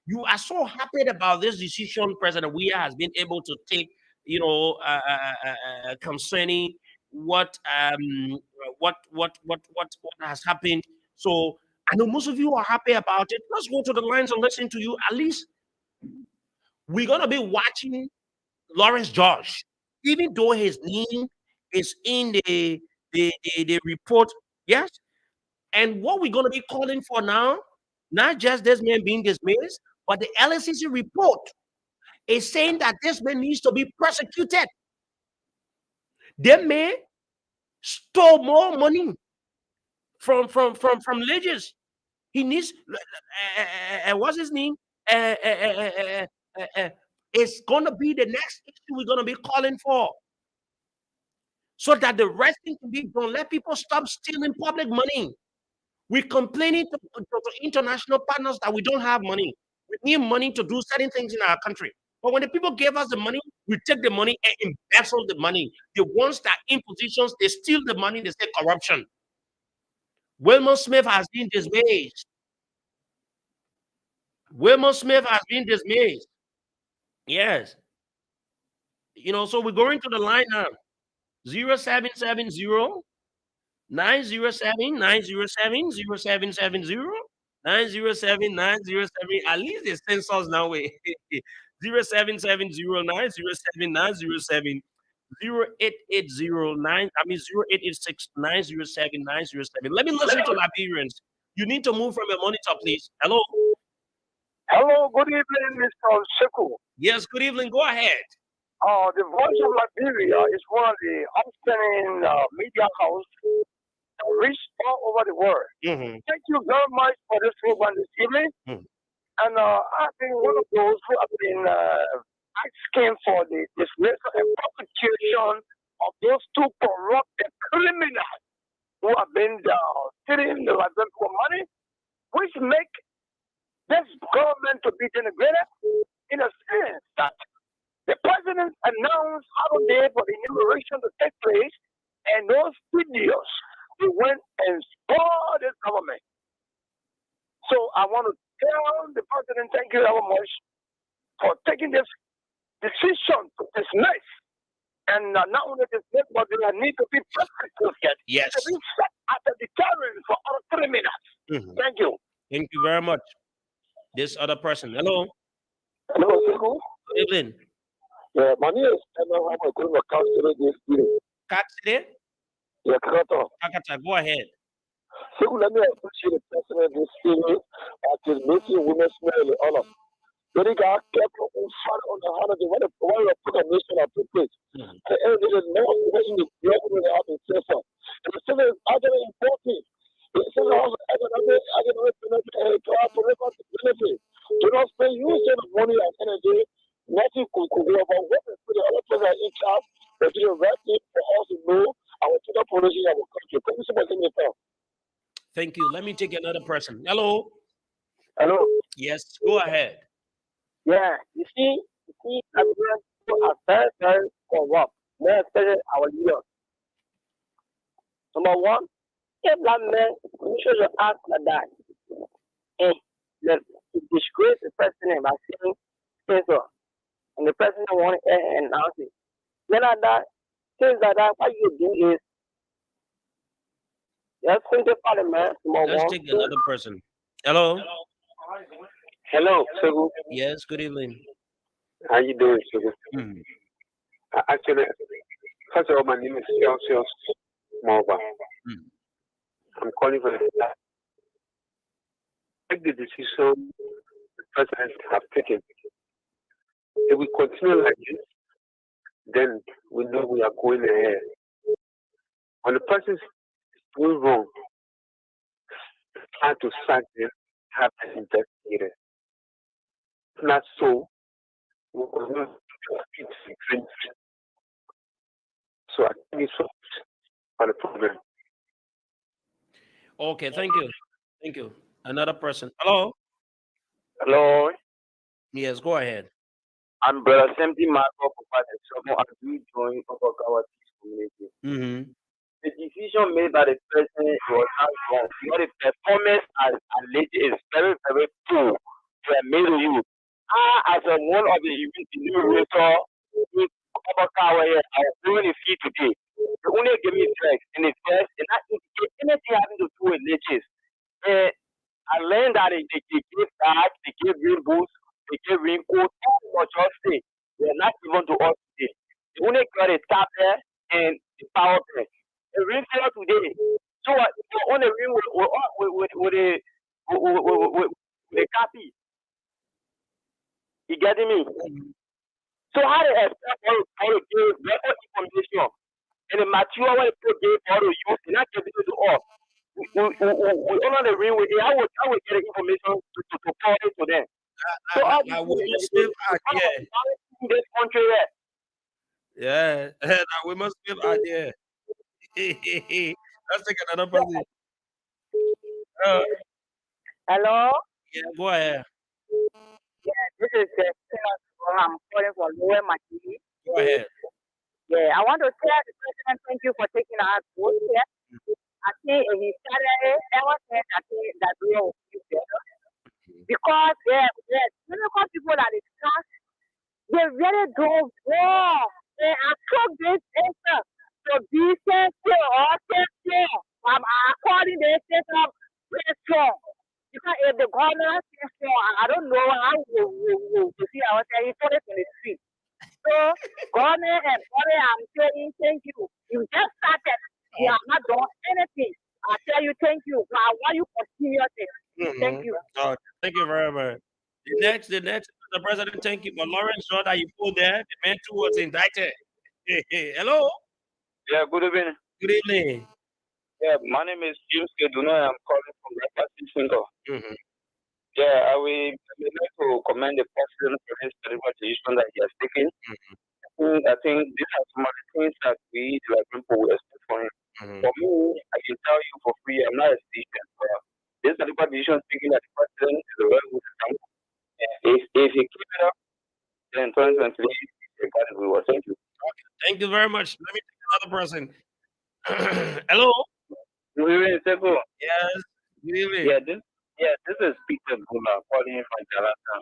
You are so happy about this decision President Weah has been able to take, concerning what has happened. So I know most of you are happy about it. Let's go to the lines and listen to you. At least we're gonna be watching Lawrence George, even though his name is in the report. Yes. And what we're going to be calling for now, not just this man being dismissed, but the LSCC report is saying that this man needs to be prosecuted. That man stole more money from leaders. He needs, what's his name? It's going to be the next issue we're going to be calling for, so that the rest thing can be done. Let people stop stealing public money. We're complaining to international partners that we don't have money. We need money to do certain things in our country. But when the people gave us the money, we take the money and embezzle the money. The ones that in positions, they steal the money, they say corruption. Wilmot Smith has been dismissed. Wilmot Smith has been dismissed. Yes. So we're going to the line now. 0770 907 907 0770 907 907. At least the sensors now. 0770 907 907 0880 0886 907 907. Let me listen to Liberians. You need to move from your monitor, please. Hello. Hello, good evening, Mr. Seku. Yes, good evening. Go ahead. The Voice of Liberia is one of the outstanding media houses that reach all over the world. Thank you very much for this program this evening. And I've been one of those who have been asking for the dismissal and prosecution of those two corrupted criminals who have been stealing the Liberian for money, which make this government to be denigrated in a sense that the president announced how day for the inauguration to take place, and those videos, they went and spoiled this government. So I want to tell the president, thank you very much for taking this decision to dismiss. And not only dismiss, but they need to be prosecuted. Yes. To be set as a deterrent for other criminals. Thank you. Thank you very much. This other person. Hello. Hello, Seku. Good evening. Yeah, my name is Emma. I'm going to counsel this evening. Katside? Yeah, Kakato. Kakata, go ahead. So let me appreciate the president this evening at his meeting women's men honor. When he got kept on fire on the honor, they want to put a nation of people. The end of the North, the government have been safer. And the city is actually important. The city has economic benefit benefit. Do not spend huge amount of money and energy. Nothing could go about what the other person in charge, but do the right thing for us to know our total policy of our country. Thank you so much in your time. Thank you. Let me take another person. Hello. Hello. Yes, go ahead. Yeah, you see, Nigerians are very, very corrupt, more especially our leaders. Number one, if that man, we should ask like that. And let's disgrace the president by saying, so. And the president won't announce it. Then at that, things like that, what you do is, just think the parliament. Let's take another person. Hello. Hello, Segu. Yes, good evening. How you doing, Segu? Actually, first of all, my name is Celsius Moba. I'm calling for the take the decision the president have taken. If we continue like this, then we know we are going ahead. When the person is doing wrong, try to sack them, have them investigated. If not so, we will not fit. So I think it's for the problem. Okay, thank you. Thank you. Another person. Hello. Hello. Yes, go ahead. I'm Brother Semti Marco Someone as we join our community. The decision made by the president was not wrong. The performance as alleged is very, very poor to a middle youth. As a one of the innovator I was doing a fee today. They only gave me flex in the first and not indicate anything having to do with leeches. I learned that they give that, they give real boost, they give raincoat, but just say they're not even to us today. They only got a tap there and the power bank. The ring fell today. So on the ring with the copy. You getting me? So how they expect all to give better information and the material when people give all to use and not get it to all. We honor the ring with I would get the information to forward it to them. So all these we must live out there. this country there. Yeah, we must live out there. Let's take another person. Hello? Yeah, go ahead. Yeah, this is I'm calling from Lower Machine. Go ahead. Yeah, I want to tell the president thank you for taking our vote here. I think he started ever since I think that we will be better. Because many people that is cast, they really don't war. They are so this answer to be sensitive or sensitive. I'm according to the system very strong. Because if the government is strong, I don't know how we see ourselves in the street. So, government and body, I'm saying thank you. You just started. You have not done anything. I tell you thank you. Now, I want you to continue this. Thank you. Oh, thank you very much. The next, the president, thank you. But Lawrence, saw that you put there, the man too was indicted. Hello. Yeah, good evening. Good evening. Yeah, my name is James Keduna. I'm calling from Liberia Center. Yeah, I would like to commend the president for his terrible decision that he has taken. I think these are some of the things that we, the people, will expect from him. For me, I can tell you for free, I'm not a citizen. This terrible decision taken that the president is a very good example. If he keep it up, then in 2023, we will thank you. Okay, thank you very much. Let me take another person. Hello. Good evening, Seko. Yes. Good evening. This is Peter Gula calling from Jalatan.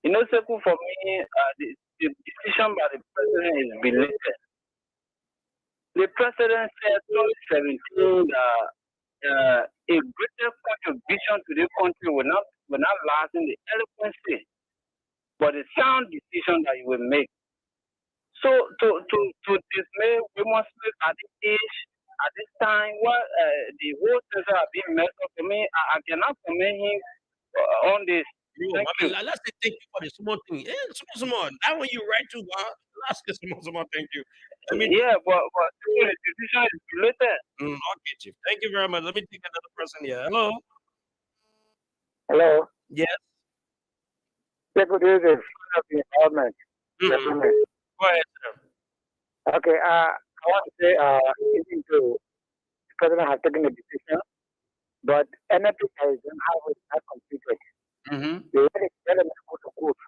You know, Seko, for me, the decision by the president is belated. The president said 2017 a greater contribution to the country will not last in the eloquency, but the sound decision that he will make. So to dismay, we must live at this age, at this time, where the whole things are being messed up. For me, I cannot commend him on this. Let's say thank you for the small thing. Small. That one you write to let's get small thank you. But the decision is related. Okay, Chief. Thank you very much. Let me take another person here. Hello. Hello. Yes. Good evening. Government. Go ahead, sir. Okay. I want to say, even though the president has taken a decision, but anything that is done, how is not completed. They let them go to court.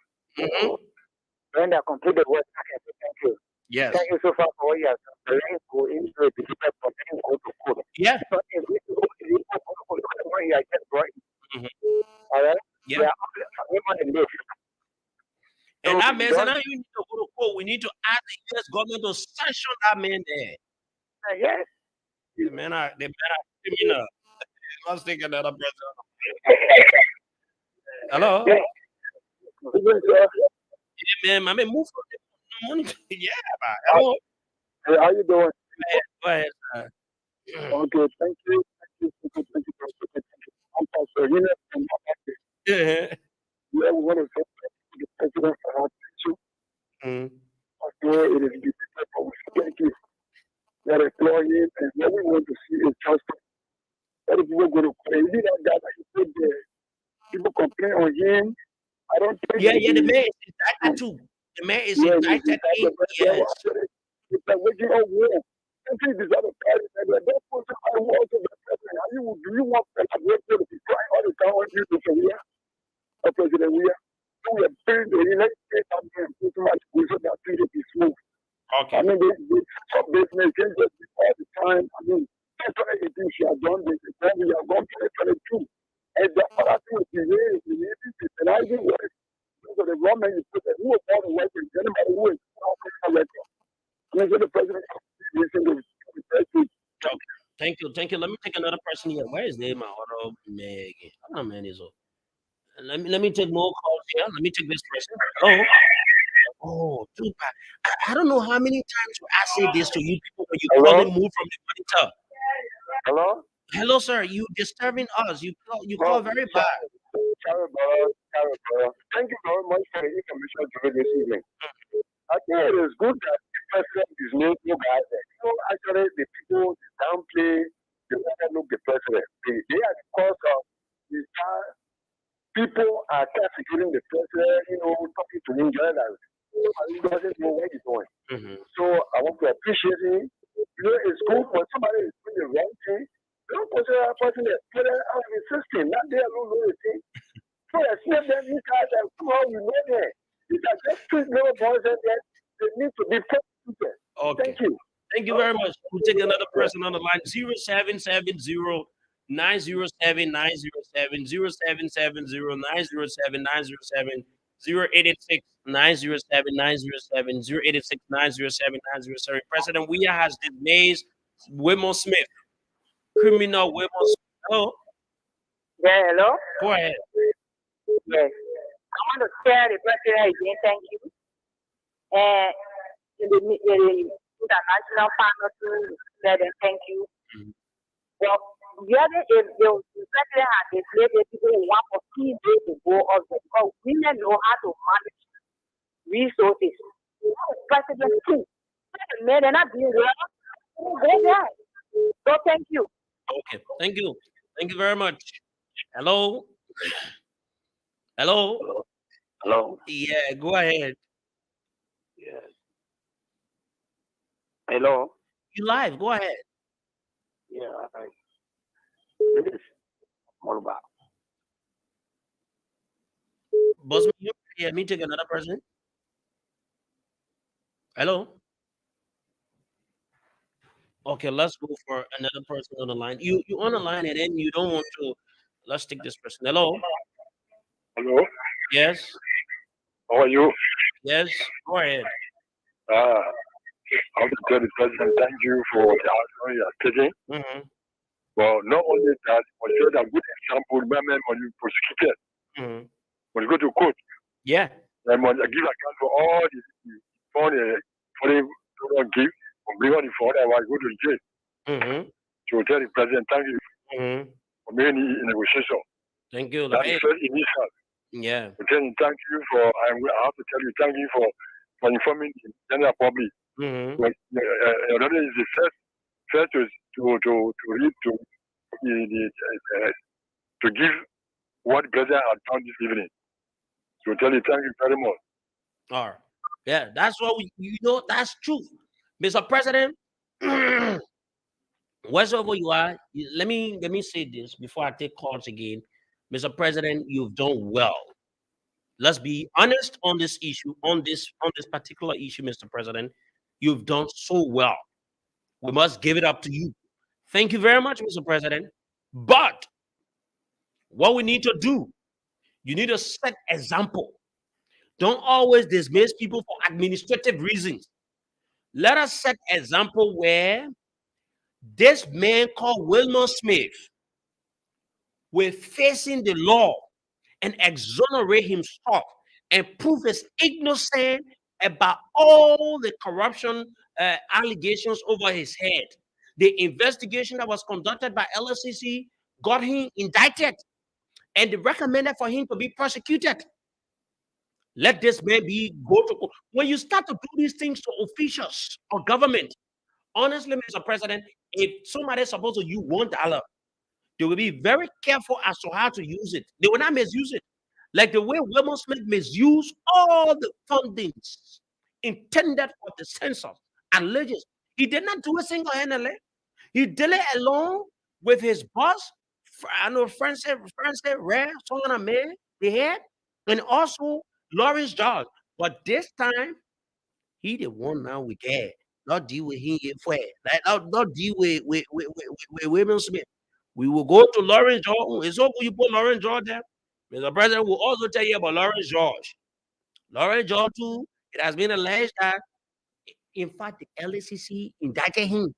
When they are completed, what thank you. Yes. Thank you so far for what you have done. Let him go into a decision for letting go to court. Yeah. But if we go to the court, look at what he has just brought. All right? Yeah. We're on the list. And that means now you need to go to court. We need to ask the U.S. government to sanction that man there. Yes. The man are criminal. Let's take another person. Hello. Yeah, man. I mean, move from the money. Yeah, man. Hello. Hey, how you doing? Go ahead, sir. Okay, thank you. I'm Pastor Yunus from Africa. Yeah. Yeah, we want to say the president for our attention. Okay, it is difficult, but we thank you. We are employees, and what we want to see is justice. What if people go to pray? Is it that guy that you put there? People complain on him. I don't think. Yeah, the man is indicted too. The man is indicted. Yes. It's like waking up war. Countries deserve a party, and they're not supposed to fight war to the president. Do you want President to be crying all the time when you do President Weah? We are building the United States and put too much so that things will be smooth. Okay. I mean, some business can just be all the time. I mean, 2018 she has done this, and then we have gone to 2022. And the other thing is the way the Navy is penalizing work. So the government is put who is all the workers, anybody who is not working. I mean, so the president Thank you. Let me take another person here. Where is name? Man is up. Let me take more calls here. Let me take this person. Hello. Oh, too bad. I don't know how many times I say this to you people when you Hello? call and move from the monitor. Hello? Hello, sir. You disturbing us. You call Oh, very bad. sorry, brother. Thank you very much for the information given this evening. I think it is good that the president is new guys. Actually, the people downplay the overlook the president. They are the cause of the people are castigating the president, talking to him just as he doesn't know what he's doing. So I want to appreciate him. It's good when somebody is doing the wrong thing. Don't consider that person that put it out of the system. Not they alone know the thing. So I see them these guys and somehow we know them. It's like just treat little boys and that they need to be prosecuted. Okay. Thank you. Thank you very much. We'll take another person on the line. 0770 907 907 0770 907 907 0886 907 907 0886 907 907. President Weah has dismissed Wilmore Smith, criminal Wilmore Smith. Hello. Yeah, hello? Go ahead. Yes. I want to tell the president again, thank you. And the international partner to let them thank you. Well, the other is the president has declared that people who want for 3 days to go also because women know how to manage resources. You know, the president too. The men are not doing well. Go there. So thank you. Okay. Thank you. Thank you very much. Hello. Hello. Hello. Yeah, go ahead. Yes. Hello. You live. Go ahead. Yeah. This is all about. Boss, you hear me take another person? Hello. Okay, let's go for another person on the line. You on the line and then you don't want to. Let's take this person. Hello. Hello. Yes. How are you? Yes. Go ahead. I want to tell the president thank you for the action you are taking. Mm-hmm. Well, not only that, but you had a good example. Remember when you prosecuted, Mm-hmm. when you go to court, Yeah. and when you give account for all the foreign give, from bring on the phone, and I go to jail. Mm-hmm. So tell the president thank you Mm-hmm. for making the negotiation. Thank you. That's Hey. the first initial. Yeah. So tell him thank you for. I have to tell you thank you for informing the general public. Mm-hmm. Another is the first to read to give what the president had done this evening. So tell you thank you very much. All right. Yeah, that's what that's true. Mr. President, wherever you are, let me say this before I take calls again. Mr. President, you've done well. Let's be honest on this issue, on this particular issue, Mr. President. You've done so well. We must give it up to you. Thank you very much, Mr. President. But what we need to do, you need to set example. Don't always dismiss people for administrative reasons. Let us set example where this man called Wilmer Smith will facing the law and exonerate himself and prove his innocent about all the corruption allegations over his head. The investigation that was conducted by LSCC got him indicted and they recommended for him to be prosecuted. Let this man go to court. When you start to do these things to officials or government, honestly, Mr. President, if somebody is supposed to use $1, they will be very careful as to how to use it. They will not misuse it. Like the way Wilmot Smith misused all the fundings intended for the census and legis. He did not do it single-handedly. He did it along with his boss, I know Francis Rare, Solana Man, the head, and also Lawrence George. But this time, he the one now we get. Not deal with him like not deal with William Smith. We will go to Lawrence George. It's okay you put Lawrence George there. Mr. President will also tell you about Lawrence George. Lawrence George too. It has been alleged that, in fact, the LACC indicted him.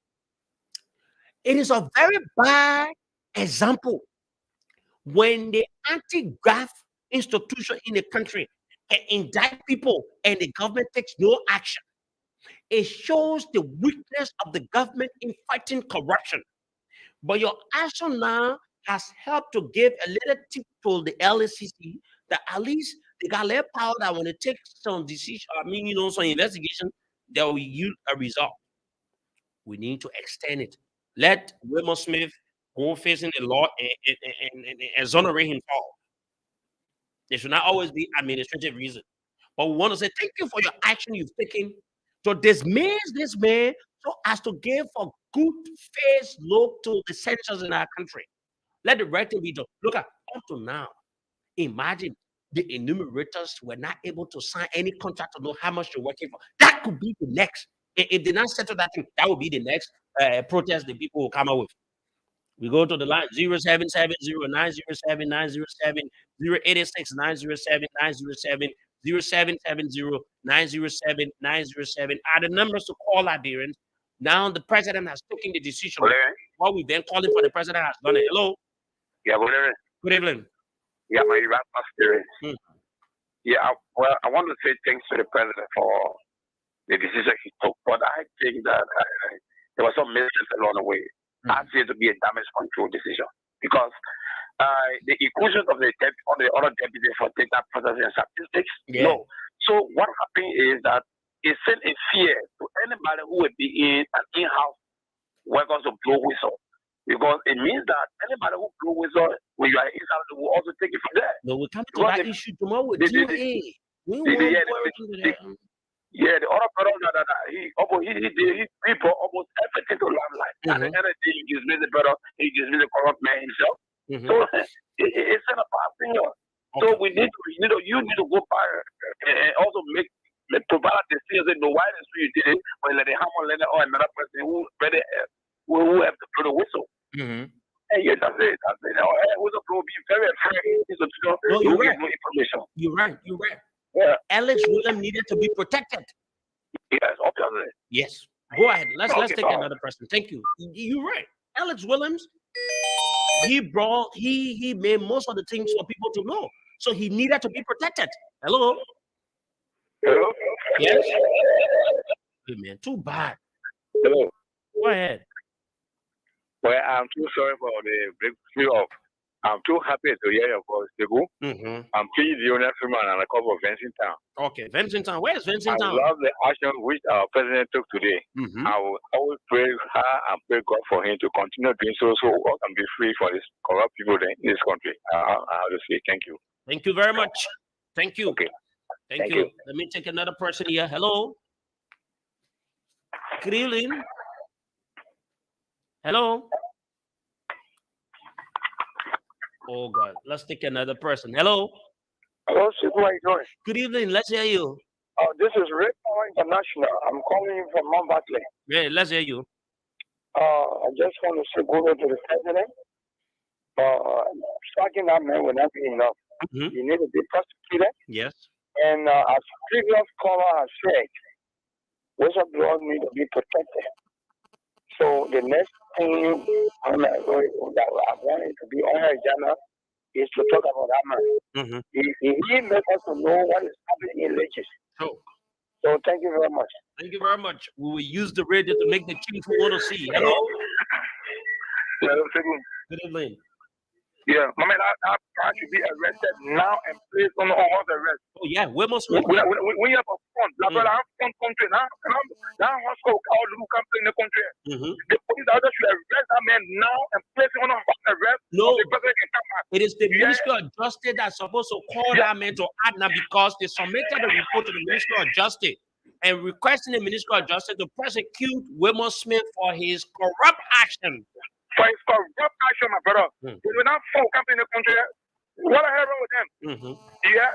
It is a very bad example when the anti-graft institution in the country and indict people, and the government takes no action. It shows the weakness of the government in fighting corruption. But your action now has helped to give a little tip to the LACC that at least they got their power that when they take some decision, some investigation, they will yield a result. We need to extend it. Let Wilmer Smith go facing the law and exonerate himself. There should not always be administrative reason. But we want to say thank you for your action you've taken to dismiss this man so as to give a good face look to the censors in our country. Let the right thing be done. Look at up to now. Imagine the enumerators were not able to sign any contract to know how much they're working for. That could be the next. If they not settle that thing, that would be the next protest the people will come up with. We go to the line 0770 907 907 086 907 907 0770 907 907 are the numbers to call Liberians. Now the president has taken the decision. What we've been calling for, the president has done it. Hello. Yeah, whatever. Good evening. Yeah, my Iraq experience. Yeah, well, I want to say thanks to the president for the decision he took, but I think that there was some mistakes along the way. I see it to be a damage control decision because the inclusion of the other deputies for data processing and statistics, no. So what happened is that it sent a fear to anybody who would be in an in-house workers to blow whistle. Because it means that anybody who blow whistle when you are in-house will also take it from there. No, we'll come to that issue tomorrow with DOA. Yeah, the other brother he brought almost everything to limelight. At the end of the day, he dismissed the brother, he dismissed the corrupt man himself. So it's not a bad thing. So we need to, you need to go back and also provide the decision that no why you did it, but let the hammer let or another person who have to blow the whistle. And yeah, that's it. Whistle will be very afraid. No, you're right. No information. You're right. Yeah. Alex Williams needed to be protected. Yes, obviously. Yes. Go ahead. Let's take another person. Thank you. You're right. Alex Williams, he made most of the things for people to know. So he needed to be protected. Hello? Hello? Yes? Hey, man, too bad. Hello? Go ahead. Well, I'm too sorry for the breakthrough of. I'm too happy to hear your voice, Tegu. I'm pleased the owner man and a couple of Vincent Town. Okay, Vincent Town. Where's Vincent Town? I love the action which our president took today. I will always pray her and pray God for him to continue doing so we can be free for these corrupt people in this country. I have to say thank you. Thank you very much. Thank you. Okay. Thank you. Let me take another person here. Hello. Good evening. Hello. Oh God, let's take another person. Hello. Hello, Chief. How are you doing? Good evening. Let's hear you. This is Red Power International. I'm calling you from Mount Batley. Yeah, let's hear you. I just want to say good to the president. Striking that man will not be enough. You need to be prosecuted. Yes. And as previous caller has said, whistleblowers need to be protected. So the next thing I wanted to be on her agenda is to talk about that man. He makes us to know what is happening in Legis. So thank you very much. Thank you very much. We will use the radio to make the chief want to see. Hello. Hello, good evening. Yeah, my man, I should be arrested now and placed on house arrest. Oh yeah, where must we? We have a fund. I'm from country now. Now Moscow, all the country in the country. The police should arrest that man now and place him on house arrest. No, the president can come out. It is the Ministry of Justice that's supposed to call that man to act now because they submitted a report to the Ministry of Justice and requesting the Ministry of Justice to prosecute Wilmer Smith for his corrupt action. For his corrupt action, my brother. They will not fall company in the country. What the hell wrong with them? Yeah.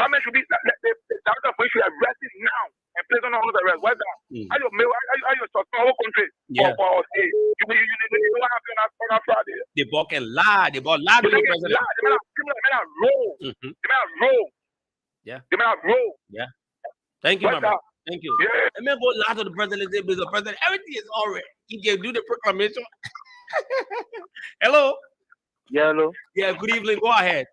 That man should be, the director of police should arrest him now and place on house arrest. What's that? Are you suspend the whole country? Yeah. You know what happened on Friday? They bought a lie. They bought lie to the president. They may not roll. They may not roll. Yeah. They may not roll. Yeah. Thank you, my man. Thank you. Yeah. Let me go lie to the president. The president, everything is all right. He can do the proclamation. Hello. Yeah, hello. Yeah, good evening. Go ahead.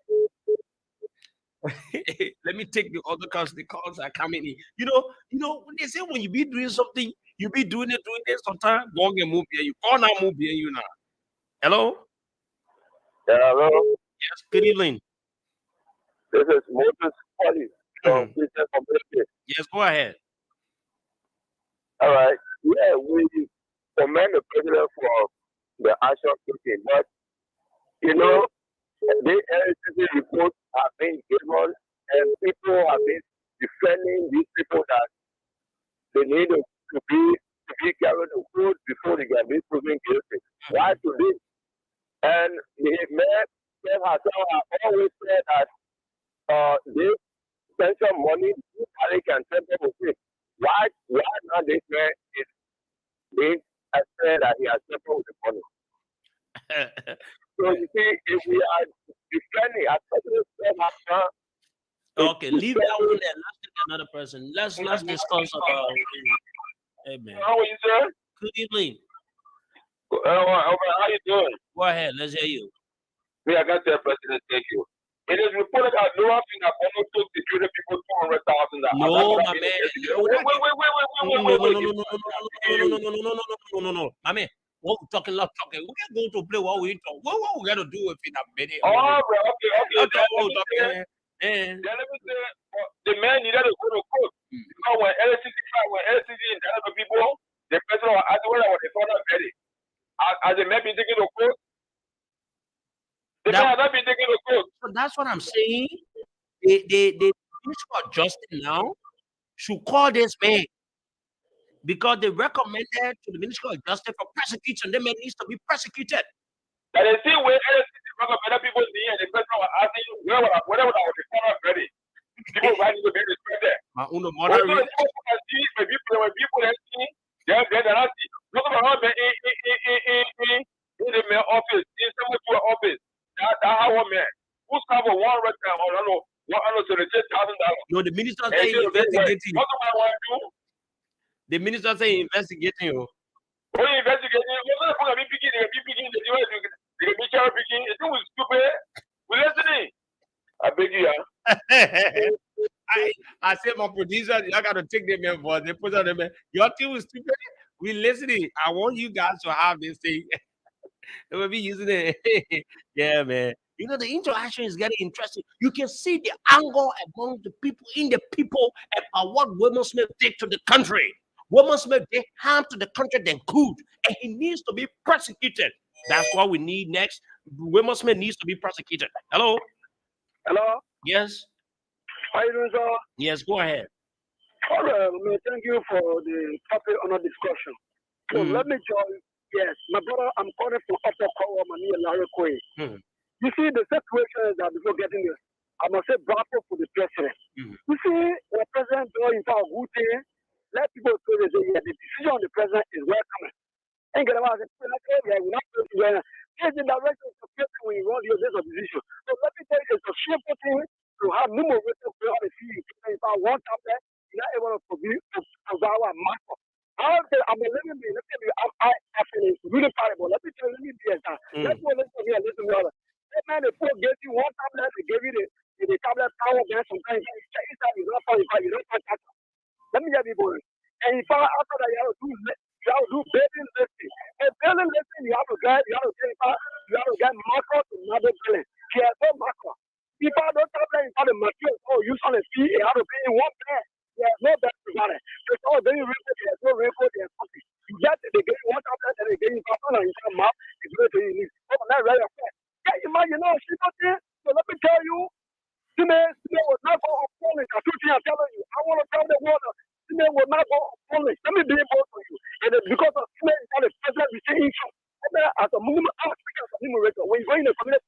Let me take the other calls. The calls are coming in. When they say when you be doing something, you be doing it sometimes. Go and move here. You call now, move here. You now. Hello. Hello. Yes. Good evening. This is Moses Polly from Christian Community. Yes. Go ahead. All right. Yeah, we commend the president for the action taken, but the LCC reports have been given, and people have been defending these people that they need to be carried the food before they can be proven guilty. Why today? And the mayor herself has always said that they spend some money, nobody can tell them with it. Why not this man is being said that he has settled with the money? So you see, if we are defending, I okay, leave that one there. Let's take another person. Let's discuss about. Hey man. How are you, sir? Good evening. How you doing? Go ahead. Let's hear you. I got the president. Thank you. It is reported that no one thing that Bono took the Twitter people $200,000. No, my man. No. I mean, what we talking, love talking. We can go to play what we talk. What we got to do with it? Okay. Then let me say, the man needed to go to court. When LCC and the other people, the person was asking whether they thought of it. As the man been taken to court? The man has not been taken to court. So that's what I'm saying. The Ministry of Justice now should call this man because they recommended to the Ministry of Justice for prosecution. The man needs to be prosecuted. And they see where LCC recommended people in the end, the person was asking whether I was the thought of it. People who need to be respected. My own When people see, they're not see. Look at my husband in the mayor office, in someone's office. That's our man. Who's covered $100,000? I don't know. $176,000. No, the minister say investigating. What do I want to do? The minister say investigating you. When you investigating, you're going to be picking, they be cherry picking. It's too stupid. We're listening. I beg you, I said my producer, I got to take them in for they put on them. Your team is stupid. We listening. I want you guys to have this thing. They will be using it. Yeah, man. The interaction is getting interesting. You can see the anger among the people in the people about what William Smith did to the country. William Smith did harm to the country than good, and he needs to be prosecuted. That's what we need next. William Smith needs to be prosecuted. Hello? Hello? Yes? How you doing, sir? Yes, go ahead. All right, thank you for the topic on the discussion. So let me join. Yes, my brother, I'm calling from Upper Kowa, Mania Larry. You see, the situation is that before getting this, I must say bravo for the president. You see, the president doing a good thing. Let people say that the decision of the president is welcome. And get about it. We're not going to here's the direction of the president when you run your decision. So let me tell you, it's a shameful thing to have numerous people on the field. If I want up there, you're not able to provide a marker. I'm a living being. I feel it's really terrible. Let me tell you, let's go listen here, listen to other. That man, the poor gave you one tablet, they gave you the tablet power there. Sometimes you don't find that. Let me just be boring. And if after that, you have to do building listing. And building listing, you have to get marker to another building. He has no marker. If I don't tablet, the material, use on the fee, you have to pay in one bed. There's no best about it. It's all very real. There's no real. There's nothing. You get they give you one tablet and they give you something and you can map. It's really you need. Oh, not right after. Yeah, you might, she's not there. So let me tell you, Simeon was not going to polish. I'm telling you. I want to tell the world, Simeon will not go to polish. Let me be able to you. And because of Simeon, the president will say income. As a movement, I'm speaking as a numerator. When you go in the community,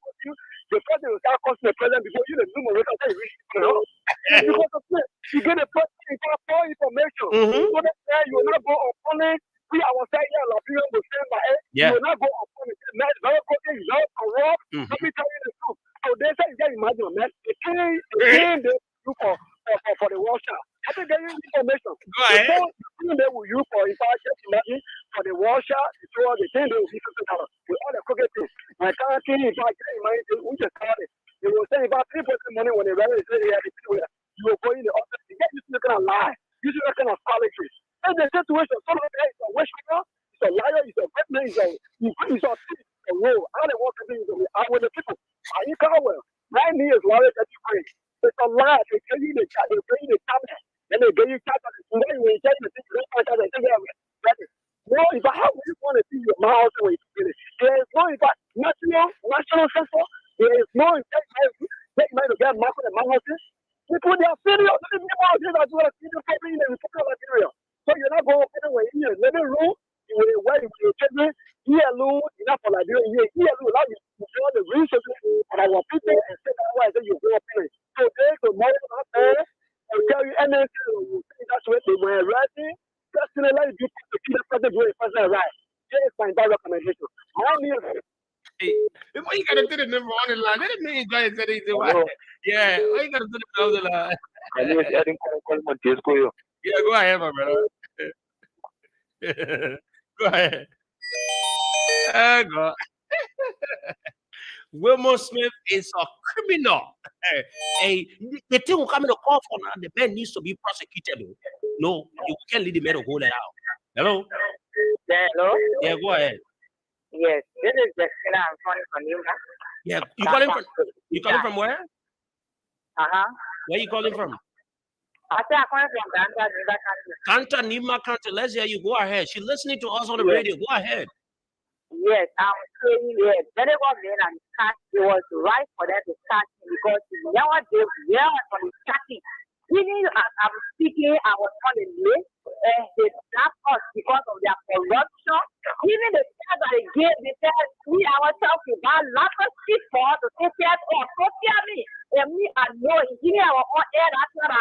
the president will start costing the president before you the numerator say you reach because of Smith, you get a president for information. So that you will not go on polish. We our say here, Liberia will say my head. You will not go on polish. Man, very good, very corrupt. Let me tell you the truth. So they say, you can imagine, man, the thing they do for the washer. I think they use information. Go ahead. The thing they will use for, if I just imagine, for the washer, the thing they will be $50 with all the cooking things. My car thing, if I can imagine, we just started. They will say about 3% money when they rally, say they have it anywhere. You will go in the office, you get used to looking at lie, used to looking at solitary. And the situation, some of them is a worshiper, he's a liar, he's a victim, he's a thief, a role. I don't want to be with the people. Are you well? 9 years, Lord, that you pray. It's a lie. They tell you the cabinet. Then they give you cabinet. And then when you take the thing, they say, no, if I have really want to see your mouth when you finish. There is no national censor. There is no take money to get market and houses. People, they are serious. They are doing a serious problem in the Republic of Nigeria. So you're not going anywhere in your living room. You will wear your children. Here alone, enough for Nigeria. Here alone, now you join the resources of our people and say that why you go up in it. So there's tomorrow out there. I'll tell you anything. That's what they were writing. Personally, let you to keep the president doing personal right. Here is my direct recommendation. Why you gotta do the number on the line? That didn't mean you guys said anything. Yeah, why you gotta do the on the line? Yeah, go ahead, my brother. Go ahead. God. Wilmore Smith is a criminal. The thing will come in the call for now. The man needs to be prosecuted. No, you can't leave the man to hold it out. Hello? Hello? Yeah, go ahead. Yes, this is Justina. I'm calling from you. Yeah, you calling from where? Where you calling from? I say I'm calling from Kanta Nima Kanta. Let's hear you. Go ahead. She's listening to us on the radio. Go ahead. Yes, I'm saying yes. Very well, and it was right for them to start because nowadays, from the starting, even I'm speaking, I was on the list, and they stopped us because of their corruption. Even the fact that they gave, they said, we ourselves, we got lots of shit for us to take care of. So tell me, and me, I know, giving our own air, that's what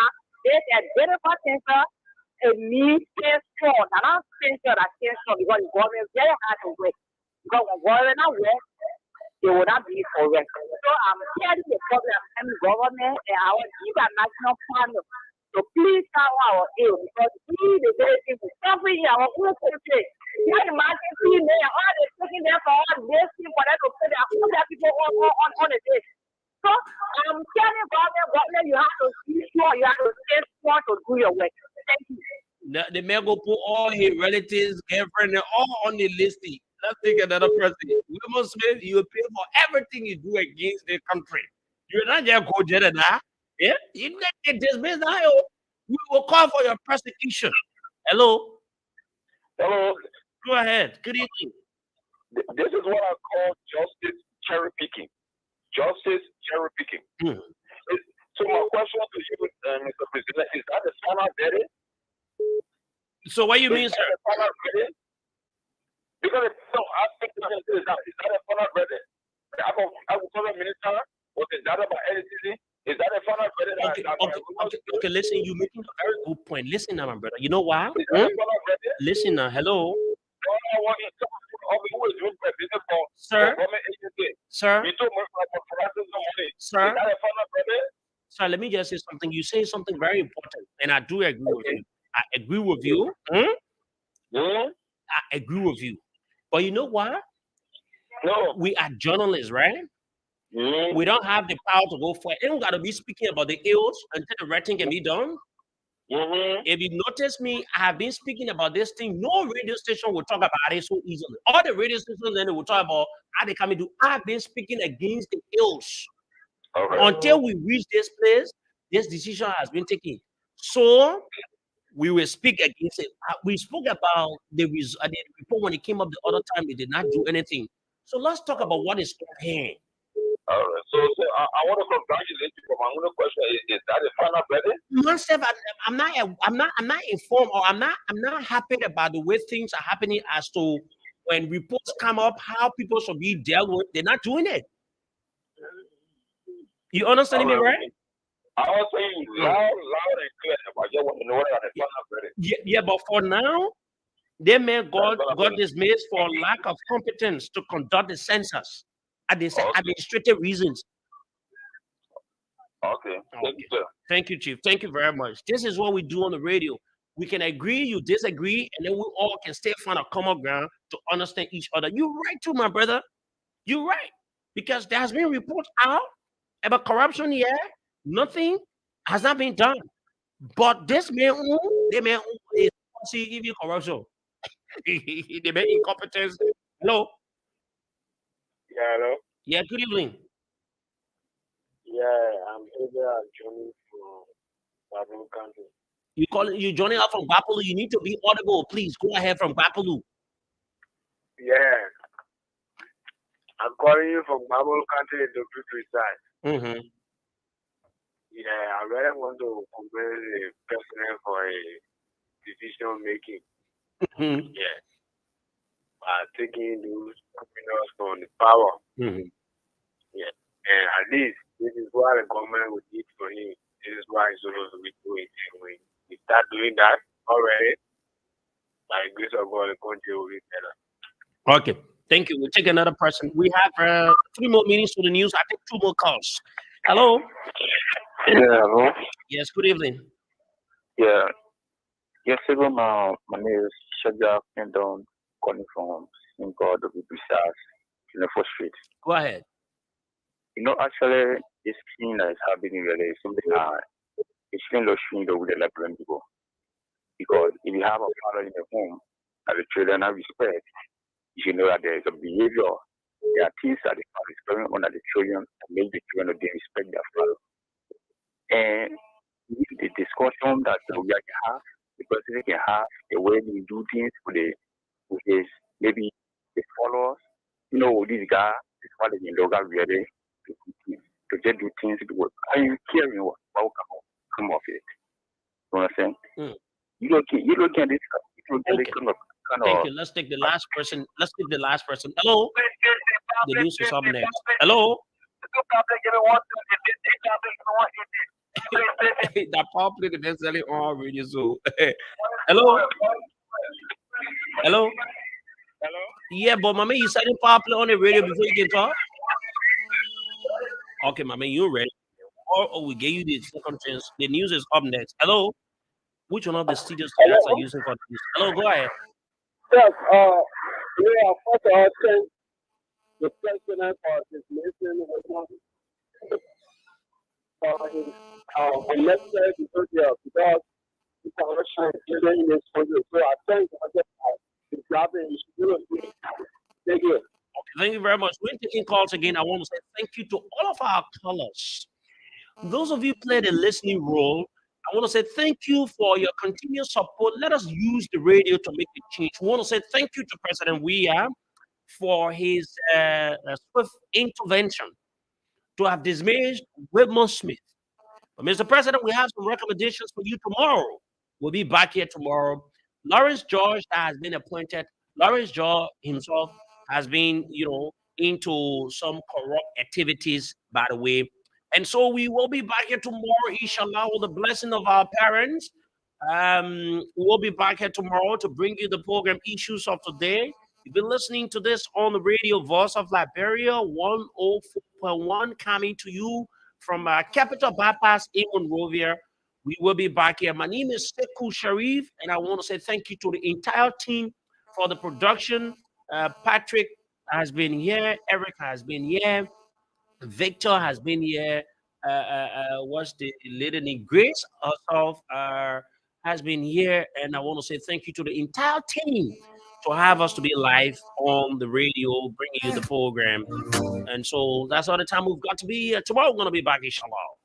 there's a beautiful center, a need stay strong. And I'm saying that stay strong because the government is very hard to work. Because when government not work, they will not be correct. So I'm hearing the problem and the government and our international partners. So please cover our aid because we the very thing to suffer in our own country. You can imagine seeing there, all they're taking there for all this thing for them to put their people on the day. So I'm telling government, you have to be sure, you have to stay strong to do your work. Thank you. The man go put all his relatives, girlfriend, all on the list. Let's take another president. Wilmore Smith, you pay for everything you do against the country. You're not just go jail now. Yeah, you get dismissed now. We will call for your prosecution. Hello. Hello. Go ahead. Good evening. This is what I call justice cherry picking. Justice cherry picking. So my question to you, Mr. President, is that the final verdict? So what you mean, sir? Because I think is that a final verdict? Agriculture Minister was indicted by LCC. Is that a final verdict? Okay. Listen, you're making a very good point. Listen now, my brother. You know why? Listen now. Hello. Sir. Sir, let me just say something. You say something very important, and I do agree with you. I agree with you. I agree with you. But you know what? No. We are journalists, right? We don't have the power to go for it. They don't got to be speaking about the ills until the right thing can be done. If you notice me, I have been speaking about this thing. No radio station will talk about it so easily. All the radio stations then they will talk about how they come do. I've been speaking against the ills. Until we reach this place, this decision has been taken. So we will speak against it. We spoke about the report when it came up the other time. They did not do anything. So let's talk about what is happening. All right. So I want to congratulate you for my own question. Is that a final verdict? Myself, I'm not informed, or I'm not happy about the way things are happening as to when reports come up, how people should be dealt with. They're not doing it. You understand me, right? I was saying loud and clear, but I just want to know what the final verdict. Yeah, but for now, they may got dismissed for lack of competence to conduct the census at the administrative reasons. Okay. Thank you, sir. Thank you, Chief. Thank you very much. This is what we do on the radio. We can agree, you disagree, and then we all can stay find a common ground to understand each other. You're right too, my brother. You're right. Because there has been reports out About corruption, yeah, nothing has not been done. But this man, they man is see even corruption. They make incompetence. Hello. Yeah, hello. Yeah, good evening. Yeah, I'm here joining from Babylon Country. You joining up from Bapulu. You need to be audible, please. Go ahead from Bapulu. Yeah, I'm calling you from Babylon Country in the Victory side. Mm-hmm. Yeah, I really want to compliment the president for a decision making. Mm-hmm. Yeah, taking those criminals from the power. Mm-hmm. Yeah, and at least this is what the government would need for him. This is why he's supposed to be doing. And when we start doing that already, by the grace of God, the country will be better. Okay, thank you. We'll take another person. We have 3 more minutes to the news. I think 2 more calls. Hello. Yeah, hello. Yes, good evening. Yeah. Yes, hello. My name is Shaja Pendon, calling from Simple W. Precise, 24th Street. Go ahead. Actually, this thing that is happening really is something that it's kind of showing the way like people. Because if you have a father in the home and the children have respect, you should know that there is a behavior. There are things that the father is going on at the children and make the children they respect their father. And the discussion that we can have, the president can have, the way we do things with his maybe his followers. This guy is father in local really to just do things because are you caring what will come of it? You know what I'm saying? You don't get this kind of Thank you. Let's take the last person. Hello. The news is up next. Hello. That public is necessarily on radio. So, hello. Hello. Hello. Yeah, but my man, you said it popular on the radio before you can talk. Okay, my man, you're ready. Or we gave you the second chance. The news is up next. Hello. Which one of the studios you guys are using for this? Hello, go ahead. Yes, first of all, thank the president for his mission for the necessary behavior because the corruption is in this country. So I thank his job and his ability. Thank you. Okay, thank you very much. We're taking calls again. I want to say thank you to all of our callers. Those of you played a listening role, I want to say thank you for your continuous support. Let us use the radio to make the change. We want to say thank you to President Weah for his swift intervention to have dismissed Whitman Smith. But Mr. President, we have some recommendations for you tomorrow. We'll be back here tomorrow. Lawrence George has been appointed. Lawrence George himself has been, into some corrupt activities, by the way. And so we will be back here tomorrow, inshallah, with the blessing of our parents. We'll be back here tomorrow to bring you the program issues of today. You've been listening to this on the radio Voice of Liberia 104.1 coming to you from Capital Bypass in Monrovia. We will be back here. My name is Sekou Sharif, and I want to say thank you to the entire team for the production. Patrick has been here. Eric has been here. Victor has been here. What's the lady Grace herself has been here, and I want to say thank you to the entire team to have us to be live on the radio, bringing you the program. And so that's all the time we've got to be. Tomorrow we're going to be back, inshallah.